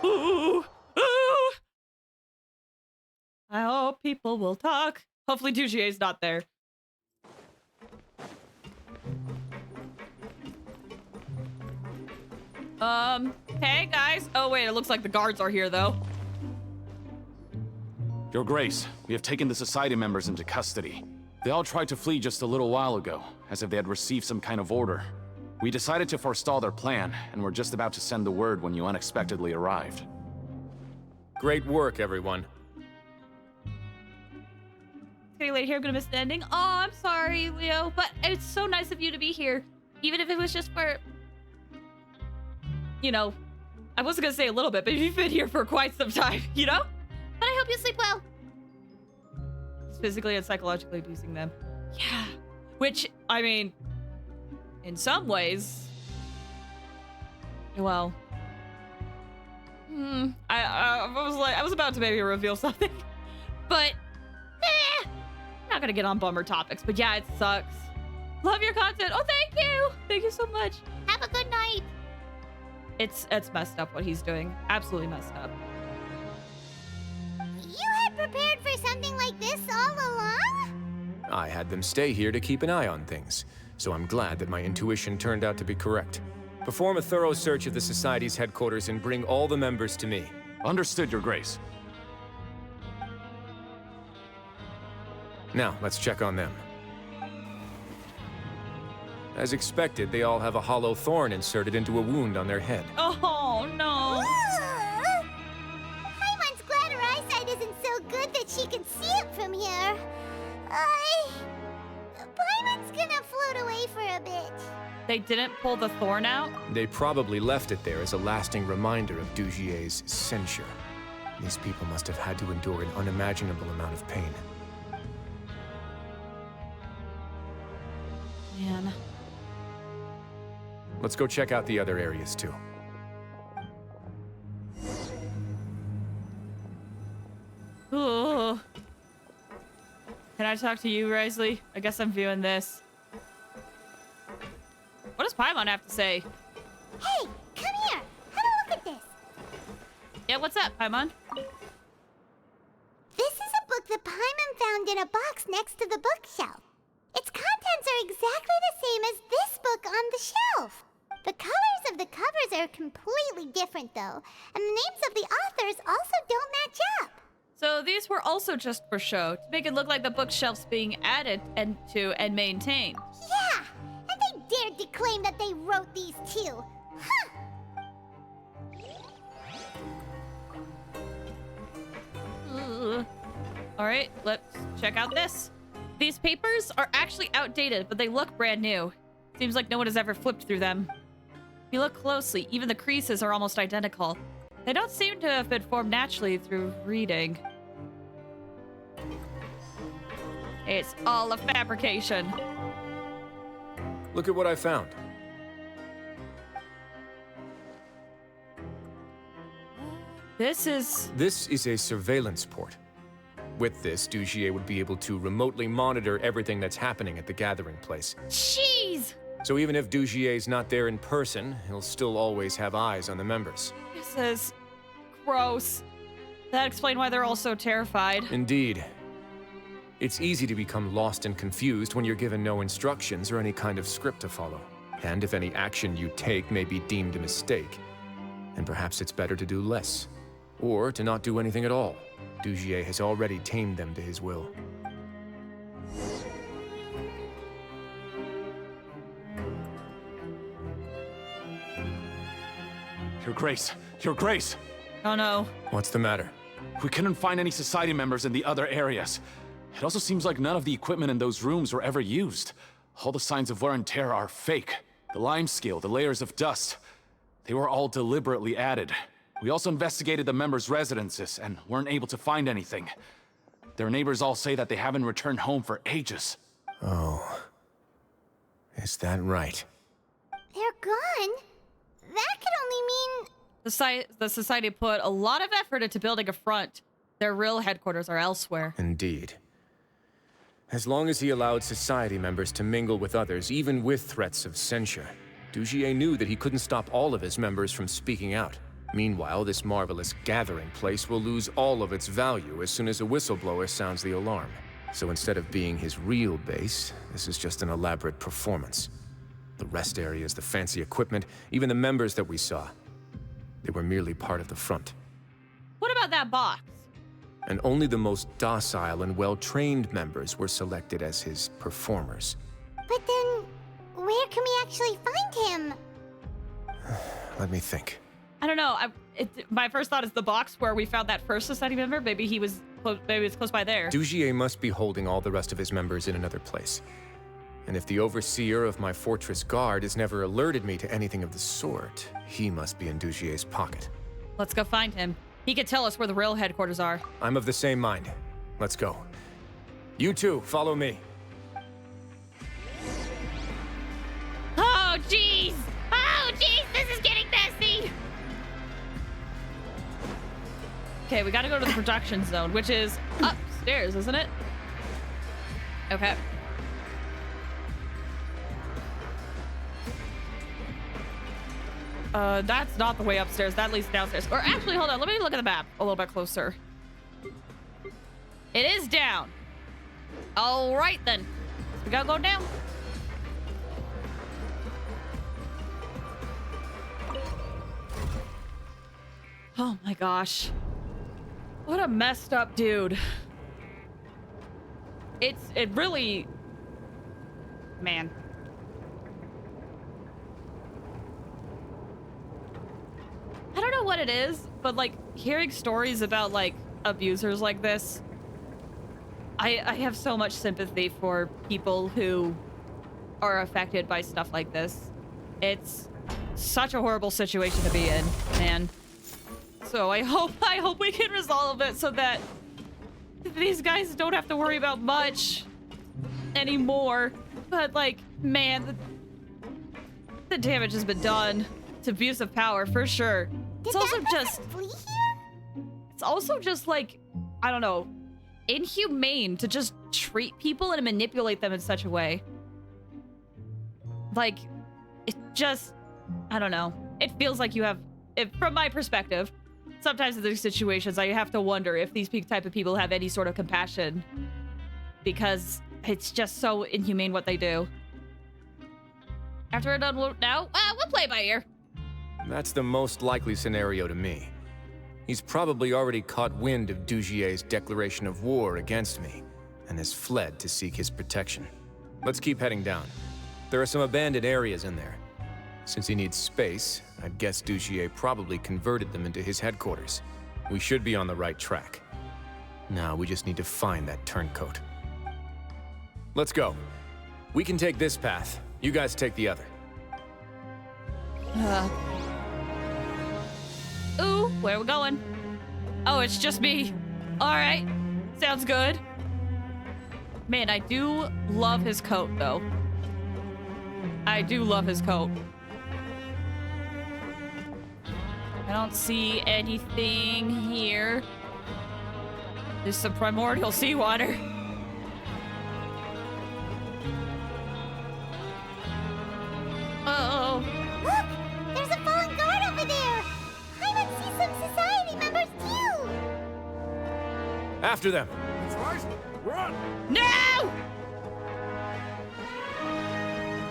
Ooh. I hope people will talk. Hopefully Dugier's not there. Hey guys. Oh wait, it looks like the guards are here though. Your Grace, we have taken the Society members into custody. They all tried to flee just a little while ago, as if they had received some kind of order. We decided to forestall their plan, and were just about to send the word when you unexpectedly arrived. Great work, everyone. It's getting late here, I'm gonna miss the ending. Oh, I'm sorry, Leo, but it's so nice of you to be here. Even if it was just for... You know, I wasn't gonna say a little bit, but you've been here for quite some time, you know? But I hope you sleep well. It's physically and psychologically abusing them. Yeah. Which, I mean, in some ways, well, I was about to maybe reveal something, but I'm not gonna get on bummer topics. But yeah, it sucks. Love your content. Oh, thank you so much. Have a good night. It's messed up what he's doing. Absolutely messed up. You had prepared for something like this all along? I had them stay here to keep an eye on things, so I'm glad that my intuition turned out to be correct. Perform a thorough search of the Society's headquarters and bring all the members to me. Understood, Your Grace. Now, let's check on them. As expected, they all have a hollow thorn inserted into a wound on their head. Oh, no. Paimon's glad her eyesight isn't so good that she can see it from here. Paimon's gonna float away for a bit. They didn't pull the thorn out? They probably left it there as a lasting reminder of Dugier's censure. These people must have had to endure an unimaginable amount of pain. Man. Let's go check out the other areas, too. Ooh. Can I talk to you, Wriothesley? I guess I'm viewing this. What does Paimon have to say? Hey, come here. Have a look at this. Yeah, what's up, Paimon? This is a book that Paimon found in a box next to the bookshelf. Its contents are exactly the same as this book on the shelf. The colors of the covers are completely different, though, and the names of the authors also don't match up. So these were also just for show, to make it look like the bookshelf's being added to and maintained. Yeah, and they dared to claim that they wrote these too. Huh. All right, let's check out this. These papers are actually outdated, but they look brand new. Seems like no one has ever flipped through them. If you look closely, even the creases are almost identical. They don't seem to have been formed naturally through reading. It's all a fabrication. Look at what I found. This is a surveillance port. With this, Dugier would be able to remotely monitor everything that's happening at the gathering place. Jeez! So even if Dugier's not there in person, he'll still always have eyes on the members. This is gross. That explains why they're all so terrified. Indeed. It's easy to become lost and confused when you're given no instructions or any kind of script to follow. And if any action you take may be deemed a mistake, then perhaps it's better to do less. Or to not do anything at all. Dugier has already tamed them to his will. Your Grace! Your Grace! Oh no. What's the matter? We couldn't find any society members in the other areas. It also seems like none of the equipment in those rooms were ever used. All the signs of wear and tear are fake. The lime scale, the layers of dust, they were all deliberately added. We also investigated the members' residences and weren't able to find anything. Their neighbors all say that they haven't returned home for ages. Oh. Is that right? They're gone? That could only mean... The society put a lot of effort into building a front. Their real headquarters are elsewhere. Indeed. As long as he allowed society members to mingle with others, even with threats of censure, Dugier knew that he couldn't stop all of his members from speaking out. Meanwhile, this marvelous gathering place will lose all of its value as soon as a whistleblower sounds the alarm. So instead of being his real base, this is just an elaborate performance. The rest areas, the fancy equipment, even the members that we saw, they were merely part of the front. What about that box? And only the most docile and well-trained members were selected as his performers. But then, where can we actually find him? Let me think. I don't know. My first thought is the box where we found that first society member. Maybe it's close by there. Dugier must be holding all the rest of his members in another place. And if the overseer of my fortress guard has never alerted me to anything of the sort, he must be in Dugier's pocket. Let's go find him. He could tell us where the real headquarters are. I'm of the same mind. Let's go. You two, follow me. Oh, jeez! Oh, jeez! This is getting messy! Okay, we gotta go to the production zone, which is upstairs, isn't it? Okay. That's not the way upstairs. That leads downstairs. Or actually, hold on. Let me look at the map a little bit closer. It is down. All right, then. We gotta go down. Oh my gosh. What a messed up dude. It really... Man. I don't know what it is, but like hearing stories about like abusers like this, I have so much sympathy for people who are affected by stuff like this. It's such a horrible situation to be in, man. So I hope we can resolve it so that these guys don't have to worry about much anymore. But like, man, the damage has been done. It's abuse of power for sure. It's also just flee here? It's also just like, I don't know, inhumane to just treat people and manipulate them in such a way. Like, it just, I don't know. It feels like you have, from my perspective, sometimes in these situations, I have to wonder if these type of people have any sort of compassion, because it's just so inhumane what they do. After we're done now, we'll play by ear. That's the most likely scenario to me. He's probably already caught wind of Dugier's declaration of war against me, and has fled to seek his protection. Let's keep heading down. There are some abandoned areas in there. Since he needs space, I'd guess Dugier probably converted them into his headquarters. We should be on the right track. Now we just need to find that turncoat. Let's go. We can take this path, You guys take the other. Ooh, where are we going? Oh, it's just me. All right, sounds good. Man, I do love his coat, though. I do love his coat. I don't see anything here. There's some primordial seawater. Uh-oh. Look! There's a fallen guard over there! I see some society members too! After them. That's right. Run! No!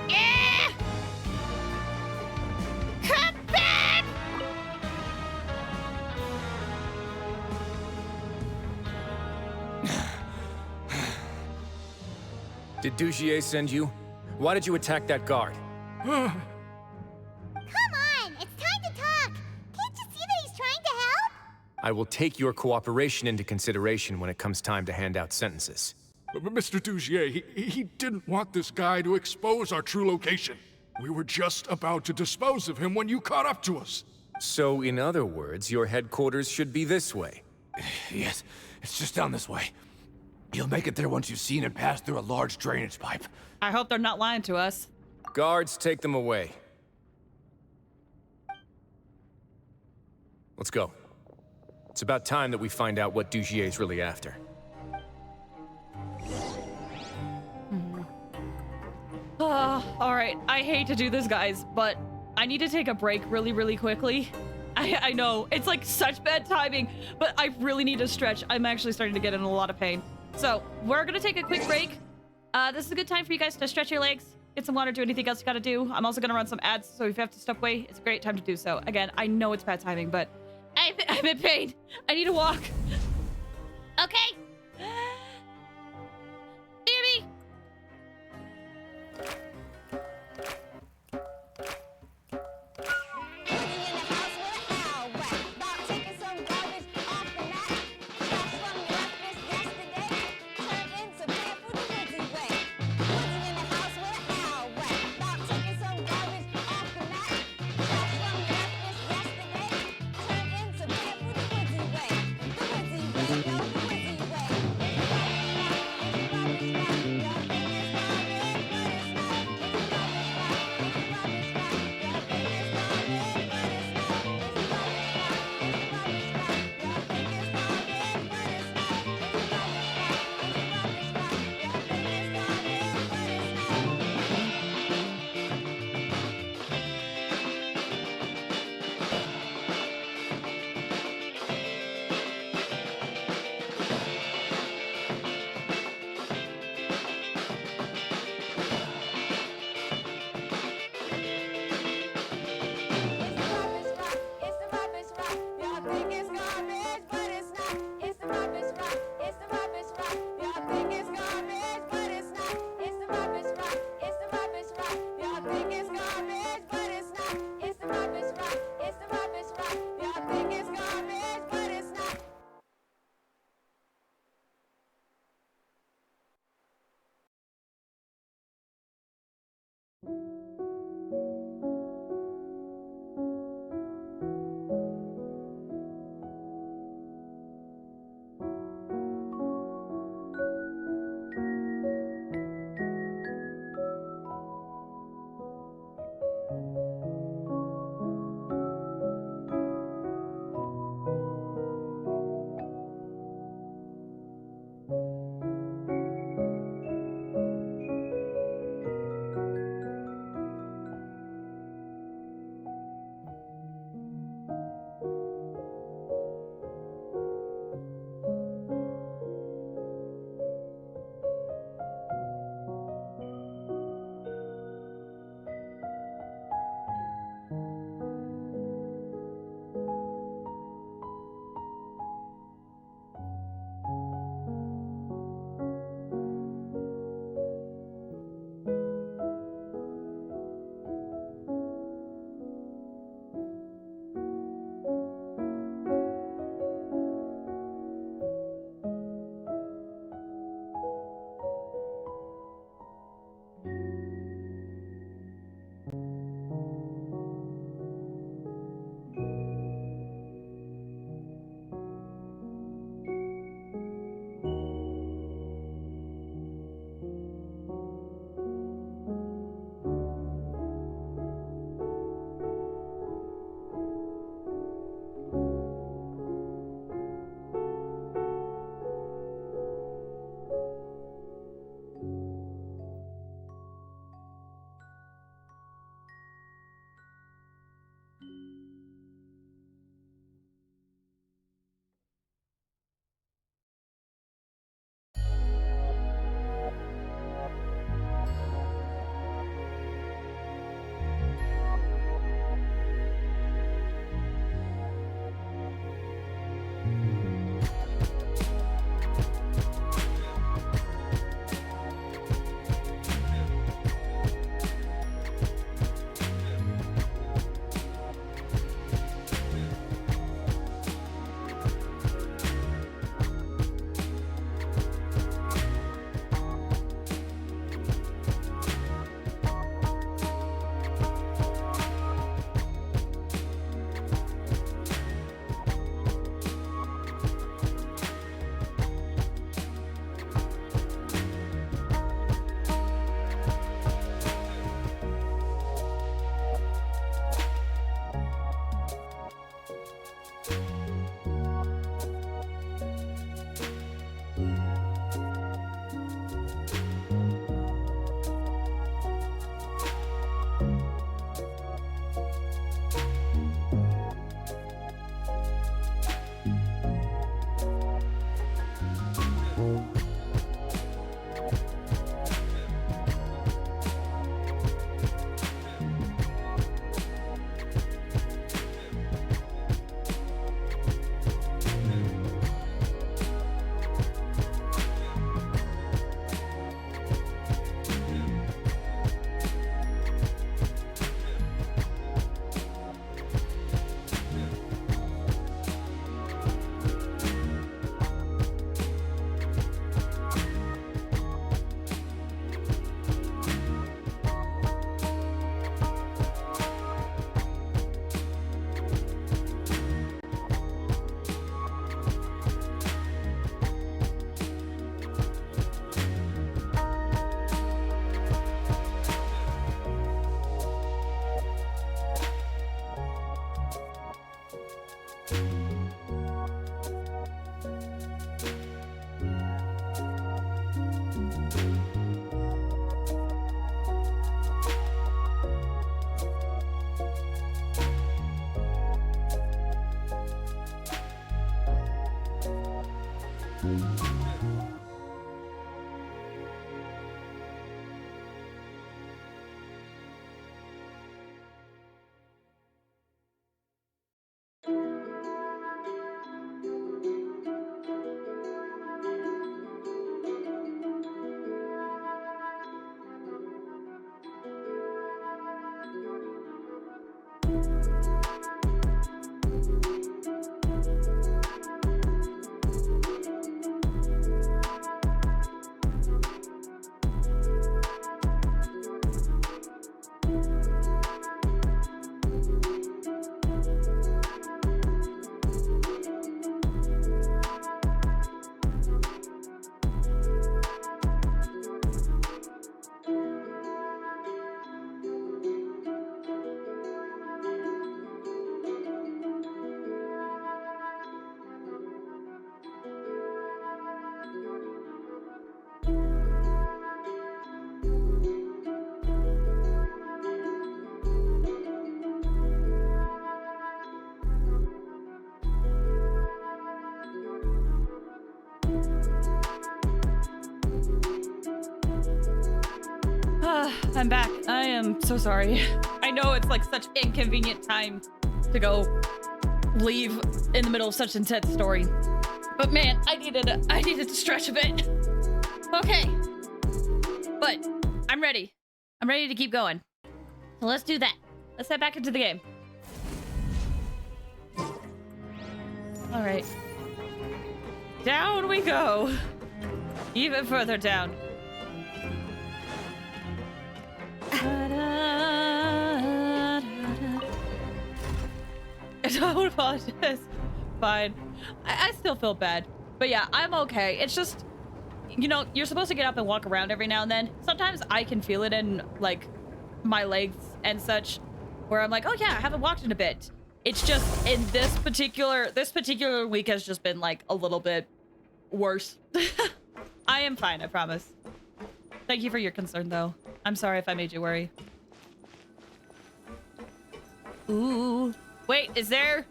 Yeah! Come back! Did Dugier send you? Why did you attack that guard? Come on! It's time to talk! Can't you see that he's trying to help? I will take your cooperation into consideration when it comes time to hand out sentences. But Mr. Dugier, he didn't want this guy to expose our true location. We were just about to dispose of him when you caught up to us. So, in other words, your headquarters should be this way. Yes, it's just down this way. You'll make it there once you've seen him pass through a large drainage pipe. I hope they're not lying to us. Guards, take them away. Let's go. It's about time that we find out what Dugier's really after. All right. I hate to do this, guys, but I need to take a break really, really quickly. I know, it's like such bad timing, but I really need to stretch. I'm actually starting to get in a lot of pain. So we're gonna take a quick break. This is a good time for you guys to stretch your legs, get some water, do anything else you gotta do. I'm also gonna run some ads, so if you have to step away, it's a great time to do so. Again, I know it's bad timing, but I'm in pain. I need to walk. Okay. Hear me? I'm back. I am so sorry. I know it's like such inconvenient time to go leave in the middle of such intense story. But man, I needed to stretch a bit. Okay. But I'm ready. I'm ready to keep going. So let's do that. Let's head back into the game. All right. Down we go. Even further down. Don't apologize. Fine. I still feel bad. But yeah, I'm okay. It's just, you know, you're supposed to get up and walk around every now and then. Sometimes I can feel it in, like, my legs and such, where I'm like, oh yeah, I haven't walked in a bit. It's just, in this particular week has just been, like, a little bit worse. I am fine, I promise. Thank you for your concern, though. I'm sorry if I made you worry. Ooh. Wait, is there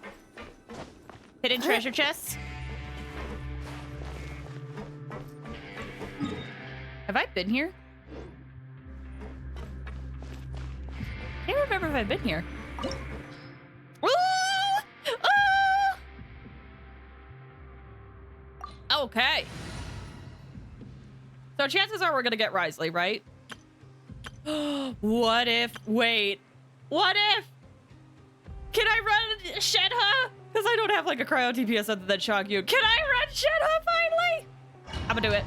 hidden treasure chests? Have I been here? I can't remember if I've been here. Ooh! Ooh! Okay. So chances are we're gonna get Wriothesley, right? What if? Wait. What if? Can I run Shenhe? Because I don't have like a cryo TPS other than Shagyu. Can I run Shenhe finally? I'm gonna do it.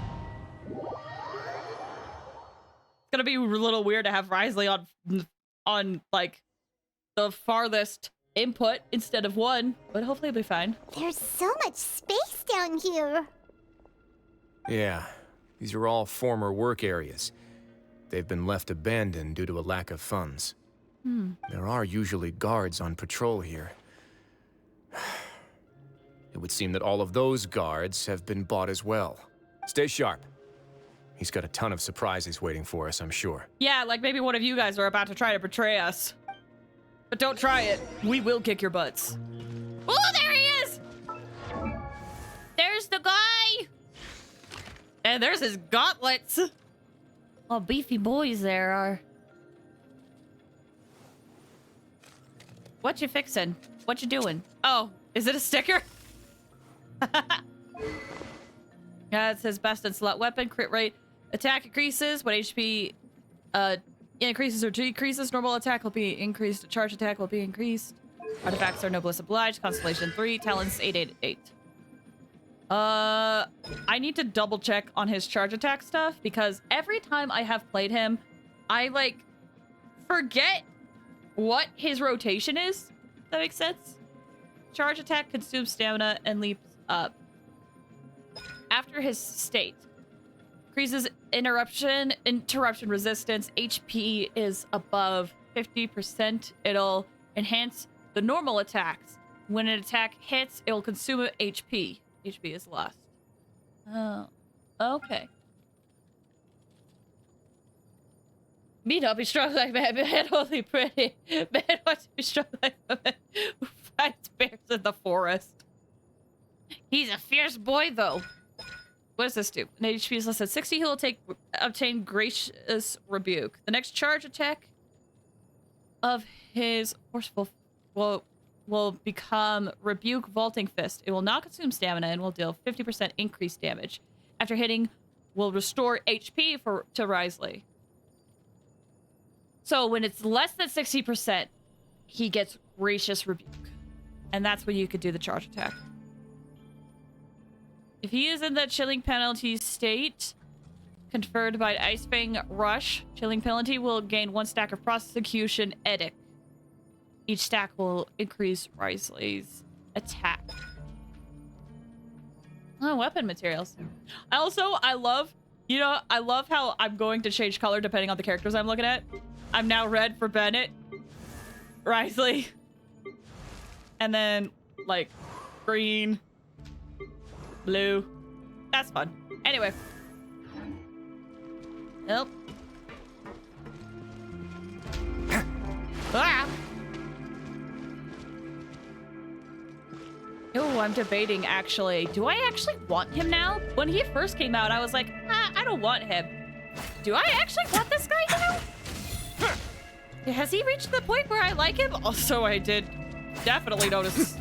It's gonna be a little weird to have Wriothesley on like the farthest input instead of one, but hopefully it'll be fine. There's so much space down here. Yeah, these are all former work areas. They've been left abandoned due to a lack of funds. There are usually guards on patrol here. It would seem that all of those guards have been bought as well. Stay sharp. He's got a ton of surprises waiting for us, I'm sure. Yeah, like maybe one of you guys are about to try to betray us. But don't try it. We will kick your butts. Oh, there he is! There's the guy! And there's his gauntlets. Oh, beefy boys there are. What you fixing? What you doing? Oh, is it a sticker? Yeah, it says best and slot weapon, crit rate, attack increases when HP increases or decreases. Normal attack will be increased. Charge attack will be increased. Artifacts are noblesse obliged. Constellation 3. Talents 888. I need to double check on his charge attack stuff because every time I have played him, I like forget what his rotation is. That makes sense. Charge attack consumes stamina and leaps up. After his state. Increases interruption resistance. HP is above 50%. It'll enhance the normal attacks. When an attack hits, it'll consume HP. HP is lost. Oh, okay. Me not be strong like that, man. Only pretty. Man wants to be strong like a man who fights bears in the forest. He's a fierce boy, though. What does this do? An HP is less than 60, he will obtain Gracious Rebuke. The next charge attack of his forceful will become Rebuke Vaulting Fist. It will not consume stamina and will deal 50% increased damage. After hitting, will restore HP to Wriothesley. So when it's less than 60%, he gets Gracious Rebuke. And that's when you could do the charge attack. If he is in the chilling penalty state, conferred by Icefang Rush, chilling penalty will gain 1 stack of Prosecution Edict. Each stack will increase Wriothesley's attack. Oh, weapon materials. I love how I'm going to change color depending on the characters I'm looking at. I'm now red for Bennett, Wriothesley, and then like green, blue. That's fun. Anyway. Nope. Ah! Oh, I'm debating actually. Do I actually want him now? When he first came out, I was like, I don't want him. Do I actually want this guy now? Has he reached the point where I like him? Also, I did definitely notice.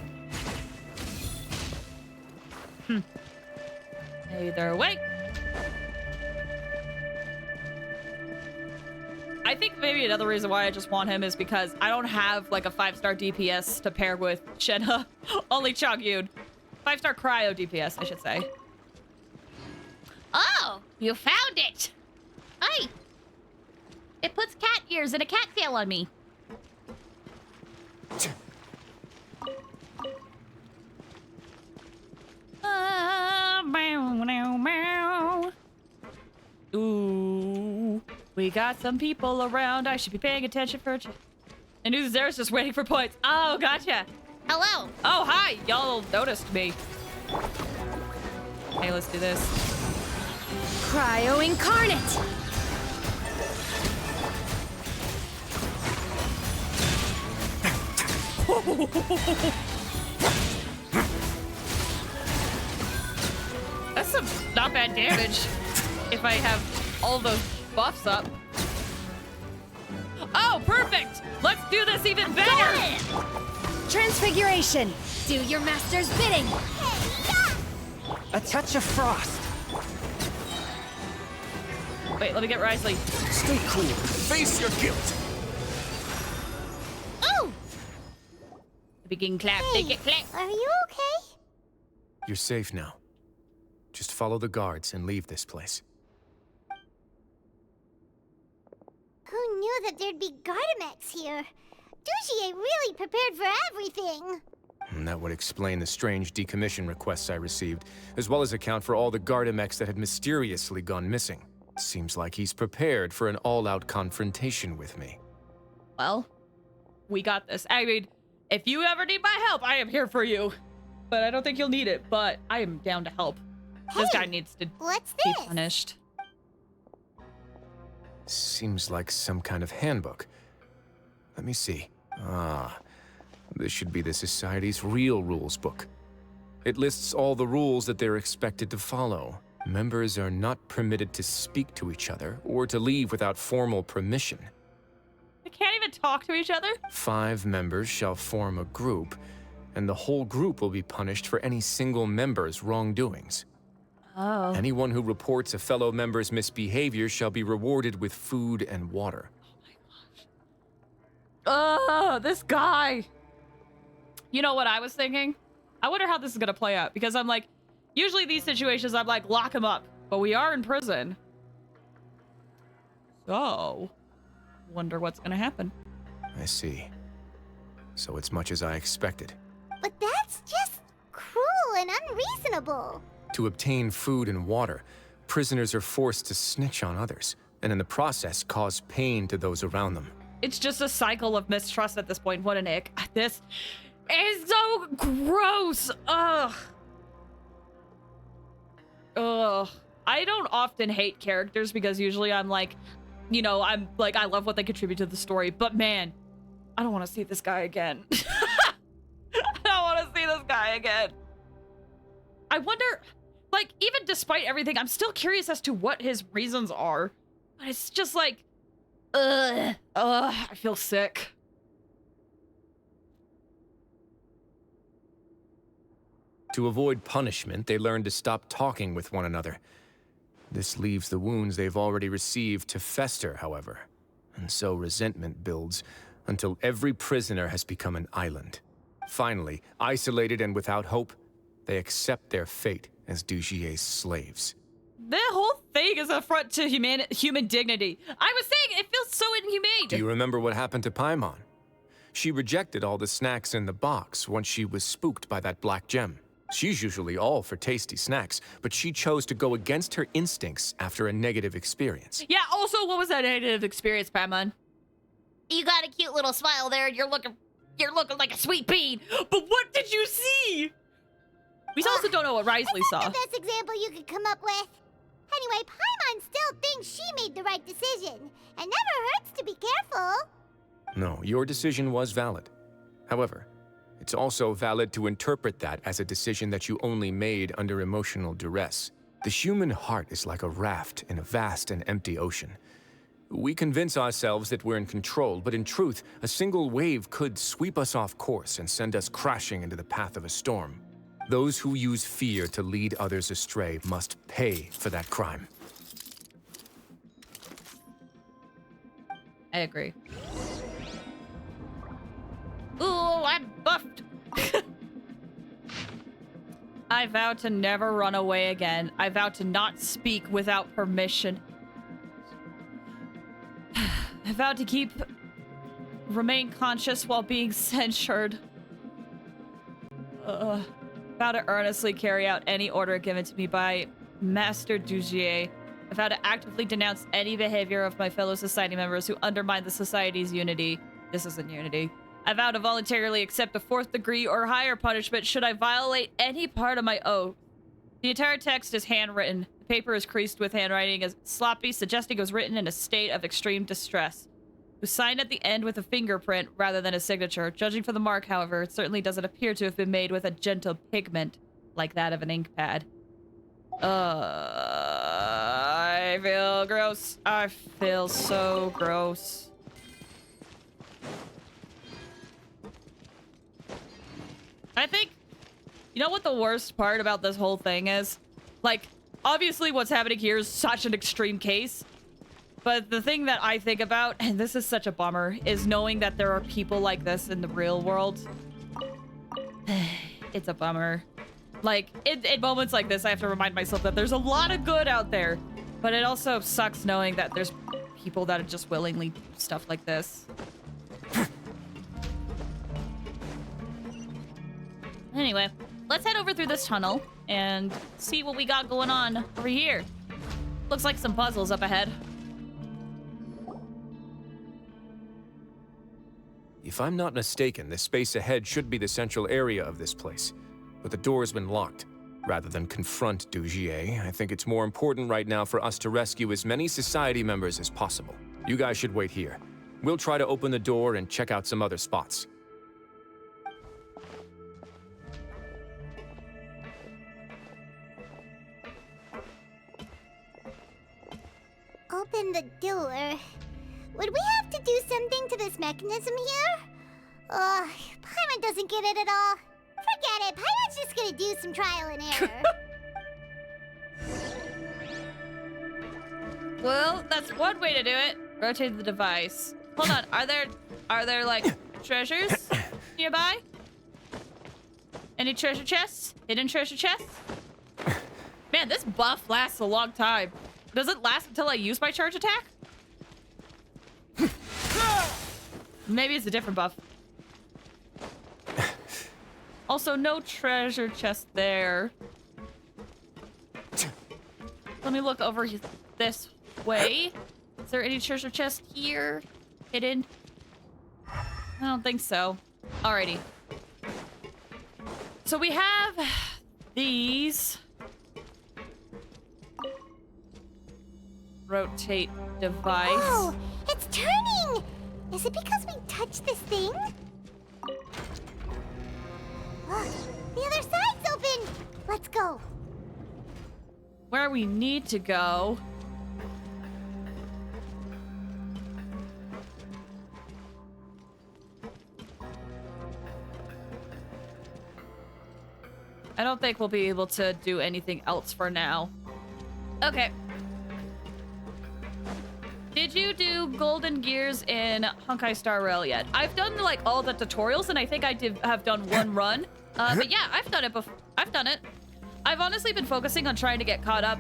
Either way. I think maybe another reason why I just want him is because I don't have like a 5-star DPS to pair with Shenhe. Only Chongyun. 5-star cryo DPS, I should say. Oh, you found it. Hey. It puts cat ears and a cat tail on me. Ooh, we got some people around. I should be paying attention for. And who's there's just waiting for points. Oh, gotcha. Hello. Oh, hi. Y'all noticed me. Hey, let's do this. Cryo Incarnate. That's some not bad damage if I have all those buffs up. Oh, perfect! Let's do this even better! Transfiguration! Do your master's bidding! A touch of frost. Wait, let me get Wriothesley. Stay cool. Face your guilt. Oh! Begin clap, Hey, make it clap. are you okay? You're safe now. Just follow the guards and leave this place. Who knew that there'd be Gardamex here? Dougie really prepared for everything. And that would explain the strange decommission requests I received, as well as account for all the Gardamex that had mysteriously gone missing. Seems like he's prepared for an all-out confrontation with me. Well, we got this. I mean, if you ever need my help, I am here for you. But I don't think you'll need it, but I am down to help. This guy needs to be punished. Seems like some kind of handbook. Let me see. Ah, this should be the Society's real rules book. It lists all the rules that they're expected to follow. Members are not permitted to speak to each other or to leave without formal permission. They can't even talk to each other? 5 members shall form a group, and the whole group will be punished for any single member's wrongdoings. Oh. Anyone who reports a fellow member's misbehavior shall be rewarded with food and water. Oh, this guy. You know what I was thinking? I wonder how this is going to play out, because I'm like, usually these situations, I'm like, lock him up. But we are in prison. So, wonder what's going to happen. I see. So it's much as I expected. But that's just cruel and unreasonable. To obtain food and water, prisoners are forced to snitch on others, and in the process cause pain to those around them. It's just a cycle of mistrust at this point. What an ick. This is so gross. Ugh. Ugh. I don't often hate characters because usually I'm like, you know, I'm like, I love what they contribute to the story. But man, I don't want to see this guy again. I don't want to see this guy again. I wonder, Like, even despite everything, I'm still curious as to what his reasons are. But it's just like, I feel sick. To avoid punishment, they learn to stop talking with one another. This leaves the wounds they've already received to fester, however. And so resentment builds until every prisoner has become an island. Finally, isolated and without hope, they accept their fate as Dugier's slaves. The whole thing is an affront to human dignity. I was saying it feels so inhumane. Do you remember what happened to Paimon? She rejected all the snacks in the box once she was spooked by that black gem. She's usually all for tasty snacks, but she chose to go against her instincts after a negative experience. Yeah, also, what was that negative experience, Paimon? You got a cute little smile there, and you're looking like a sweet bean. But what did you see? We also don't know what Wriothesley saw. That's the best example you could come up with. Anyway, Paimon still thinks she made the right decision. It never hurts to be careful. No, your decision was valid. However, it's also valid to interpret that as a decision that you only made under emotional duress. The human heart is like a raft in a vast and empty ocean. We convince ourselves that we're in control, but in truth, a single wave could sweep us off course and send us crashing into the path of a storm. Those who use fear to lead others astray must pay for that crime. I agree. Ooh, I'm buffed. I vow to never run away again. I vow to not speak without permission. I vow to remain conscious while being censured. Vow to earnestly carry out any order given to me by Master Dugier. I vow to actively denounce any behavior of my fellow society members who undermine the society's unity. This isn't unity. I vow to voluntarily accept the 4th degree or higher punishment should I violate any part of my oath. The entire text is handwritten. The paper is creased with handwriting as sloppy, suggesting it was written in a state of extreme distress. It was signed at the end with a fingerprint rather than a signature. Judging from the mark, however, it certainly doesn't appear to have been made with a gentle pigment like that of an ink pad. I feel gross. I feel so gross. I think, you know what the worst part about this whole thing is? Like, obviously what's happening here is such an extreme case. But the thing that I think about, and this is such a bummer, is knowing that there are people like this in the real world. It's a bummer. Like, in moments like this, I have to remind myself that there's a lot of good out there. But it also sucks knowing that there's people that just willingly do stuff like this. Anyway, let's head over through this tunnel and see what we got going on over here. Looks like some puzzles up ahead. If I'm not mistaken, the space ahead should be the central area of this place, but the door has been locked. Rather than confront Dugier, I think it's more important right now for us to rescue as many society members as possible. You guys should wait here. We'll try to open the door and check out some other spots. Open the door. Would we have to do something to this mechanism here? Paimon doesn't get it at all. Forget it. Paimon's just gonna do some trial and error. Well, that's one way to do it. Rotate the device. Hold on. Are there like treasures nearby? Any treasure chests? Hidden treasure chests? Man, this buff lasts a long time. Does it last until I use my charge attack? Maybe it's a different buff. Also, no treasure chest there. Let me look over this way. Is there any treasure chest here? Hidden? I don't think so. Alrighty. So we have these. Rotate device. Oh, it's turning! Is it because we touched this thing? Look, the other side's open! Let's go. where we need to go. I don't think we'll be able to do anything else for now. Okay. Did you do Golden Gears in Honkai Star Rail yet? I've done like all the tutorials, and I think I have done one run. But yeah, I've done it before. I've done it. I've honestly been focusing on trying to get caught up,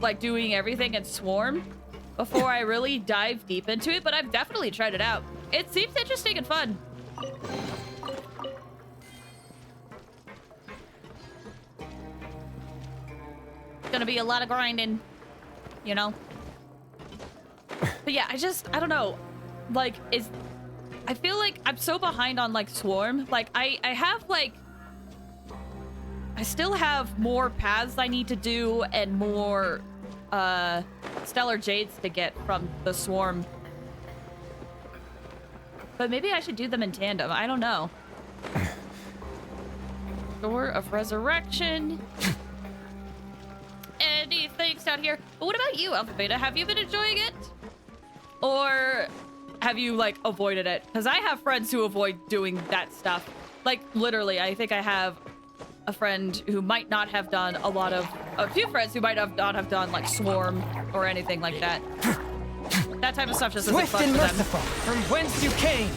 like doing everything in Swarm before I really dive deep into it, but I've definitely tried it out. It seems interesting and fun. Gonna be a lot of grinding, you know? But yeah, I don't know. Like, I feel like I'm so behind on, like, Swarm. Like, I have, like... I still have more paths I need to do and more, Stellar Jades to get from the Swarm. But maybe I should do them in tandem. I don't know. Door of Resurrection. Anything down here. But what about you, Alpha Beta? Have you been enjoying it? Or have you, like, avoided it? Because I have friends who avoid doing that stuff. Like, literally, I think I have a friend who might not have done a few friends who might not have done, like, Swarm or anything like that. That type of stuff just isn't fun Swift and for them. merciful, from whence you came.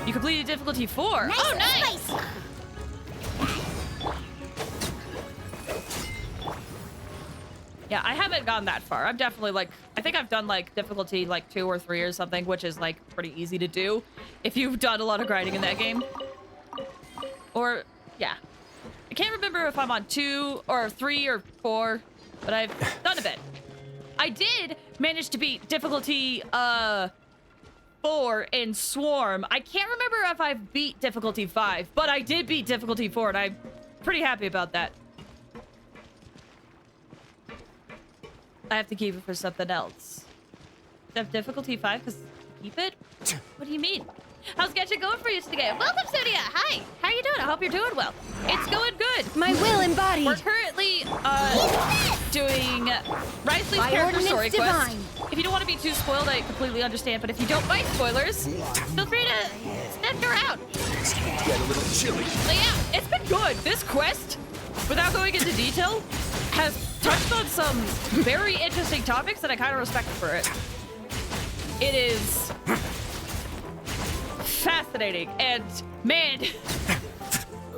You completed difficulty 4. Nice, Oh, nice! nice. Yeah, I haven't gone that far. I'm definitely like, I think I've done like difficulty like 2 or 3 or something, which is like pretty easy to do if you've done a lot of grinding in that game. Or, yeah. I can't remember if I'm on 2 or 3 or 4, but I've done a bit. I did manage to beat difficulty 4 in Swarm. I can't remember if I've beat difficulty 5, but I did beat difficulty 4, and I'm pretty happy about that. I have to keep it for something else. Have difficulty 5 because keep it? What do you mean? How's Genshin going for you today? Welcome, Sonia! Hi! How are you doing? I hope you're doing well. It's going good. My will embodied. We're currently doing Wriothesley's By character ordinance story quest. divine. If you don't want to be too spoiled, I completely understand. But if you don't like spoilers, feel free to stick around. Get a little chilly. But yeah, it's been good. This quest, without going into detail, has touched on some very interesting topics that I kind of respect for it. It is fascinating, and man,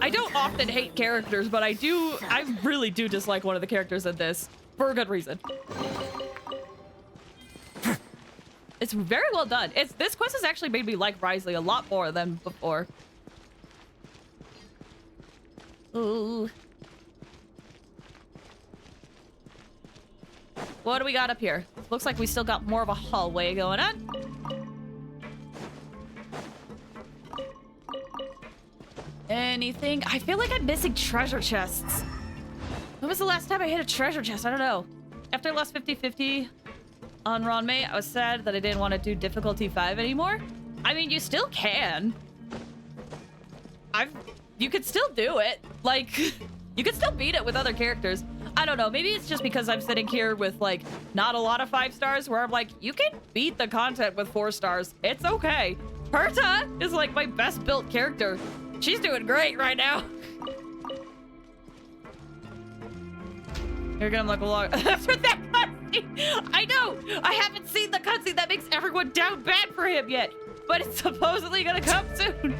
I don't often hate characters, but I really do dislike one of the characters in this for a good reason. It's very well done. This quest has actually made me like Wriothesley a lot more than before. Ooh. What do we got up here? Looks like we still got more of a hallway going on. Anything? I feel like I'm missing treasure chests. When was the last time I hit a treasure chest? I don't know. After I lost 50-50 on Ronmei, I was sad that I didn't want to do difficulty 5 anymore. I mean, you still can. You could still do it. Like, you could still beat it with other characters. I don't know. Maybe it's just because I'm sitting here with, like, not a lot of 5 stars where I'm like, you can beat the content with 4 stars. It's okay. Herta is, like, my best built character. She's doing great right now. You're gonna look along after that cutscene. I know. I haven't seen the cutscene that makes everyone down bad for him yet, but it's supposedly gonna come soon.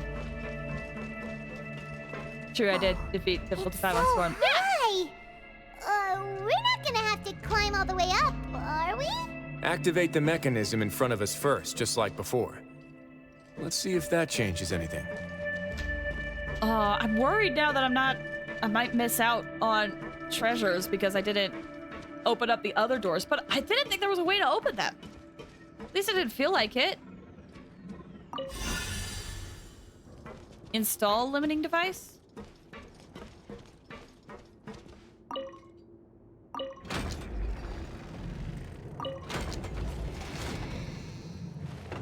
True, I did defeat difficulty 5 on Swarm. Hi. We're not gonna have to climb all the way up, are we? Activate the mechanism in front of us first, just like before. Let's see if that changes anything. I'm worried now that I might miss out on treasures because I didn't open up the other doors, but I didn't think there was a way to open them. At least it didn't feel like it. Install limiting device?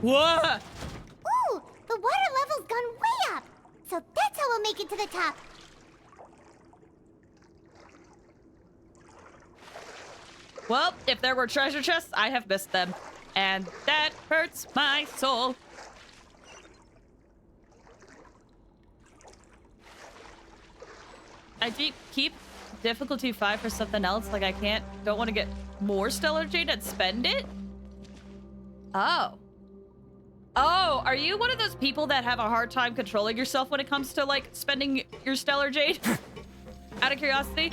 What? Ooh, the water level's gone way up. So that's how we'll make it to the top. Well, if there were treasure chests, I have missed them. And that hurts my soul. I keep difficulty 5 for something else. Like, I don't want to get more Stellar Jade and spend it? Oh. Oh, are you one of those people that have a hard time controlling yourself when it comes to, like, spending your Stellar Jade? Out of curiosity?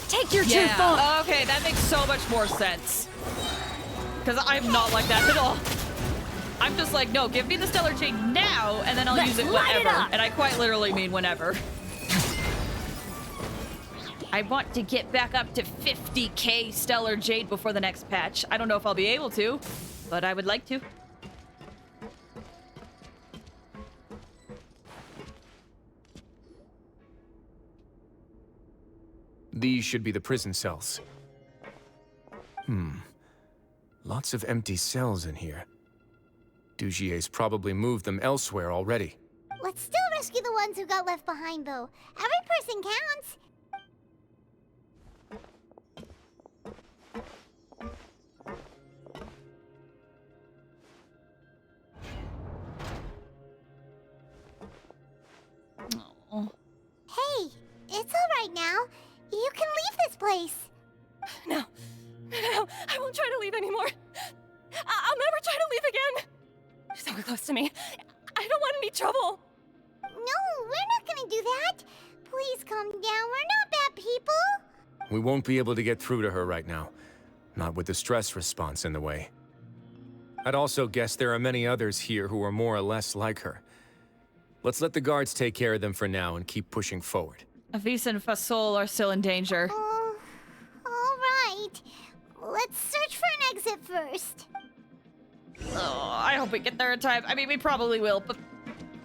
Take your true form! Okay, that makes so much more sense. Because I'm not like that at all. I'm just like, no, give me the Stellar Jade now, and then I'll use it whenever. And I quite literally mean whenever. I want to get back up to 50k Stellar Jade before the next patch. I don't know if I'll be able to, but I would like to. These should be the prison cells. Lots of empty cells in here. Dugier's probably moved them elsewhere already. Let's still rescue the ones who got left behind, though. Every person counts. Oh. Hey, it's all right now. You can leave this place. No, I won't try to leave anymore. I'll never try to leave again. Don't close to me. I don't want any trouble. No, we're not gonna do that. Please calm down. We're not bad people. We won't be able to get through to her right now. Not with the stress response in the way. I'd also guess there are many others here who are more or less like her. Let's let the guards take care of them for now and keep pushing forward. Avis and Fasol are still in danger. All right. Let's search for an exit first. Oh, I hope we get there in time. I mean, we probably will, but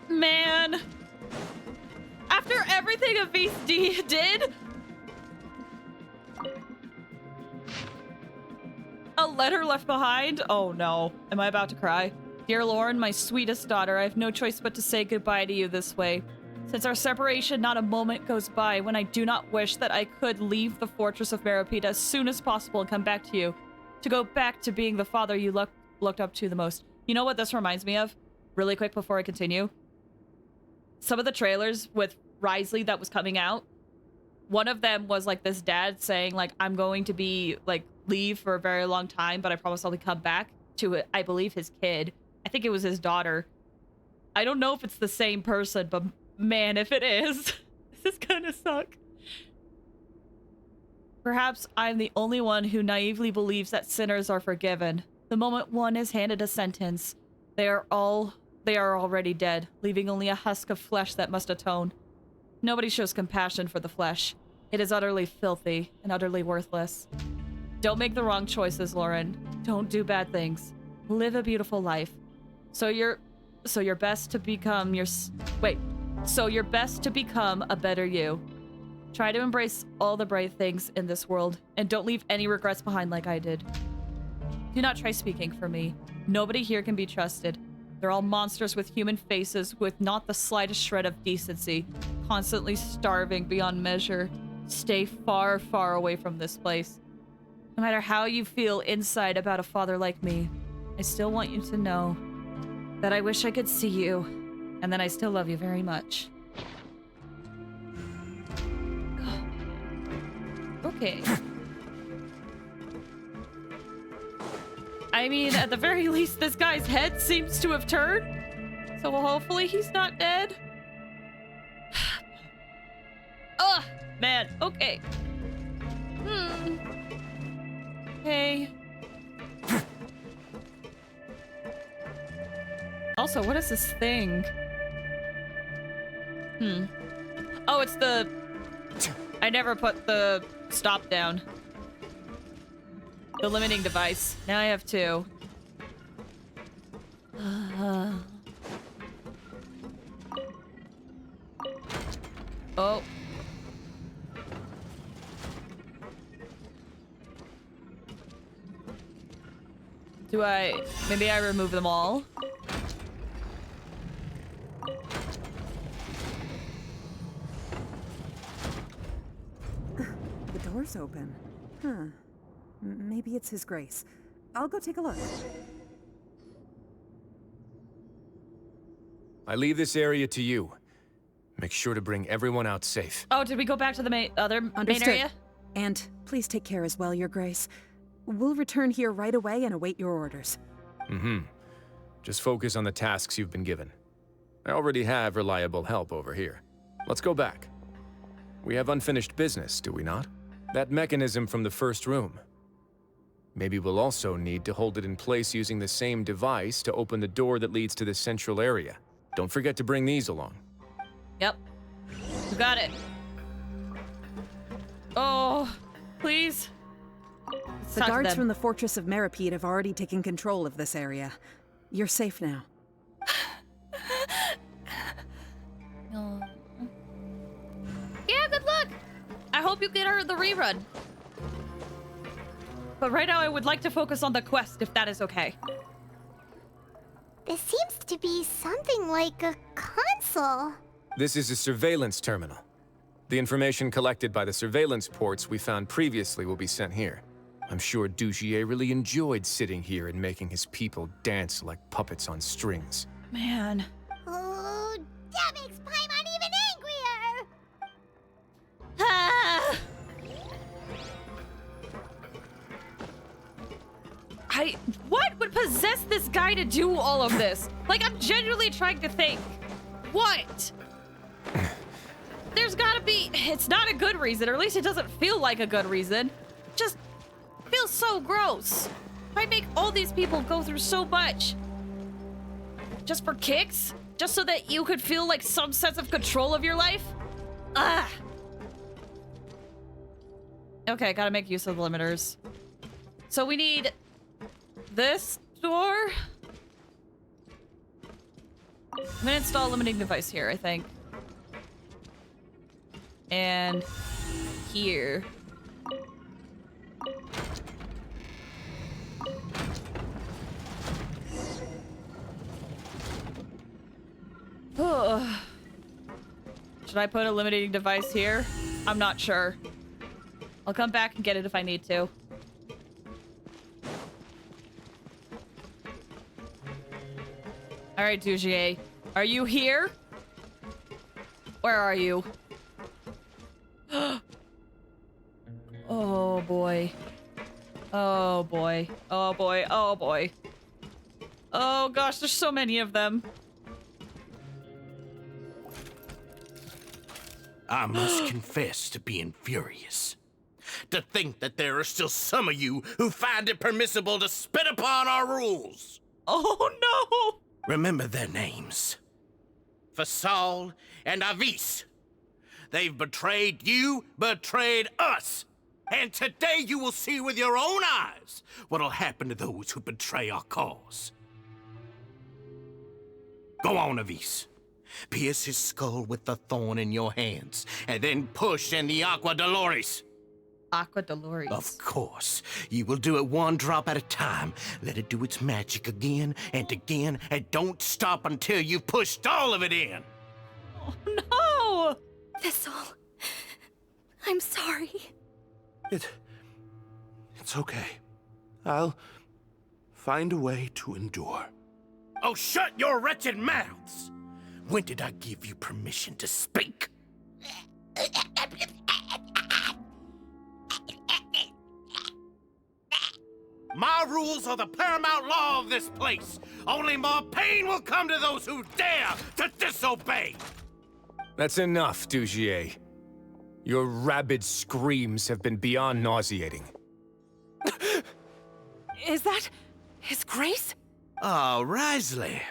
man, after everything Avis did, a letter left behind? Oh no, am I about to cry? Dear Lauren, my sweetest daughter, I have no choice but to say goodbye to you this way. Since our separation, not a moment goes by when I do not wish that I could leave the fortress of Meripede as soon as possible and come back to you. To go back to being the father you looked up to the most. You know what this reminds me of? Really quick before I continue. Some of the trailers with Wriothesley that was coming out, one of them was like this dad saying like, I'm going to be like leave for a very long time, but I promise I'll come back to, I believe, his kid. I think it was his daughter. I don't know if it's the same person, but man, if it is, this is gonna suck. Perhaps I'm the only one who naively believes that sinners are forgiven. The moment one is handed a sentence, they are already dead, leaving only a husk of flesh that must atone. Nobody shows compassion for the flesh. It is utterly filthy and utterly worthless. Don't make the wrong choices, Lauren. Don't do bad things. Live a beautiful life. So you're best to become a better you. Try to embrace all the bright things in this world, and don't leave any regrets behind like I did. Do not try speaking for me. Nobody here can be trusted. They're all monsters with human faces, with not the slightest shred of decency, constantly starving beyond measure. Stay far, far away from this place. No matter how you feel inside about a father like me, I still want you to know that I wish I could see you, and that I still love you very much. Okay. I mean, at the very least, this guy's head seems to have turned. So hopefully he's not dead. Ugh, man. Okay. Okay. Also, what is this thing? Oh, it's the... I never put the stop down. The limiting device. Now I have 2. Oh. Maybe I remove them all? The door's open. Huh. Maybe it's His Grace. I'll go take a look. I leave this area to you. Make sure to bring everyone out safe. Oh, did we go back to the main Understood. area? And please take care as well, Your Grace. We'll return here right away and await your orders. Mm-hmm. Just focus on the tasks you've been given. I already have reliable help over here. Let's go back. We have unfinished business, do we not? That mechanism from the first room. Maybe we'll also need to hold it in place using the same device to open the door that leads to the central area. Don't forget to bring these along. Yep. You got it. Oh, please. The guards from the Fortress of Meripede have already taken control of this area. You're safe now. Oh. Yeah, good luck. I hope you get her the rerun. But right now I would like to focus on the quest, if that is okay. This seems to be something like a console. This is a surveillance terminal. The information collected by the surveillance ports we found previously will be sent here. I'm sure Dugier really enjoyed sitting here and making his people dance like puppets on strings. Man. Oh, that makes Paimon even angrier! Ah! What would possess this guy to do all of this? Like, I'm genuinely trying to think. What? There's gotta be... It's not a good reason, or at least it doesn't feel like a good reason. Just feels so gross. Why make all these people go through so much? Just for kicks? Just so that you could feel like some sense of control of your life? Ah. Okay, gotta make use of the limiters. So we need this door. I'm gonna install a limiting device here, I think. And here. Should I put a limiting device here? I'm not sure. I'll come back and get it if I need to. All right, Dugier. Are you here? Where are you? Oh boy. Oh boy. Oh boy. Oh boy. Oh gosh, there's so many of them. I must confess to being furious. To think that there are still some of you who find it permissible to spit upon our rules. Oh no! Remember their names. Fasal and Avis. They've betrayed you, betrayed us. And today you will see with your own eyes what'll happen to those who betray our cause. Go on, Avis. Pierce his skull with the thorn in your hands, and then push in the Aqua Dolores. Aqua Dolores. Of course. You will do it one drop at a time. Let it do its magic again and again, and don't stop until you've pushed all of it in. Oh, no! Thistle. I'm sorry. It's okay. I'll find a way to endure. Oh, shut your wretched mouths! When did I give you permission to speak? My rules are the paramount law of this place. Only more pain will come to those who dare to disobey. That's enough, Dugier. Your rabid screams have been beyond nauseating. Is that His Grace? Oh, Wriothesley.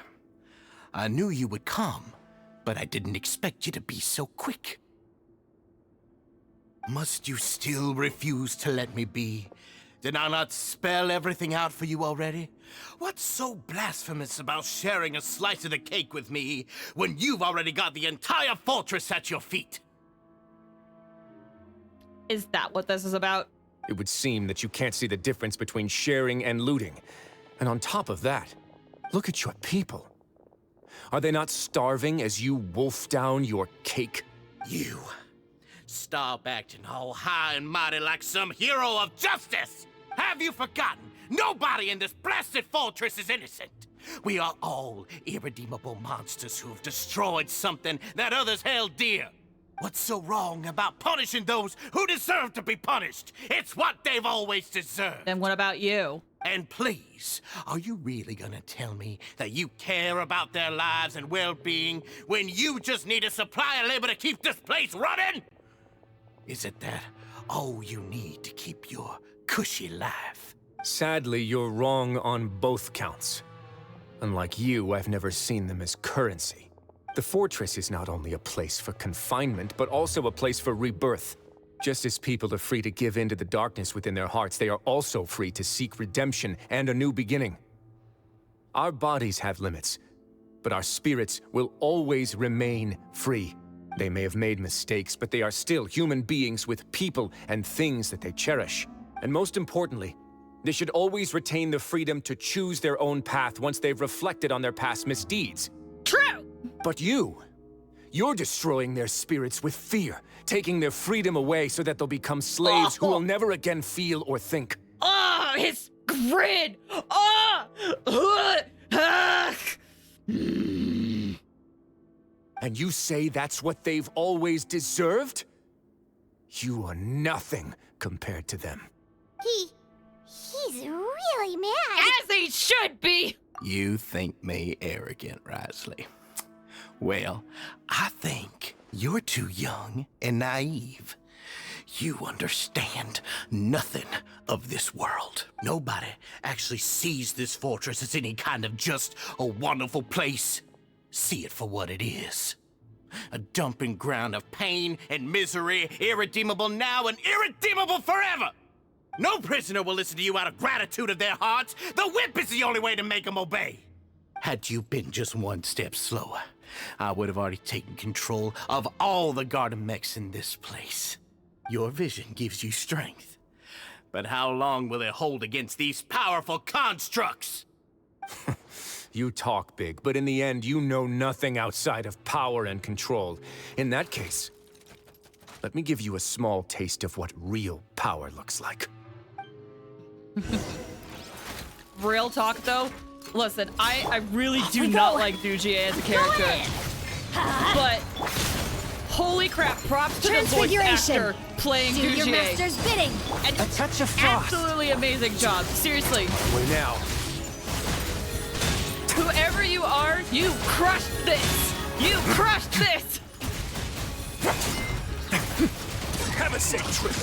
I knew you would come, but I didn't expect you to be so quick. Must you still refuse to let me be? Did I not spell everything out for you already? What's so blasphemous about sharing a slice of the cake with me when you've already got the entire fortress at your feet? Is that what this is about? It would seem that you can't see the difference between sharing and looting. And on top of that, look at your people. Are they not starving as you wolf down your cake? You Stop acting all high and mighty like some hero of justice! Have you forgotten? Nobody in this blasted fortress is innocent! We are all irredeemable monsters who have destroyed something that others held dear. What's so wrong about punishing those who deserve to be punished? It's what they've always deserved. Then what about you? And please, are you really gonna tell me that you care about their lives and well-being when you just need a supply of labor to keep this place running? Is it that all you need to keep your cushy life? Sadly, you're wrong on both counts. Unlike you, I've never seen them as currency. The fortress is not only a place for confinement, but also a place for rebirth. Just as people are free to give in to the darkness within their hearts, they are also free to seek redemption and a new beginning. Our bodies have limits, but our spirits will always remain free. They may have made mistakes, but they are still human beings with people and things that they cherish. And most importantly, they should always retain the freedom to choose their own path once they've reflected on their past misdeeds. True! But you're destroying their spirits with fear, taking their freedom away so that they'll become slaves who will never again feel or think. Oh, his grin! And you say that's what they've always deserved? You are nothing compared to them. He's really mad. As he should be! You think me arrogant, Wriothesley. Well, I think you're too young and naive. You understand nothing of this world. Nobody actually sees this fortress as any kind of just a wonderful place. See it for what it is. A dumping ground of pain and misery, irredeemable now and irredeemable forever. No prisoner will listen to you out of gratitude of their hearts. The whip is the only way to make them obey. Had you been just one step slower, I would have already taken control of all the garden mechs in this place. Your vision gives you strength. But how long will it hold against these powerful constructs? You talk big, but in the end, you know nothing outside of power and control. In that case, let me give you a small taste of what real power looks like. Real talk, though. Listen, I really do not like Dujier as a character. But holy crap, props to the voice actor playing Dujier. Do your master's bidding. And a touch of frost. Absolutely amazing job. Seriously. Wait now. Whoever you are, you crushed this. You crushed this. Have a safe trip.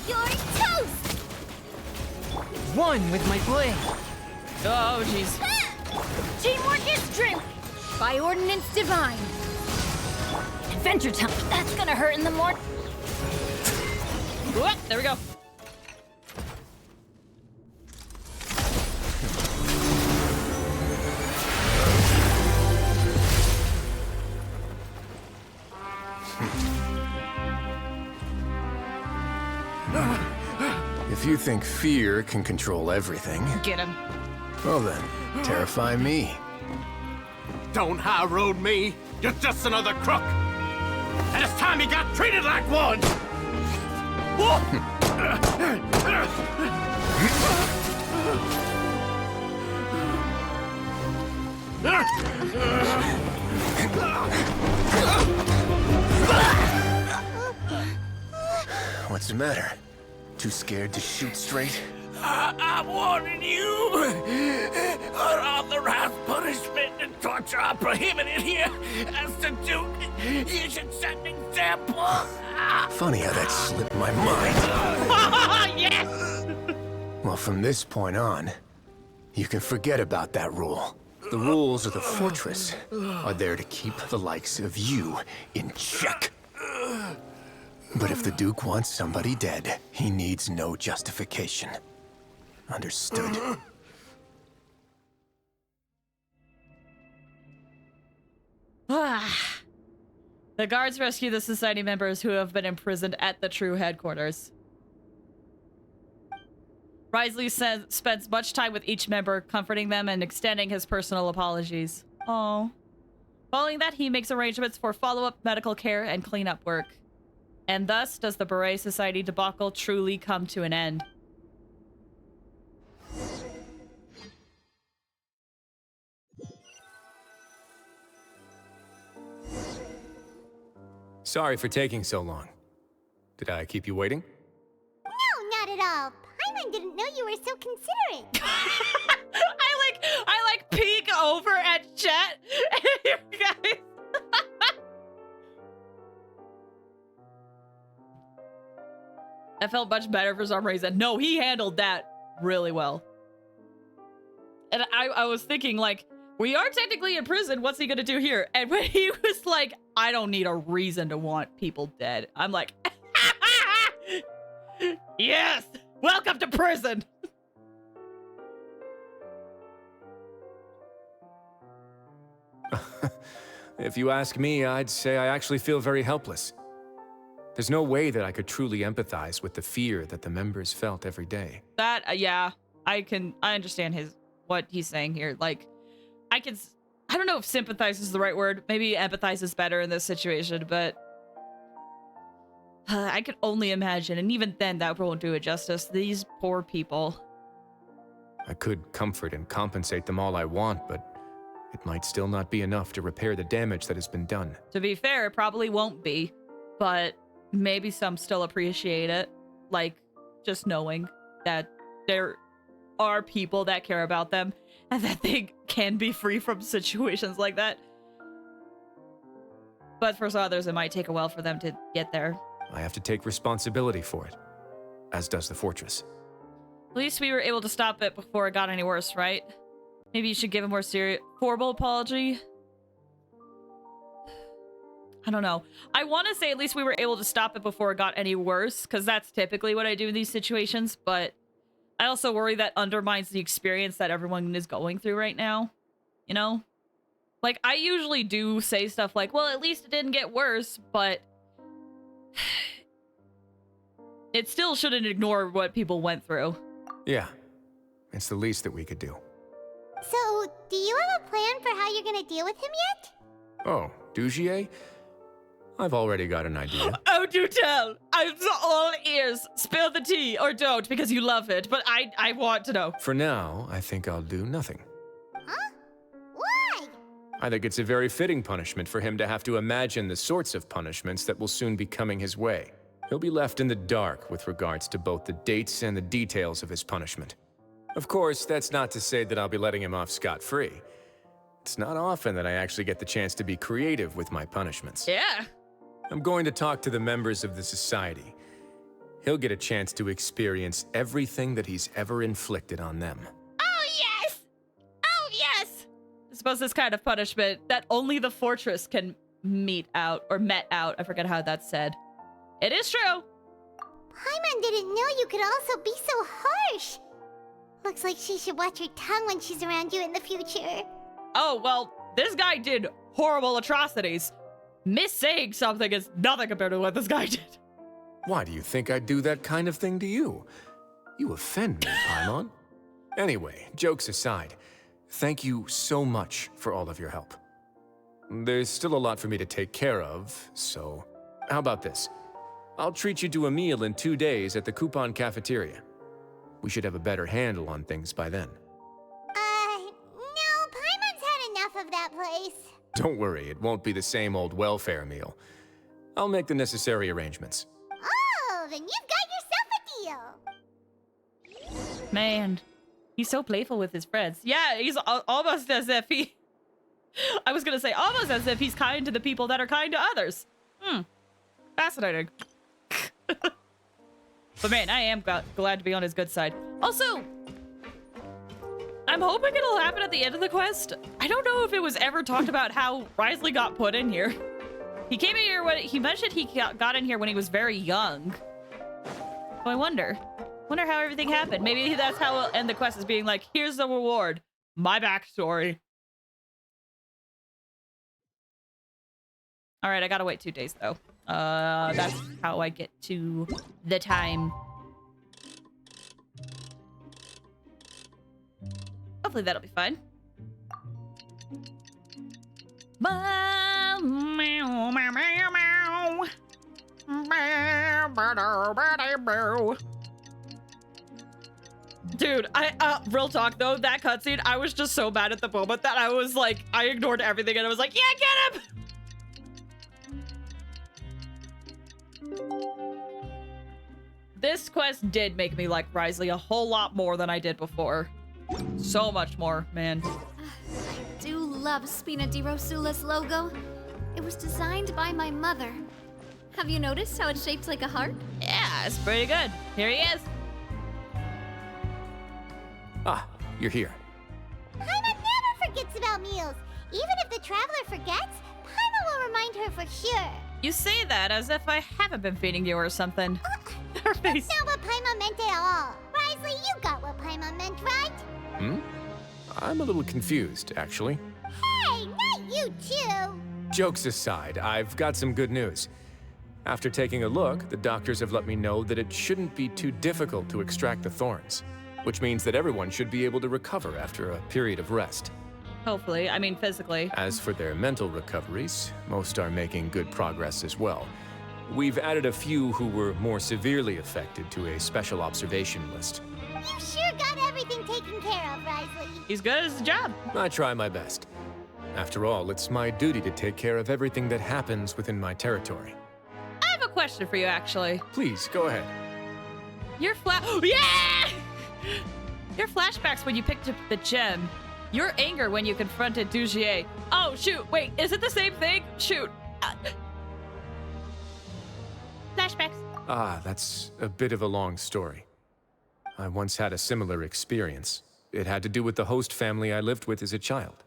You're toast! One with my blade. Oh, jeez. Teamwork is strength. By ordinance divine. Adventure time. That's gonna hurt in the morning. What? There we go. If you think fear can control everything... Get him. Well then, terrify me. Don't high road me. You're just another crook. And it's time you got treated like one. What's the matter? Too scared to shoot straight? I'm warning you. Unauthorized punishment and torture are prohibited here. As the Duke, you should set an example. Funny how that slipped my mind. Yes! Well, from this point on, you can forget about that rule. The rules of the fortress are there to keep the likes of you in check. But if the Duke wants somebody dead, he needs no justification. Understood? The guards rescue the society members who have been imprisoned at the true headquarters. Wriothesley spends much time with each member, comforting them and extending his personal apologies. Oh. Following that, he makes arrangements for follow-up medical care and cleanup work. And thus does the Beret Society debacle truly come to an end. Sorry for taking so long. Did I keep you waiting? No, not at all. Paimon didn't know you were so considerate. I like peek over at chat and you guys. I felt much better for some reason. No, he handled that really well. And I was thinking, like, we are technically in prison. What's he gonna do here? And when he was like, I don't need a reason to want people dead, I'm like, yes! Welcome to prison! If you ask me, I'd say I actually feel very helpless. There's no way that I could truly empathize with the fear that the members felt every day. That, yeah, I understand what he's saying here. Like, I don't know if sympathize is the right word. Maybe empathize is better in this situation, but I could only imagine, and even then, that won't do it justice. These poor people. I could comfort and compensate them all I want, but it might still not be enough to repair the damage that has been done. To be fair, it probably won't be, but maybe some still appreciate it. Like, just knowing that there are people that care about them and that they can be free from situations like that. But for some others, it might take a while for them to get there. I have to take responsibility for it, as does the fortress. At least we were able to stop it before it got any worse, right? Maybe you should give a more formal apology. I don't know. I want to say at least we were able to stop it before it got any worse, because that's typically what I do in these situations, but I also worry that undermines the experience that everyone is going through right now. You know? Like, I usually do say stuff like, well, at least it didn't get worse, but it still shouldn't ignore what people went through. Yeah, it's the least that we could do. So, do you have a plan for how you're gonna deal with him yet? Oh, Dugier? I've already got an idea. Oh, do tell! I'm all ears. Spill the tea, or don't, because you love it, but I want to know. For now, I think I'll do nothing. Huh? Why? I think it's a very fitting punishment for him to have to imagine the sorts of punishments that will soon be coming his way. He'll be left in the dark with regards to both the dates and the details of his punishment. Of course, that's not to say that I'll be letting him off scot-free. It's not often that I actually get the chance to be creative with my punishments. Yeah. I'm going to talk to the members of the society. He'll get a chance to experience everything that he's ever inflicted on them. Oh, yes! Oh, yes! I suppose this kind of punishment that only the fortress can met out. I forget how that's said. It is true. Paimon didn't know you could also be so harsh. Looks like she should watch her tongue when she's around you in the future. Oh, well, this guy did horrible atrocities. Miss saying something is nothing compared to what this guy did. Why do you think I'd do that kind of thing to you? You offend me, Paimon. Anyway, jokes aside, thank you so much for all of your help. There's still a lot for me to take care of, so how about this? I'll treat you to a meal in 2 days at the Coupon Cafeteria. We should have a better handle on things by then. No, Paimon's had enough of that place. Don't worry, it won't be the same old welfare meal. I'll make the necessary arrangements. Oh, then you've got yourself a deal. Man, he's so playful with his friends. Yeah, he's almost as if he... I was gonna say, almost as if he's kind to the people that are kind to others. Fascinating. But man, I am glad to be on his good side. Also, I'm hoping it'll happen at the end of the quest. I don't know if it was ever talked about how Wriothesley got put in here. He came in here when he mentioned he got in here when he was very young. So I wonder how everything happened. Maybe that's how we'll end the quest, is being like, here's the reward, my backstory. All right, I gotta wait 2 days though. That's how I get to the time. Hopefully that'll be fine. Meow, meow, meow, meow, meow. Dude, real talk though, that cutscene, I was just so mad at the moment that I was like, I ignored everything and I was like, yeah, get him! This quest did make me like Wriothesley a whole lot more than I did before. So much more, man. I do love Spina di Rosula's logo. It was designed by my mother. Have you noticed how it's shaped like a heart? Yeah, it's pretty good. Here he is. Ah, you're here. Paimon never forgets about meals. Even if the traveler forgets, Paimon will remind her for sure. You say that as if I haven't been feeding you or something. Her face. That's not what Paimon meant at all. Wriothesley, you got what Paimon meant, right? I'm a little confused, actually. Hey, not you too. Jokes aside, I've got some good news. After taking a look, the doctors have let me know that it shouldn't be too difficult to extract the thorns, which means that everyone should be able to recover after a period of rest. Hopefully, I mean physically. As for their mental recoveries, most are making good progress as well. We've added a few who were more severely affected to a special observation list. You sure got everything taken care of, Wriothesley. He's good at his job. I try my best. After all, it's my duty to take care of everything that happens within my territory. I have a question for you, actually. Please, go ahead. Your Your flashbacks when you picked up the gem. Your anger when you confronted Dugier. Oh, shoot. Wait, is it the same thing? Shoot. Flashbacks. Ah, that's a bit of a long story. I once had a similar experience. It had to do with the host family I lived with as a child.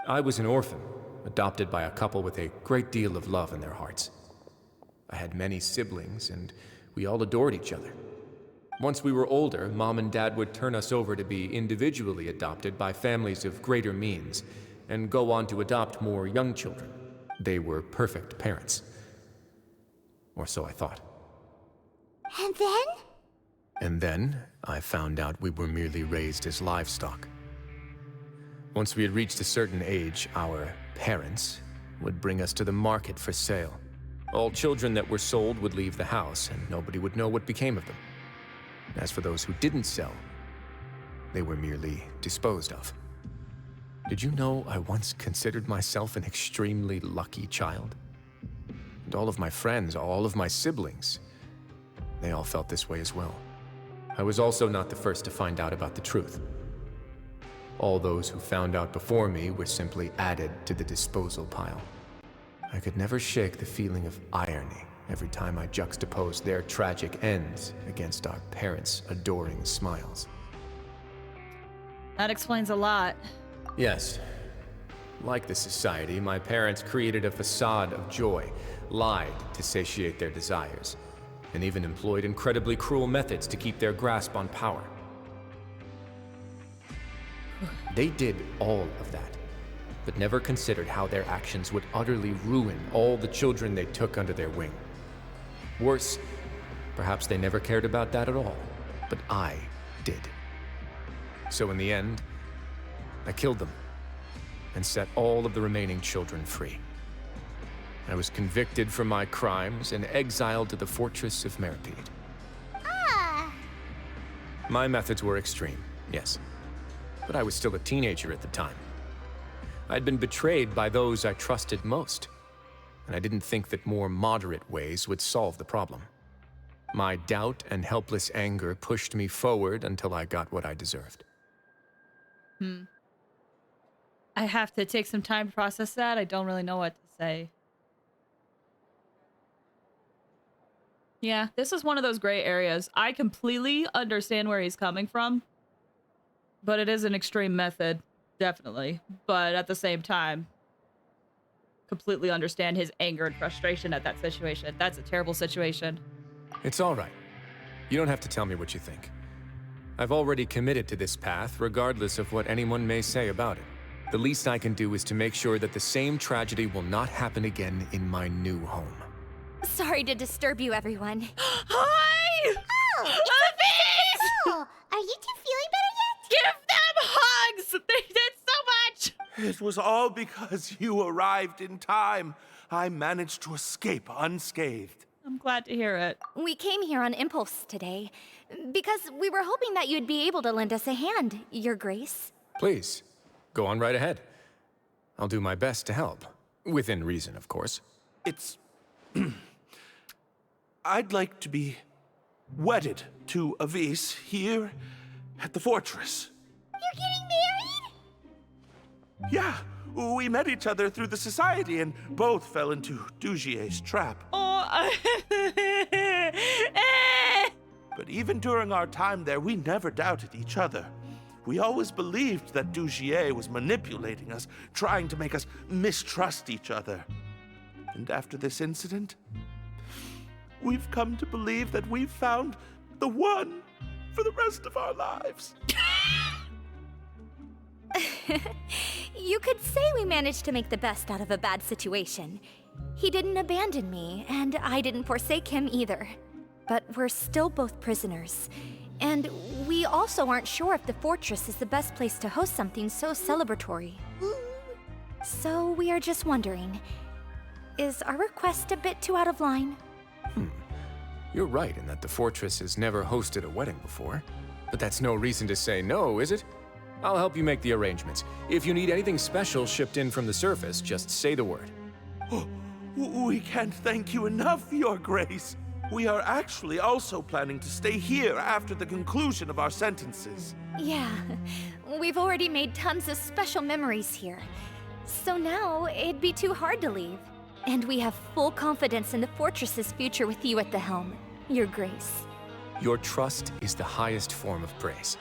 I was an orphan, adopted by a couple with a great deal of love in their hearts. I had many siblings, and we all adored each other. Once we were older, Mom and Dad would turn us over to be individually adopted by families of greater means, and go on to adopt more young children. They were perfect parents. Or so I thought. And then? And then, I found out we were merely raised as livestock. Once we had reached a certain age, our parents would bring us to the market for sale. All children that were sold would leave the house, and nobody would know what became of them. As for those who didn't sell, they were merely disposed of. Did you know I once considered myself an extremely lucky child? And all of my friends, all of my siblings, they all felt this way as well. I was also not the first to find out about the truth. All those who found out before me were simply added to the disposal pile. I could never shake the feeling of irony every time I juxtaposed their tragic ends against our parents' adoring smiles. That explains a lot. Yes. Like the society, my parents created a facade of joy, lied to satiate their desires, and even employed incredibly cruel methods to keep their grasp on power. They did all of that, but never considered how their actions would utterly ruin all the children they took under their wing. Worse, perhaps they never cared about that at all, but I did. So in the end, I killed them and set all of the remaining children free. I was convicted for my crimes and exiled to the fortress of Meripede. Ah! My methods were extreme, yes, but I was still a teenager at the time. I'd been betrayed by those I trusted most, and I didn't think that more moderate ways would solve the problem. My doubt and helpless anger pushed me forward until I got what I deserved. I have to take some time to process that. I don't really know what to say. Yeah, this is one of those gray areas. I completely understand where he's coming from, but it is an extreme method, definitely. But at the same time, completely understand his anger and frustration at that situation. That's a terrible situation. It's all right. You don't have to tell me what you think. I've already committed to this path, regardless of what anyone may say about it. The least I can do is to make sure that the same tragedy will not happen again in my new home. Sorry to disturb you, everyone. Hi! Oh! It's Are you two feeling better yet? Give them hugs! They did so much! It was all because you arrived in time. I managed to escape unscathed. I'm glad to hear it. We came here on impulse today, because we were hoping that you'd be able to lend us a hand, Your Grace. Please, go on right ahead. I'll do my best to help. Within reason, of course. It's... I'd like to be wedded to Avis here at the fortress. You're getting married? Yeah, we met each other through the society and both fell into Dugier's trap. Oh, But even during our time there, we never doubted each other. We always believed that Dugier was manipulating us, trying to make us mistrust each other. And after this incident, we've come to believe that we've found the one for the rest of our lives. You could say we managed to make the best out of a bad situation. He didn't abandon me, and I didn't forsake him either. But we're still both prisoners. And we also aren't sure if the fortress is the best place to host something so celebratory. So we are just wondering, is our request a bit too out of line? You're right in that the fortress has never hosted a wedding before. But that's no reason to say no, is it? I'll help you make the arrangements. If you need anything special shipped in from the surface, just say the word. We can't thank you enough, Your Grace. We are actually also planning to stay here after the conclusion of our sentences. Yeah, we've already made tons of special memories here. So now, it'd be too hard to leave. And we have full confidence in the fortress's future with you at the helm, Your Grace. Your trust is the highest form of praise.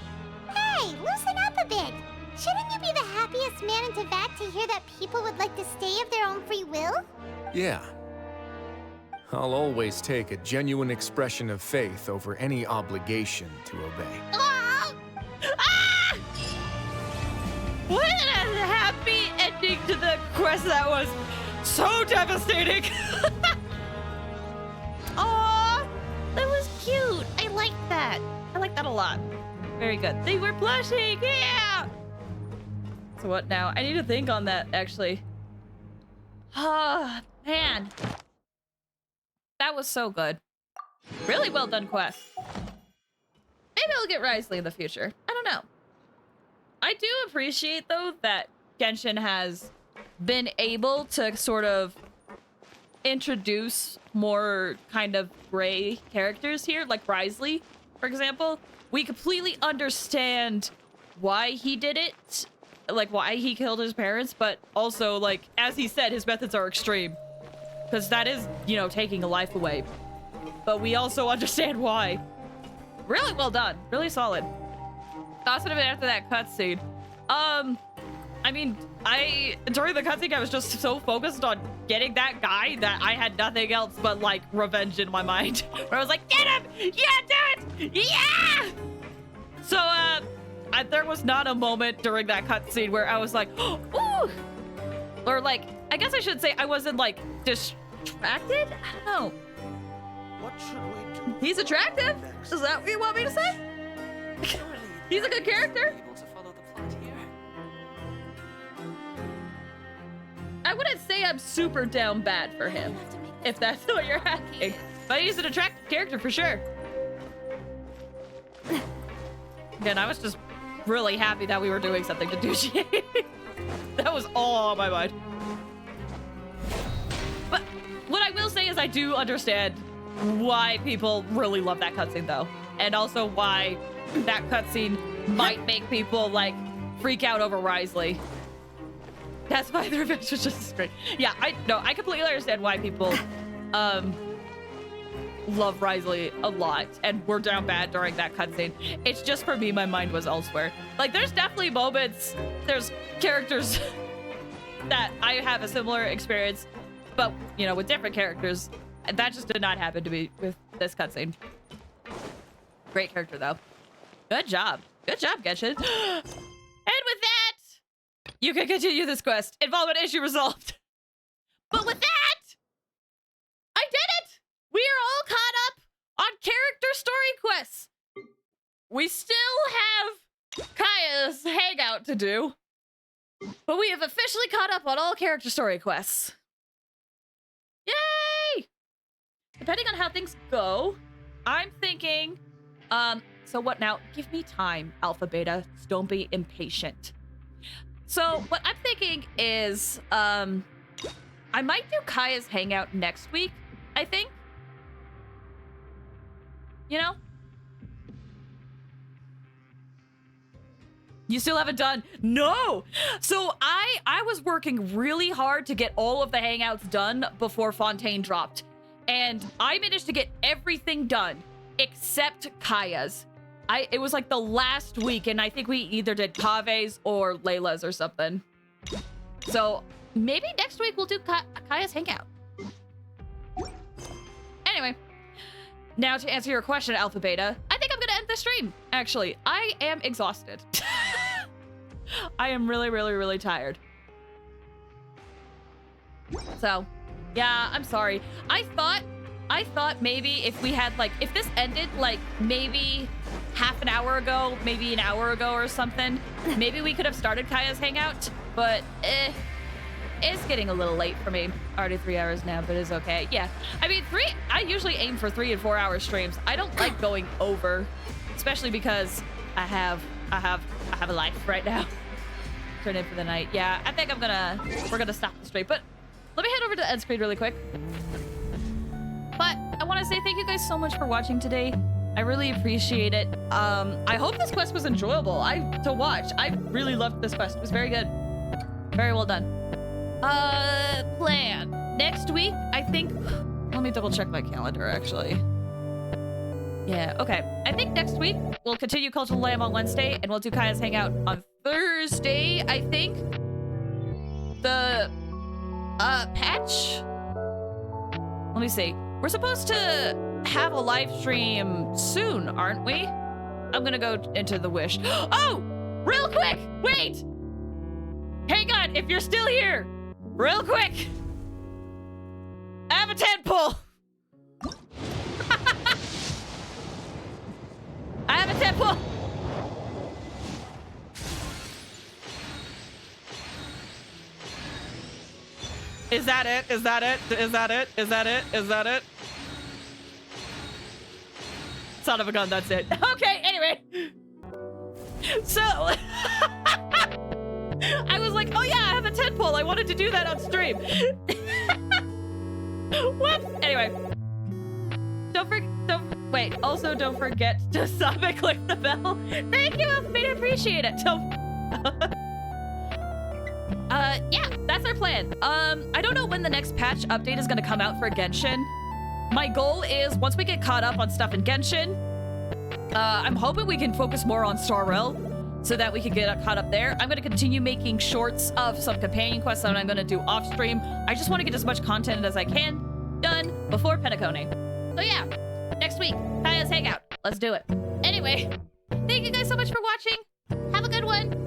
Hey, loosen up a bit. Shouldn't you be the happiest man in Teyvat to hear that people would like to stay of their own free will? Yeah. I'll always take a genuine expression of faith over any obligation to obey. Ah! Ah! What a happy ending to the quest that was so devastating. Aw, that was cute. I liked that. I liked that a lot. Very good. They were blushing. Yeah. So what now? I need to think on that, actually. Ah, man. That was so good. Really well done quest. Maybe I'll get Wriothesley in the future. I don't know. I do appreciate, though, that Genshin has been able to sort of introduce more kind of gray characters here, like Wriothesley, for example. We completely understand why he did it, like why he killed his parents, but also, like, as he said, his methods are extreme. Because that is, you know, taking a life away. But we also understand why. Really well done. Really solid. Thoughts would have been after that cutscene. I mean, during the cutscene, I was just so focused on getting that guy that I had nothing else but, like, revenge in my mind. Where I was like, get him! Yeah, do it! Yeah! So, there was not a moment during that cutscene where I was like, ooh! Or, like, I guess I should say I wasn't, like, distracted? I don't know. What should we do? He's attractive? Is that what you want me to say? He's a good character? I wouldn't say I'm super down bad for him, if that's what you're asking. But he's an attractive character for sure. Again, I was just really happy that we were doing something to Dugier. That was all on my mind. But what I will say is I do understand why people really love that cutscene, though. And also why that cutscene might make people, like, freak out over Wriothesley. That's why the revenge was just as great. Yeah, I completely understand why people love Wriothesley a lot and were down bad during that cutscene. It's just for me, my mind was elsewhere. Like, there's definitely moments, there's characters that I have a similar experience, but, you know, with different characters. That just did not happen to me with this cutscene. Great character, though. Good job. Good job, Genshin. And with that, you can continue this quest. Involvement issue resolved. But with that, I did it! We are all caught up on character story quests. We still have Kaya's hangout to do. But we have officially caught up on all character story quests. Yay! Depending on how things go, I'm thinking, so what now? Give me time, Alpha Beta. Don't be impatient. So what I'm thinking is, I might do Kaya's Hangout next week, I think. You know? You still haven't done? No! So I was working really hard to get all of the Hangouts done before Fontaine dropped. And I managed to get everything done except Kaya's. It was like the last week, and I think we either did Kave's or Layla's or something. So maybe next week we'll do Kaya's Hangout. Anyway, now to answer your question, Alpha Beta, I think I'm gonna end the stream, actually. I am exhausted. I am really, really, really tired. So, yeah, I'm sorry. I thought maybe if we had, like, if this ended, like, maybe half an hour ago, maybe an hour ago or something, maybe we could have started Kaya's Hangout, but, it's getting a little late for me. Already 3 hours now, but it's okay. Yeah, I mean, I usually aim for 3 and 4 hour streams. I don't like going over, especially because I have a life right now. Turn in for the night. Yeah, I think we're gonna stop the stream, but let me head over to end screen really quick. But I want to say thank you guys so much for watching today. I really appreciate it. I hope this quest was enjoyable to watch. I really loved this quest. It was very good. Very well done. Plan. Next week, I think... Let me double check my calendar, actually. Yeah, okay. I think next week, we'll continue Cultural Lamb on Wednesday, and we'll do Kaya's Hangout on Thursday, I think. The... patch? Let me see. We're supposed to have a live stream soon, aren't we? I'm gonna go into the Wish. Oh! Real quick! Wait! Hang on, if you're still here! Real quick! I have a tadpole! I have a tadpole! Is that it? Is that it? Is that it? Is that it? Is that it? Son of a gun, that's it. Okay, anyway. So, I was like, oh yeah, I have a tadpole. I wanted to do that on stream. Whoops. Anyway. Wait, also don't forget to sub and click the bell. Thank you, Alphabet, I appreciate it. Yeah, that's our plan. I don't know when the next patch update is gonna come out for Genshin. My goal is, once we get caught up on stuff in Genshin, I'm hoping we can focus more on Star Rail so that we can get caught up there. I'm gonna continue making shorts of some companion quests that I'm gonna do off stream. I just want to get as much content as I can done before Penacone. So yeah, next week, Kaya's Hangout. Let's do it. Anyway, thank you guys so much for watching. Have a good one.